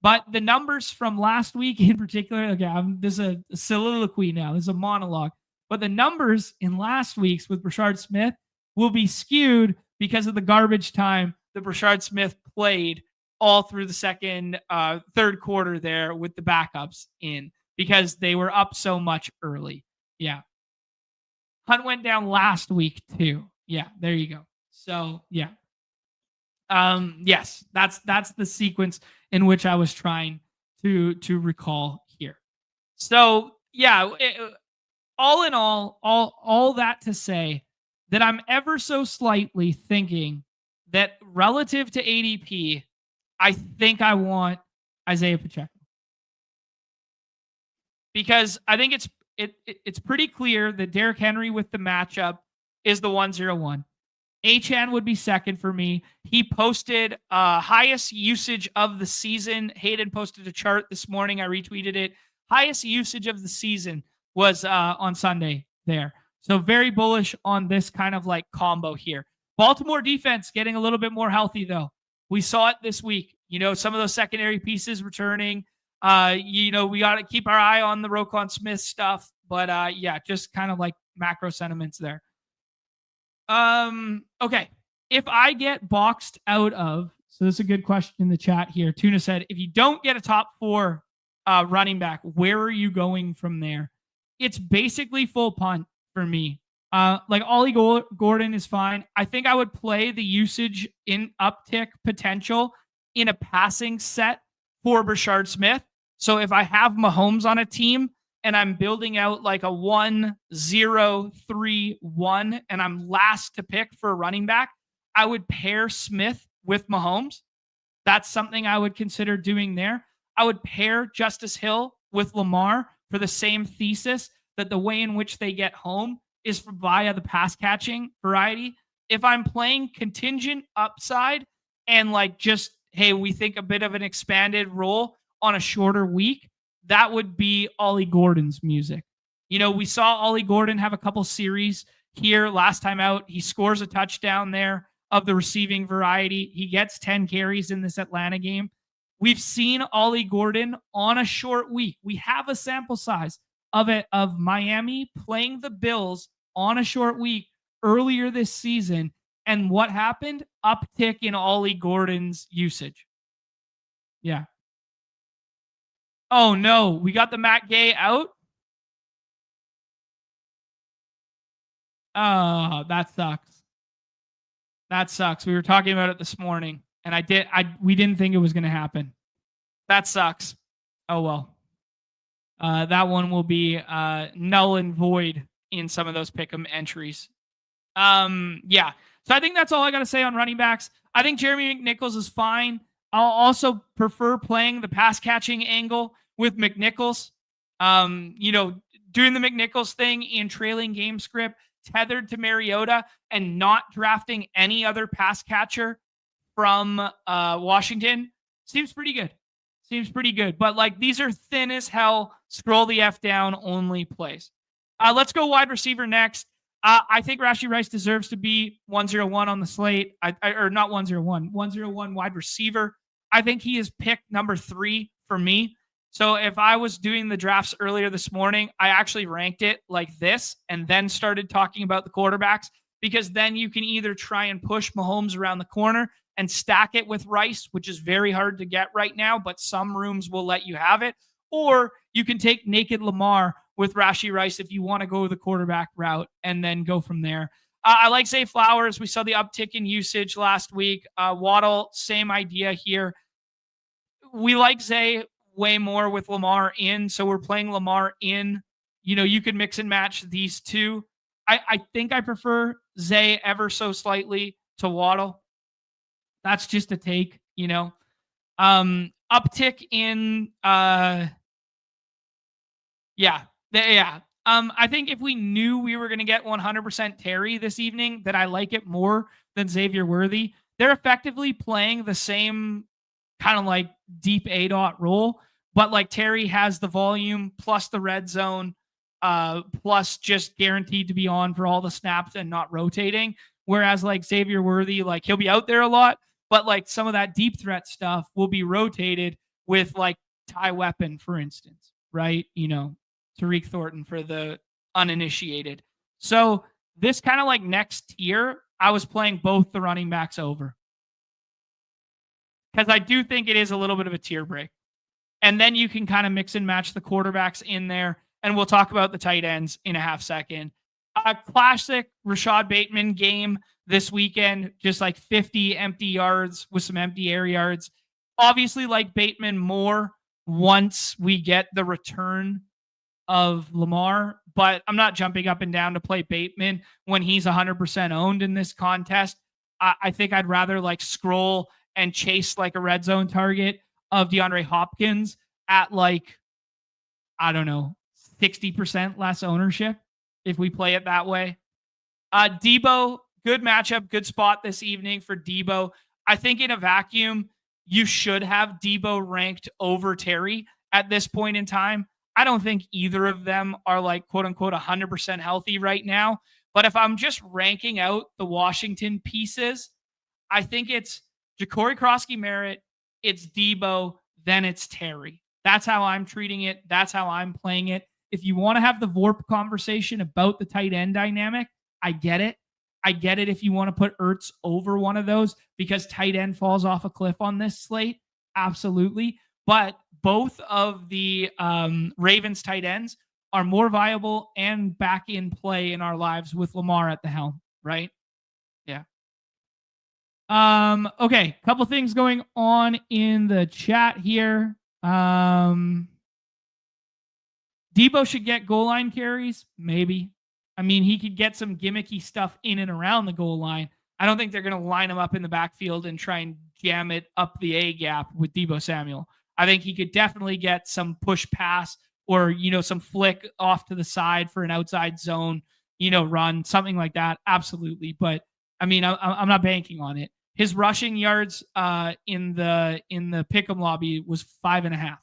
But the numbers from last week in particular, okay, this is a soliloquy now. This is a monologue. But the numbers in last week's with Rashard Smith will be skewed because of the garbage time that Rashard Smith played all through the third quarter there with the backups in because they were up so much early. Yeah. Hunt went down last week too. Yeah, there you go. So, yeah. Yes, that's the sequence in which I was trying to recall here. So, yeah, all in all that to say that I'm ever so slightly thinking that relative to ADP, I think I want Isaiah Pacheco. Because I think it's pretty clear that Derrick Henry with the matchup is the 101. Achane would be second for me. He posted highest usage of the season. Hayden posted a chart this morning. I retweeted it. Highest usage of the season was on Sunday there. So very bullish on this kind of like combo here. Baltimore defense getting a little bit more healthy though. We saw it this week. Some of those secondary pieces returning. We got to keep our eye on the Roquan Smith stuff. But yeah, just kind of like macro sentiments there. Okay. If I get boxed out of, so this is a good question in the chat here. Tuna said, if you don't get a top 4 running back, where are you going from there? It's basically full punt for me. Like Ollie Gordon is fine. I think I would play the usage in uptick potential in a passing set for Brashard Smith. So if I have Mahomes on a team and I'm building out like a 1-0-3-1 and I'm last to pick for a running back, I would pair Smith with Mahomes. That's something I would consider doing there. I would pair Justice Hill with Lamar for the same thesis that the way in which they get home is via the pass catching variety. If I'm playing contingent upside and like just, hey, we think a bit of an expanded role on a shorter week, that would be Ollie Gordon's music. You know, we saw Ollie Gordon have a couple series here last time out. He scores a touchdown there of the receiving variety. He gets 10 carries in this Atlanta game. We've seen Ollie Gordon on a short week. We have a sample size of Miami playing the Bills on a short week earlier this season. And what happened? Uptick in Ollie Gordon's usage. Yeah. Oh no, we got the Matt Gay out. Oh, that sucks. That sucks. We were talking about it this morning, and we didn't think it was going to happen. That sucks. Oh well. That one will be null and void in some of those pick'em entries. Yeah. So I think that's all I got to say on running backs. I think Jeremy McNichols is fine. I'll also prefer playing the pass catching angle with McNichols. You know, doing the McNichols thing in trailing game script, tethered to Mariota, and not drafting any other pass catcher from Washington seems pretty good. Seems pretty good. But like, these are thin as hell, scroll the F down only plays. Let's go wide receiver next. I think Rashee Rice deserves to be 101 on the slate. Or not 101, 101 wide receiver. I think he is pick number 3 for me. So if I was doing the drafts earlier this morning, I actually ranked it like this and then started talking about the quarterbacks, because then you can either try and push Mahomes around the corner and stack it with Rice, which is very hard to get right now, but some rooms will let you have it. Or you can take naked Lamar with Rashee Rice if you want to go the quarterback route and then go from there. I like Zay Flowers. We saw the uptick in usage last week. Waddle, same idea here. We like Zay way more with Lamar in, so we're playing Lamar in. You know, you could mix and match these two. I think I prefer Zay ever so slightly to Waddle. That's just a take, you know. Uptick in I think if we knew we were going to get 100% Terry this evening, that I like it more than Xavier Worthy. They're effectively playing the same kind of like deep A-dot role, but like Terry has the volume plus the red zone, plus just guaranteed to be on for all the snaps and not rotating. Whereas like Xavier Worthy, like he'll be out there a lot, but like some of that deep threat stuff will be rotated with like Ty Weapon, for instance, right? You know, Tariq Thornton for the uninitiated. So this kind of like next tier, I was playing both the running backs over, because I do think it is a little bit of a tier break. And then you can kind of mix and match the quarterbacks in there. And we'll talk about the tight ends in a half second. A classic Rashad Bateman game this weekend, just like 50 empty yards with some empty air yards. Obviously like Bateman more once we get the return of Lamar, but I'm not jumping up and down to play Bateman when he's 100% owned in this contest. I think I'd rather like scroll and chase like a red zone target of DeAndre Hopkins at like, I don't know, 60% less ownership if we play it that way. Debo, good matchup, good spot this evening for Debo. I think in a vacuum, you should have Debo ranked over Terry at this point in time. I don't think either of them are like quote unquote 100% healthy right now. But if I'm just ranking out the Washington pieces, I think it's Ja'Cory Krosky-Merritt, it's Debo, then it's Terry. That's how I'm treating it. That's how I'm playing it. If you want to have the VORP conversation about the tight end dynamic, I get it. I get it if you want to put Ertz over one of those because tight end falls off a cliff on this slate. Absolutely. But both of the Ravens tight ends are more viable and back in play in our lives with Lamar at the helm, right? Yeah. Okay, couple things going on in the chat here. Debo should get goal line carries, maybe. I mean, he could get some gimmicky stuff in and around the goal line. I don't think they're going to line him up in the backfield and try and jam it up the A gap with Debo Samuel. I think he could definitely get some push pass or, some flick off to the side for an outside zone, run, something like that. Absolutely. But I mean, I'm not banking on it. His rushing yards in the pick'em lobby was 5.5,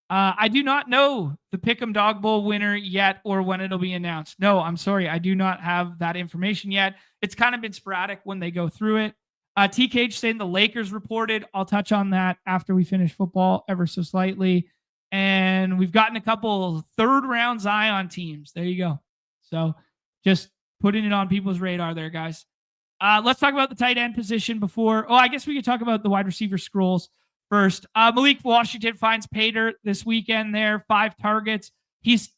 I do not know the Pick'em Dawg Bowl winner yet or when it'll be announced. No, I'm sorry. I do not have that information yet. It's kind of been sporadic when they go through it. TKH saying the Lakers reported. I'll touch on that after we finish football ever so slightly. And we've gotten a couple third-round Zion teams. There you go. So just putting it on people's radar there, guys. Let's talk about the tight end position before. Oh, I guess we could talk about the wide receiver scrolls first. Malik Washington finds Pater this weekend there, 5 targets. He's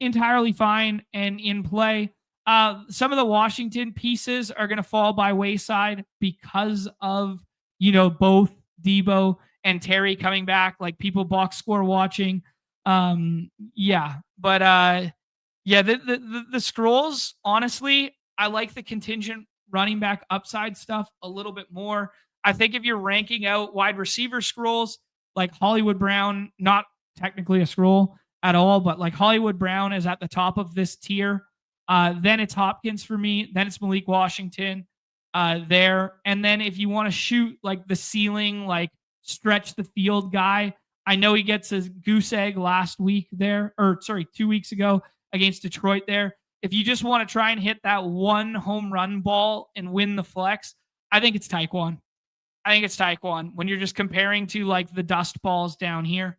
entirely fine and in play. Some of the Washington pieces are going to fall by wayside because of, both Debo and Terry coming back, like people box score watching. The scrolls, honestly, I like the contingent running back upside stuff a little bit more. I think if you're ranking out wide receiver scrolls, like Hollywood Brown, not technically a scroll at all, but like Hollywood Brown is at the top of this tier. Then it's Hopkins for me. Then it's Malik Washington there. And then if you want to shoot like the ceiling, like stretch the field guy, I know he gets his goose egg last week there, 2 weeks ago against Detroit there. If you just want to try and hit that one home run ball and win the flex, I think it's Taekwon. When you're just comparing to like the dust balls down here.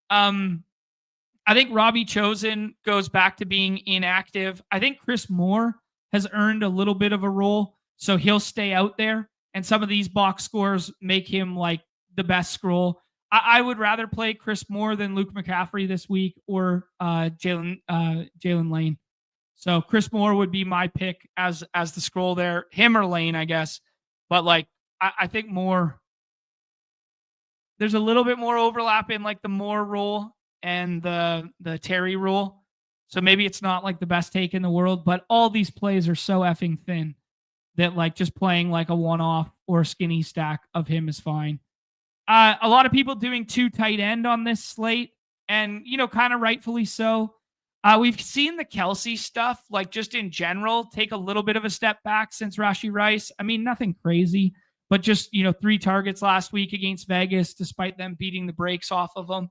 I think Robbie Chosen goes back to being inactive. I think Chris Moore has earned a little bit of a role, so he'll stay out there. And some of these box scores make him like the best scroll. I would rather play Chris Moore than Luke McCaffrey this week or Jalen Lane. So Chris Moore would be my pick as the scroll there. Him or Lane, I guess. But like I think Moore. There's a little bit more overlap in like the Moore role and the Terry rule. So maybe it's not like the best take in the world, but all these plays are so effing thin that like just playing like a one-off or a skinny stack of him is fine. A lot of people doing 2 tight end on this slate and, kind of rightfully so. We've seen the Kelsey stuff, like just in general, take a little bit of a step back since Rashee Rice. I mean, nothing crazy, but just, 3 targets last week against Vegas, despite them beating the brakes off of them.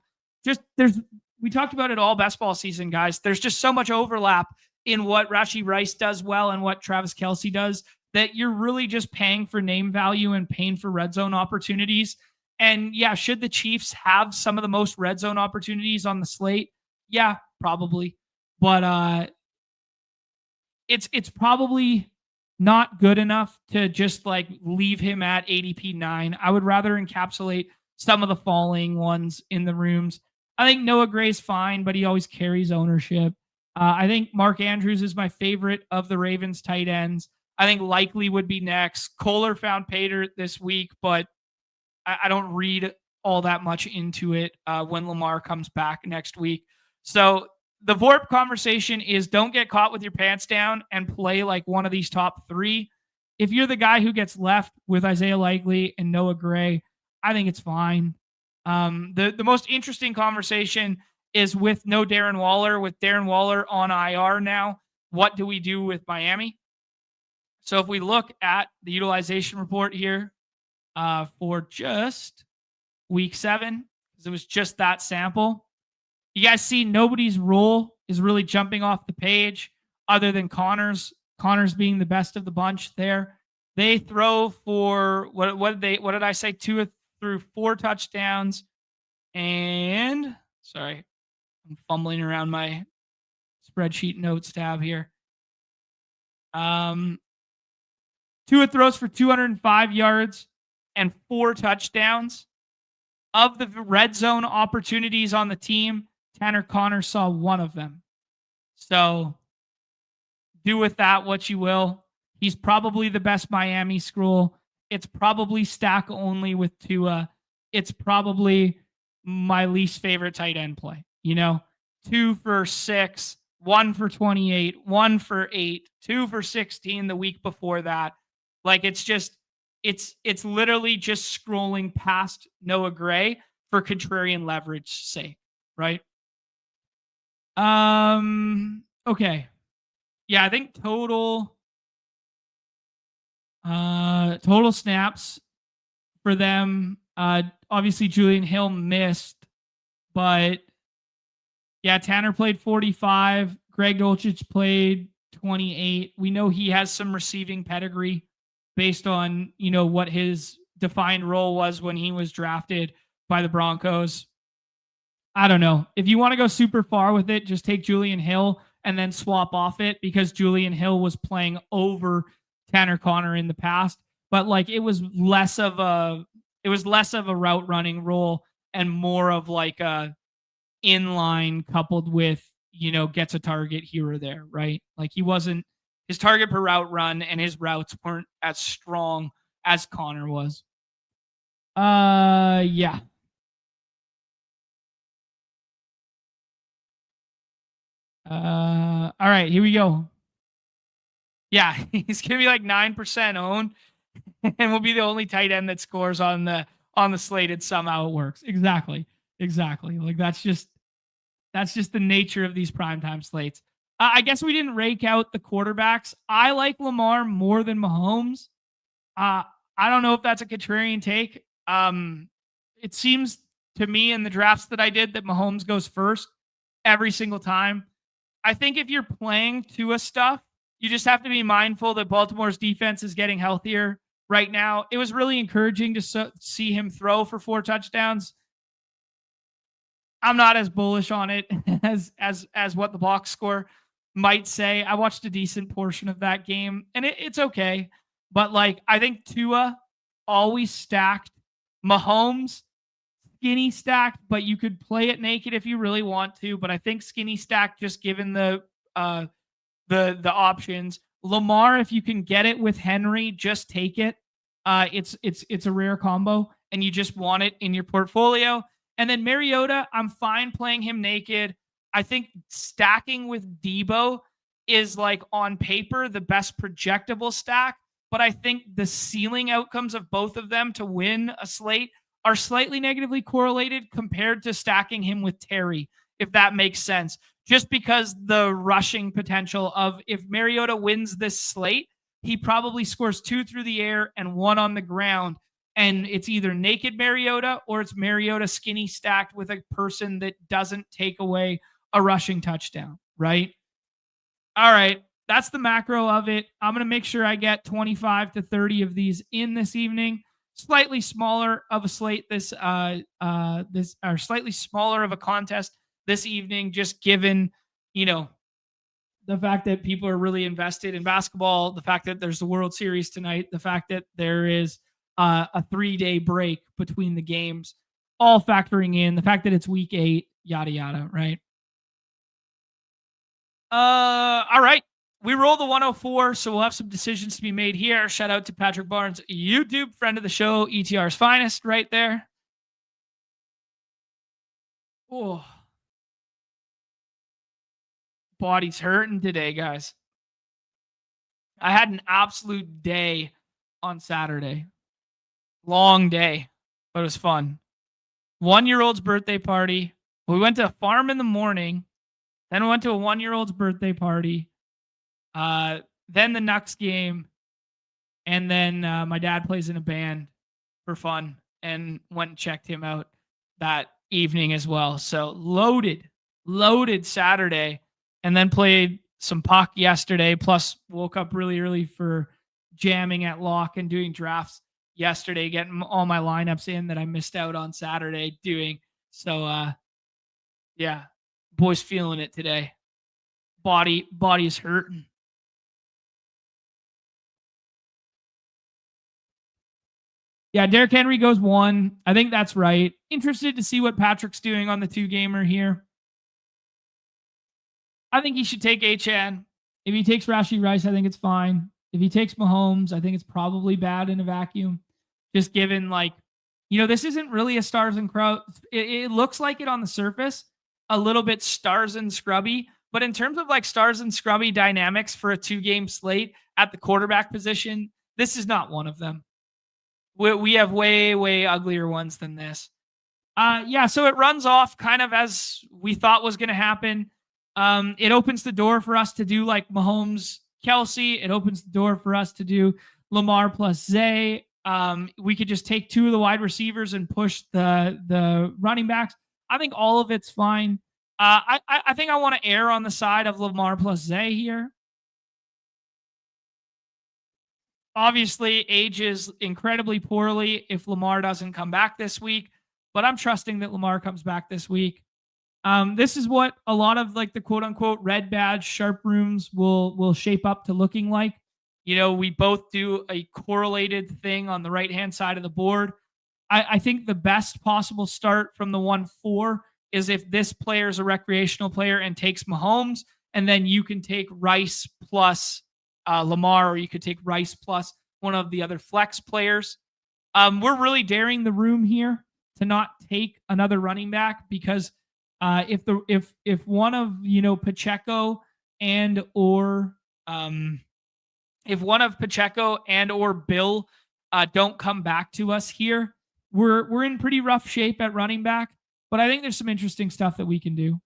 We talked about it all best ball season, guys. There's just so much overlap in what Rashee Rice does well and what Travis Kelce does that you're really just paying for name value and paying for red zone opportunities. And yeah, should the Chiefs have some of the most red zone opportunities on the slate? Yeah, probably. But it's probably not good enough to just like leave him at ADP 9. I would rather encapsulate some of the falling ones in the rooms. I think Noah Gray's fine, but he always carries ownership. I think Mark Andrews is my favorite of the Ravens tight ends. I think Likely would be next. Kohler found Pater this week, but I don't read all that much into it when Lamar comes back next week. So the VORP conversation is don't get caught with your pants down and play like one of these top 3. If you're the guy who gets left with Isaiah Likely and Noah Gray, I think it's fine. The most interesting conversation is with no Darren Waller, with Darren Waller on IR now. What do we do with Miami? So if we look at the utilization report here for just week 7, because it was just that sample, you guys see nobody's role is really jumping off the page other than Connor's being the best of the bunch there. They throw for what did I say? 2 through 4 touchdowns. And sorry, I'm fumbling around my spreadsheet notes tab here. Tua throws for 205 yards and 4 touchdowns. Of the red zone opportunities on the team, Tanner Connor saw 1 of them. So do with that what you will. He's probably the best Miami scroll. It's probably stack only with Tua. It's probably my least favorite tight end play. 2 for 6, 1 for 28, 1 for 8, 2 for 16 the week before that. Like it's literally just scrolling past Noah Gray for contrarian leverage sake, right? Okay. Yeah, I think total snaps for them. Obviously Julian Hill missed, but yeah, Tanner played 45. Greg Dulcich played 28. We know he has some receiving pedigree based on, what his defined role was when he was drafted by the Broncos. I don't know. If you want to go super far with it, just take Julian Hill and then swap off it, because Julian Hill was playing over Tanner Connor in the past, but like it was less of a route running role and more of like a inline coupled with, gets a target here or there, right? Like his target per route run and his routes weren't as strong as Connor was. Yeah. All right, here we go. Yeah, he's gonna be like 9% owned, and will be the only tight end that scores on the slate. And somehow it works. Exactly. Like that's just the nature of these primetime slates. I guess we didn't rake out the quarterbacks. I like Lamar more than Mahomes. I don't know if that's a contrarian take. It seems to me in the drafts that I did that Mahomes goes first every single time. I think if you're playing Tua stuff, you just have to be mindful that Baltimore's defense is getting healthier right now. It was really encouraging to see him throw for 4 touchdowns. I'm not as bullish on it as what the box score might say. I watched a decent portion of that game, and it's okay. But like, I think Tua always stacked. Mahomes skinny stacked, but you could play it naked if you really want to. But I think skinny stacked, just given the options. Lamar, if you can get it with Henry, just take it. It's a rare combo, and you just want it in your portfolio. And then Mariota, I'm fine playing him naked. I think stacking with Debo is like on paper the best projectable stack, but I think the ceiling outcomes of both of them to win a slate are slightly negatively correlated compared to stacking him with Terry, if that makes sense. Just because the rushing potential of, if Mariota wins this slate, he probably scores 2 through the air and 1 on the ground. And it's either naked Mariota or it's Mariota skinny stacked with a person that doesn't take away a rushing touchdown, right? All right. That's the macro of it. I'm going to make sure I get 25 to 30 of these in this evening. Slightly smaller of a slate slightly smaller of a contest this evening, just given, the fact that people are really invested in basketball, the fact that there's the World Series tonight, the fact that there is a 3-day break between the games, all factoring in the fact that it's week 8, yada, yada, right? All right. We roll the 104, so we'll have some decisions to be made here. Shout out to Patrick Barnes, YouTube, friend of the show, ETR's finest right there. Oh, body's hurting today, guys. I had an absolute day on Saturday. Long day, but it was fun. 1-year-old's birthday party. We went to a farm in the morning. Then we went to a 1-year-old's birthday party. Then the Knucks game. And then my dad plays in a band for fun, and went and checked him out that evening as well. So loaded Saturday, and then played some puck yesterday. Plus woke up really early for jamming at lock and doing drafts yesterday, getting all my lineups in that I missed out on Saturday doing. So, yeah, boys feeling it today. Body's hurting. Yeah, Derrick Henry goes 1. I think that's right. Interested to see what Patrick's doing on the 2-gamer here. I think he should take HN. If he takes Rashee Rice, I think it's fine. If he takes Mahomes, I think it's probably bad in a vacuum. Just given, like, this isn't really a stars and crow. It looks like it on the surface, a little bit stars and scrubby. But in terms of like stars and scrubby dynamics for a 2-game slate at the quarterback position, this is not one of them. We have way, way uglier ones than this. So it runs off kind of as we thought was going to happen. It opens the door for us to do like Mahomes, Kelsey. It opens the door for us to do Lamar plus Zay. We could just take 2 of the wide receivers and push the running backs. I think all of it's fine. I think I want to err on the side of Lamar plus Zay here. Obviously, ages incredibly poorly if Lamar doesn't come back this week, but I'm trusting that Lamar comes back this week. This is what a lot of like the quote unquote red badge sharp rooms will shape up to looking like. We both do a correlated thing on the right-hand side of the board. I think the best possible start from the 1-4 is if this player is a recreational player and takes Mahomes, and then you can take Rice plus Lamar, or you could take Rice plus one of the other flex players. We're really daring the room here to not take another running back because if one of Pacheco and or if one of Pacheco and or Bill don't come back to us here, we're in pretty rough shape at running back. But I think there's some interesting stuff that we can do.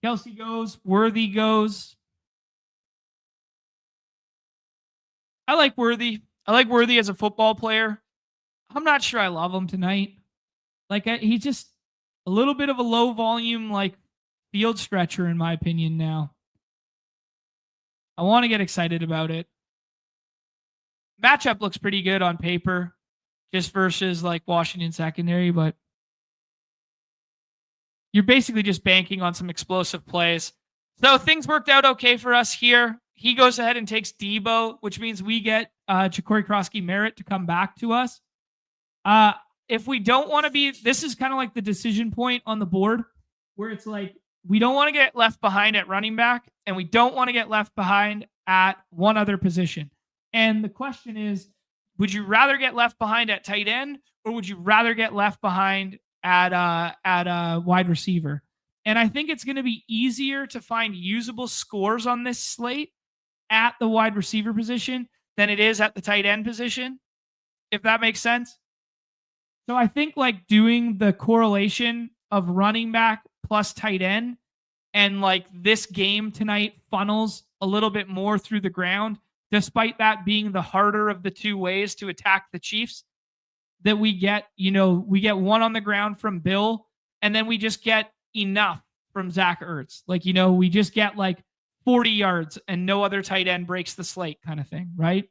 Kelsey goes, Worthy goes. I like Worthy. I like Worthy as a football player. I'm not sure I love him tonight. Like he's just a little bit of a low volume, like field stretcher in my opinion now. I want to get excited about it. Matchup looks pretty good on paper, just versus like Washington secondary, but you're basically just banking on some explosive plays. So things worked out okay for us here. He goes ahead and takes Debo, which means we get Ja'Cory Krosky-Merritt to come back to us. If we don't want to be, this is kind of like the decision point on the board where it's like, we don't want to get left behind at running back, and we don't want to get left behind at one other position. And the question is, would you rather get left behind at tight end, or would you rather get left behind at a wide receiver? And I think it's going to be easier to find usable scores on this slate at the wide receiver position than it is at the tight end position, if that makes sense. So I think like doing the correlation of running back plus tight end, and like this game tonight funnels a little bit more through the ground, despite that being the harder of the two ways to attack the Chiefs, that we get one on the ground from Bill, and then we just get enough from Zach Ertz. Like, we just get like 40 yards and no other tight end breaks the slate kind of thing, right?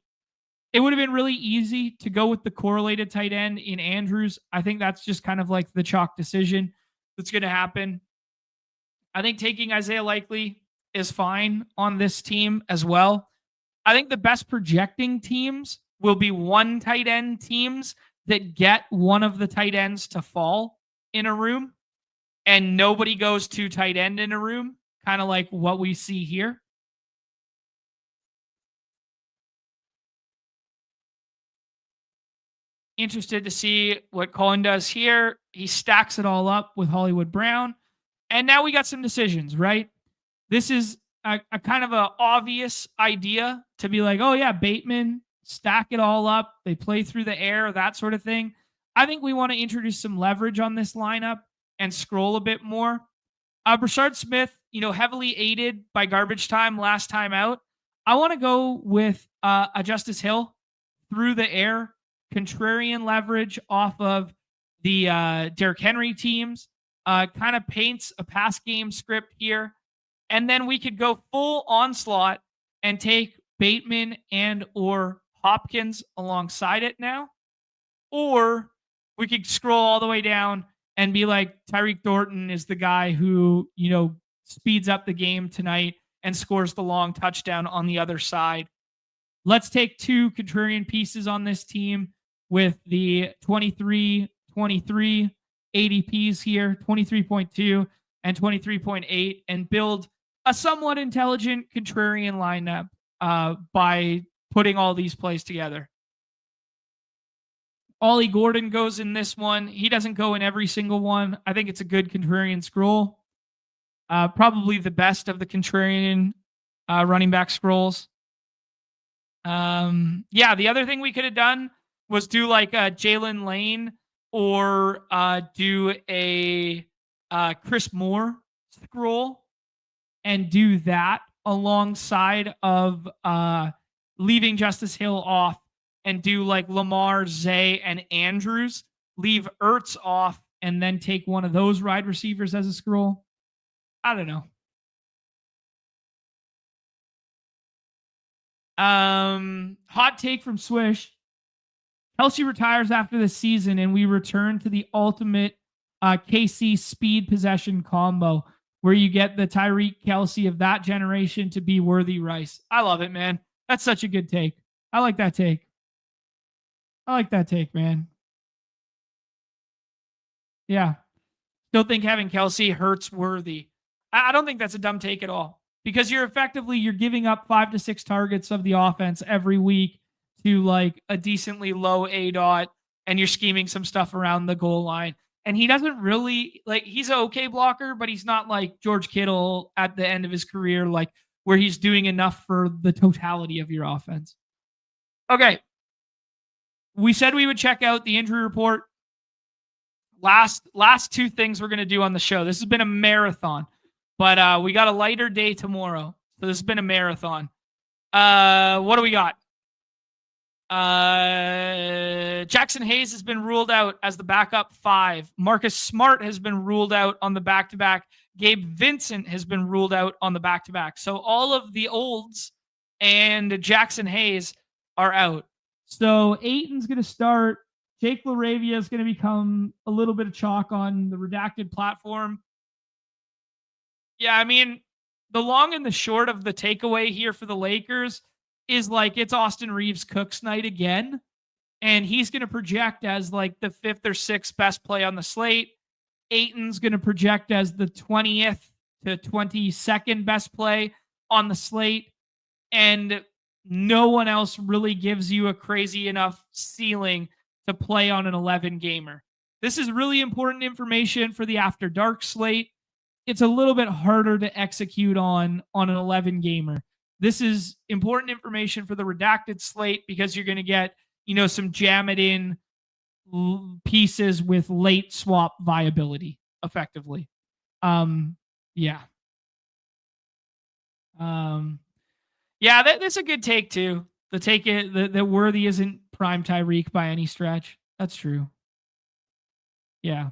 It would have been really easy to go with the correlated tight end in Andrews. I think that's just kind of like the chalk decision that's going to happen. I think taking Isaiah Likely is fine on this team as well. I think the best projecting teams will be one tight end teams that get one of the tight ends to fall in a room, and nobody goes to tight end in a room, kind of like what we see here. Interested to see what Colin does here. He stacks it all up with Hollywood Brown. And now we got some decisions, right? This is a kind of a obvious idea to be like, oh yeah, Bateman, stack it all up. They play through the air, that sort of thing. I think we want to introduce some leverage on this lineup and scroll a bit more. Brashard Smith, heavily aided by garbage time last time out. I want to go with a Justice Hill through the air, contrarian leverage off of the Derrick Henry teams. Kind of paints a pass game script here. And then we could go full onslaught and take Bateman and or Hopkins alongside it now. Or we could scroll all the way down and be like, Tyreek Thornton is the guy who, speeds up the game tonight and scores the long touchdown on the other side. Let's take two contrarian pieces on this team with the 23 ADPs here, 23.2 and 23.8 and build a somewhat intelligent contrarian lineup by putting all these plays together. Ollie Gordon goes in this one. He doesn't go in every single one. I think it's a good contrarian scroll. Probably the best of the contrarian running back scrolls. Yeah, the other thing we could have done was do like a Jalen Lane or do a Chris Moore scroll and do that alongside of leaving Justice Hill off and do like Lamar, Zay, and Andrews. Leave Ertz off and then take one of those wide receivers as a scroll. I don't know. Hot take from Swish. Kelce retires after the season and we return to the ultimate KC speed possession combo where you get the Tyreek Kelce of that generation to be Worthy Rice. I love it, man. That's such a good take. I like that take. Man. Yeah. Still think having Kelce hurts Worthy. I don't think that's a dumb take at all because you're giving up 5 to 6 targets of the offense every week to like a decently low ADOT and you're scheming some stuff around the goal line. And he doesn't really he's an okay blocker, but he's not like George Kittle at the end of his career, like where he's doing enough for the totality of your offense. Okay. We said we would check out the injury report. Last 2 things we're going to do on the show. This has been a marathon, but we got a lighter day tomorrow. So this has been a marathon. What do we got? Jackson Hayes has been ruled out as the backup 5. Marcus Smart has been ruled out on the back-to-back. Gabe Vincent has been ruled out on the back-to-back. So all of the olds and Jackson Hayes are out. So Aiton's going to start. Jake LaRavia is going to become a little bit of chalk on the redacted platform. Yeah, I mean, the long and the short of the takeaway here for the Lakers is like it's Austin Reeves Cook's night again. And he's going to project as like the 5th or 6th best play on the slate. Aiton's going to project as the 20th to 22nd best play on the slate. And no one else really gives you a crazy enough ceiling to play on an 11 gamer. This is really important information for the After Dark slate. It's a little bit harder to execute on an 11 gamer. This is important information for the redacted slate because you're going to get, some jam it in pieces with late swap viability effectively. Yeah, that's a good take too. The Worthy isn't prime Tyreek by any stretch. That's true. Yeah.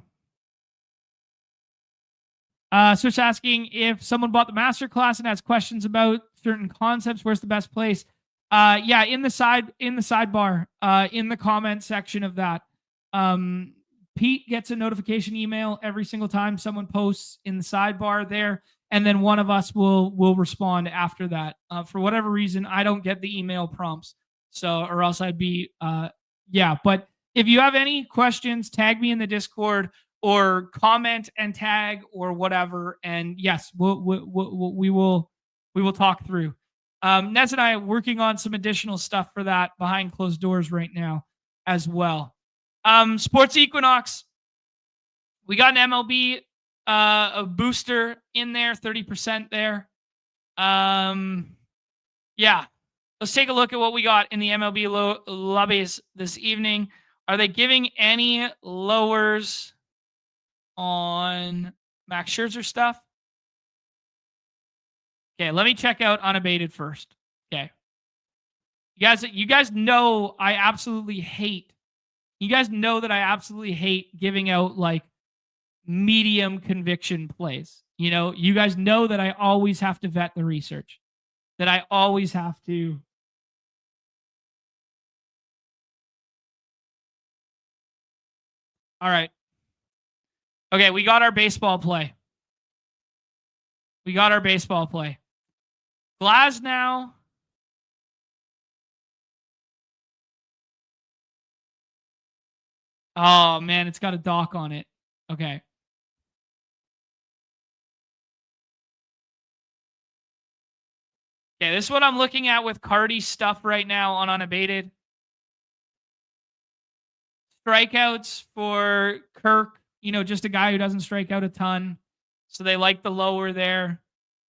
So it's asking if someone bought the masterclass and has questions about certain concepts, where's the best place? Yeah, in the sidebar, in the comment section of that. Pete gets a notification email every single time someone posts in the sidebar there, and then one of us will respond after that. For whatever reason, I don't get the email prompts, or else I'd be yeah. But if you have any questions, tag me in the Discord or comment and tag or whatever, and yes, we will talk through. Nez and I are working on some additional stuff for that behind closed doors right now as well. Sports Equinox, we got an MLB a booster in there, 30% there. Yeah, let's take a look at what we got in the MLB lobbies this evening. Are they giving any lowers on Max Scherzer stuff? Okay, let me check out Unabated first. Okay. You guys know I absolutely hate. You guys know that I absolutely hate giving out like medium conviction plays. You guys know that I always have to vet the research. That I always have to. All right. Okay, we got our baseball play. Glasnow. Oh, man, it's got a dock on it. Okay. Okay, this is what I'm looking at with Cardi's stuff right now on Unabated. Strikeouts for Kirk, just a guy who doesn't strike out a ton. So they like the lower there.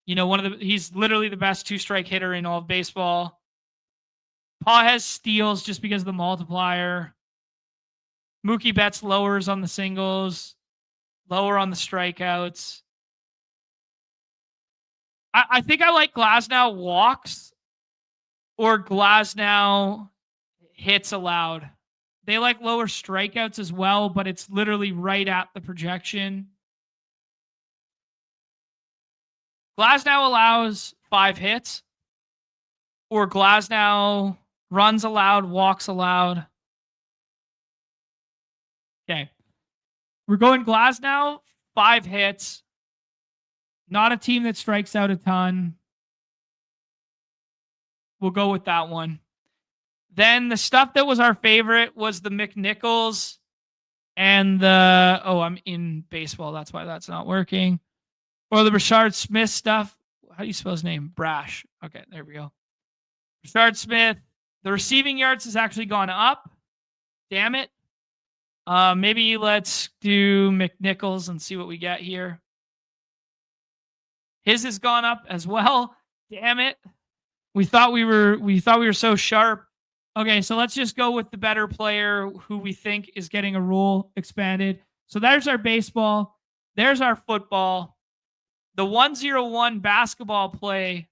He's literally the best 2-strike hitter in all of baseball. Paw has steals just because of the multiplier. Mookie Betts lowers on the singles, lower on the strikeouts. I think I like Glasnow walks or Glasnow hits allowed. They like lower strikeouts as well, but it's literally right at the projection. Glasnow allows 5 hits, or Glasnow runs allowed, walks allowed. Okay. We're going Glasnow, 5 hits. Not a team that strikes out a ton. We'll go with that one. Then the stuff that was our favorite was the McNichols and the... Oh, I'm in baseball. That's why that's not working. Or the Richard Smith stuff. How do you spell his name? Brash. Okay, there we go. Richard Smith. The receiving yards has actually gone up. Damn it. Maybe let's do McNichols and see what we get here. His has gone up as well. Damn it. We thought we were so sharp. Okay, so let's just go with the better player who we think is getting a rule expanded. So there's our baseball. There's our football. The 101 basketball play.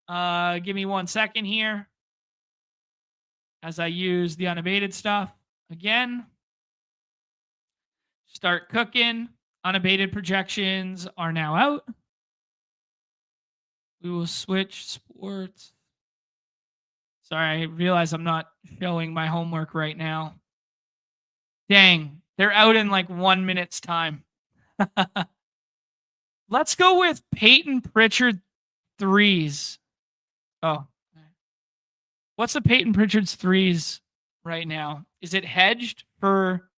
Give me 1 second here as I use the unabated stuff again. Start cooking. Unabated projections are now out. We will switch sports. Sorry, I realize I'm not showing my homework right now. Dang, they're out in like 1 minute's time. Let's go with Peyton Pritchard threes. Oh. What's the Peyton Pritchard's threes right now? Is it hedged for...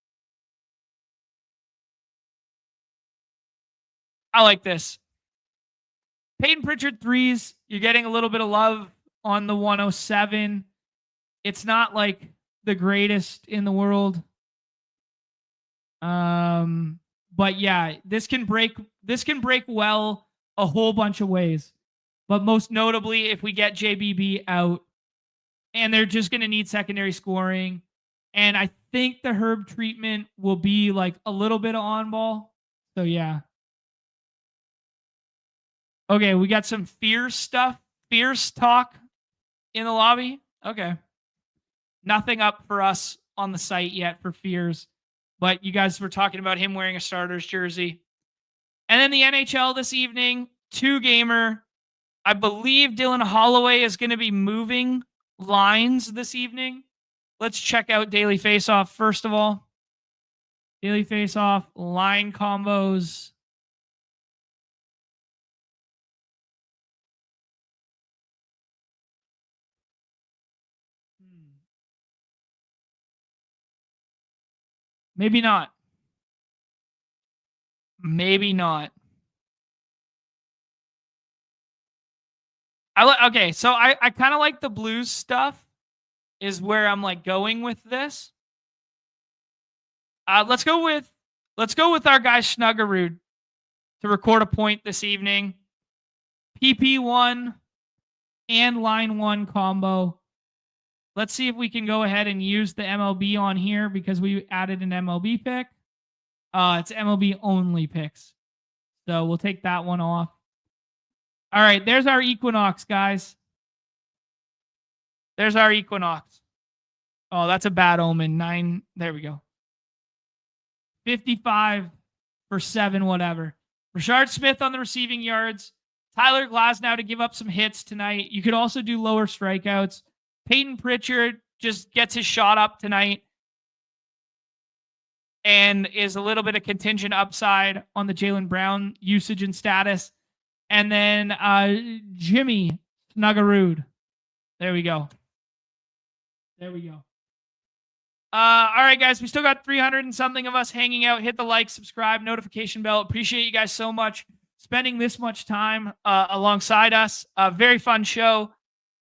I like this. Peyton Pritchard threes, you're getting a little bit of love on the 107. It's not like the greatest in the world. But yeah, this can break well a whole bunch of ways. But most notably, if we get JBB out and they're just going to need secondary scoring. And I think the Herb treatment will be like a little bit of on ball. So yeah. Okay, we got some fierce talk in the lobby. Okay. Nothing up for us on the site yet for fears, but you guys were talking about him wearing a starter's jersey. And then the NHL this evening, 2-gamer. I believe Dylan Holloway is going to be moving lines this evening. Let's check out Daily Faceoff first of all. Daily Faceoff, line combos. Maybe not. Maybe not. Okay, so I kind of like the Blues stuff is where I'm like going with this. Let's go with our guy Snuggerud to record a point this evening. PP1 and line 1 combo. Let's see if we can go ahead and use the MLB on here because we added an MLB pick. It's MLB only picks. So we'll take that one off. All right, there's our Equinox, guys. There's our Equinox. Oh, that's a bad omen. 9. There we go. 55 for 7, whatever. Richard Smith on the receiving yards. Tyler Glasnow to give up some hits tonight. You could also do lower strikeouts. Peyton Pritchard just gets his shot up tonight and is a little bit of contingent upside on the Jaylen Brown usage and status. And then Jimmy Snuggerud. There we go. There we go. All right, guys. We still got 300 and something of us hanging out. Hit the like, subscribe, notification bell. Appreciate you guys so much. spending this much time alongside us. Very fun show.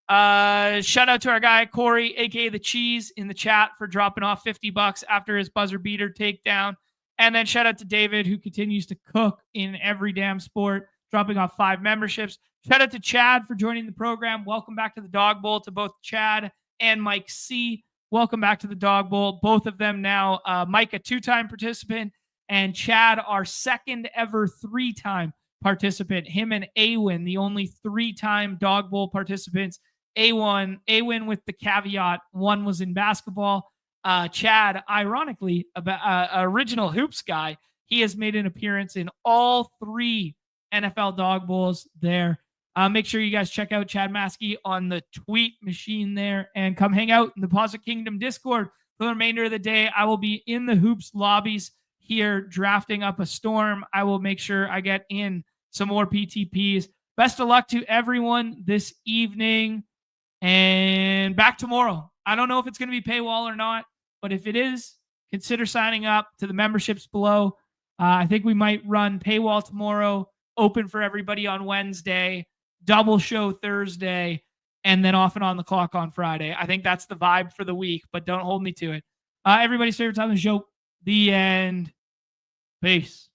Shout out to our guy Corey, aka the Cheese, in the chat for dropping off $50 after his buzzer beater takedown. And then shout out to David, who continues to cook in every damn sport, dropping off 5 memberships. Shout out to Chad for joining the program. Welcome back to the Dawg Bowl to both Chad and Mike C. Welcome back to the Dawg Bowl. Both of them now. Mike, a 2-time participant, and Chad, our second ever 3-time participant. Him and Awin, the only 3-time Dawg Bowl participants. Awin with the caveat, one was in basketball. Chad, ironically, original hoops guy, he has made an appearance in all 3 NFL Dawg Bowls there. Make sure you guys check out Chad Maskey on the tweet machine there and come hang out in the Deposit Kingdom Discord for the remainder of the day. I will be in the hoops lobbies here drafting up a storm. I will make sure I get in some more PTPs. Best of luck to everyone this evening and back tomorrow. I don't know if it's going to be paywall or not, but if it is, consider signing up to the memberships below. I think we might run paywall tomorrow, open for everybody on Wednesday, double show Thursday, and then off and on the clock on Friday. I think that's the vibe for the week, but don't hold me to it. Everybody's favorite time of the show, the end. Peace.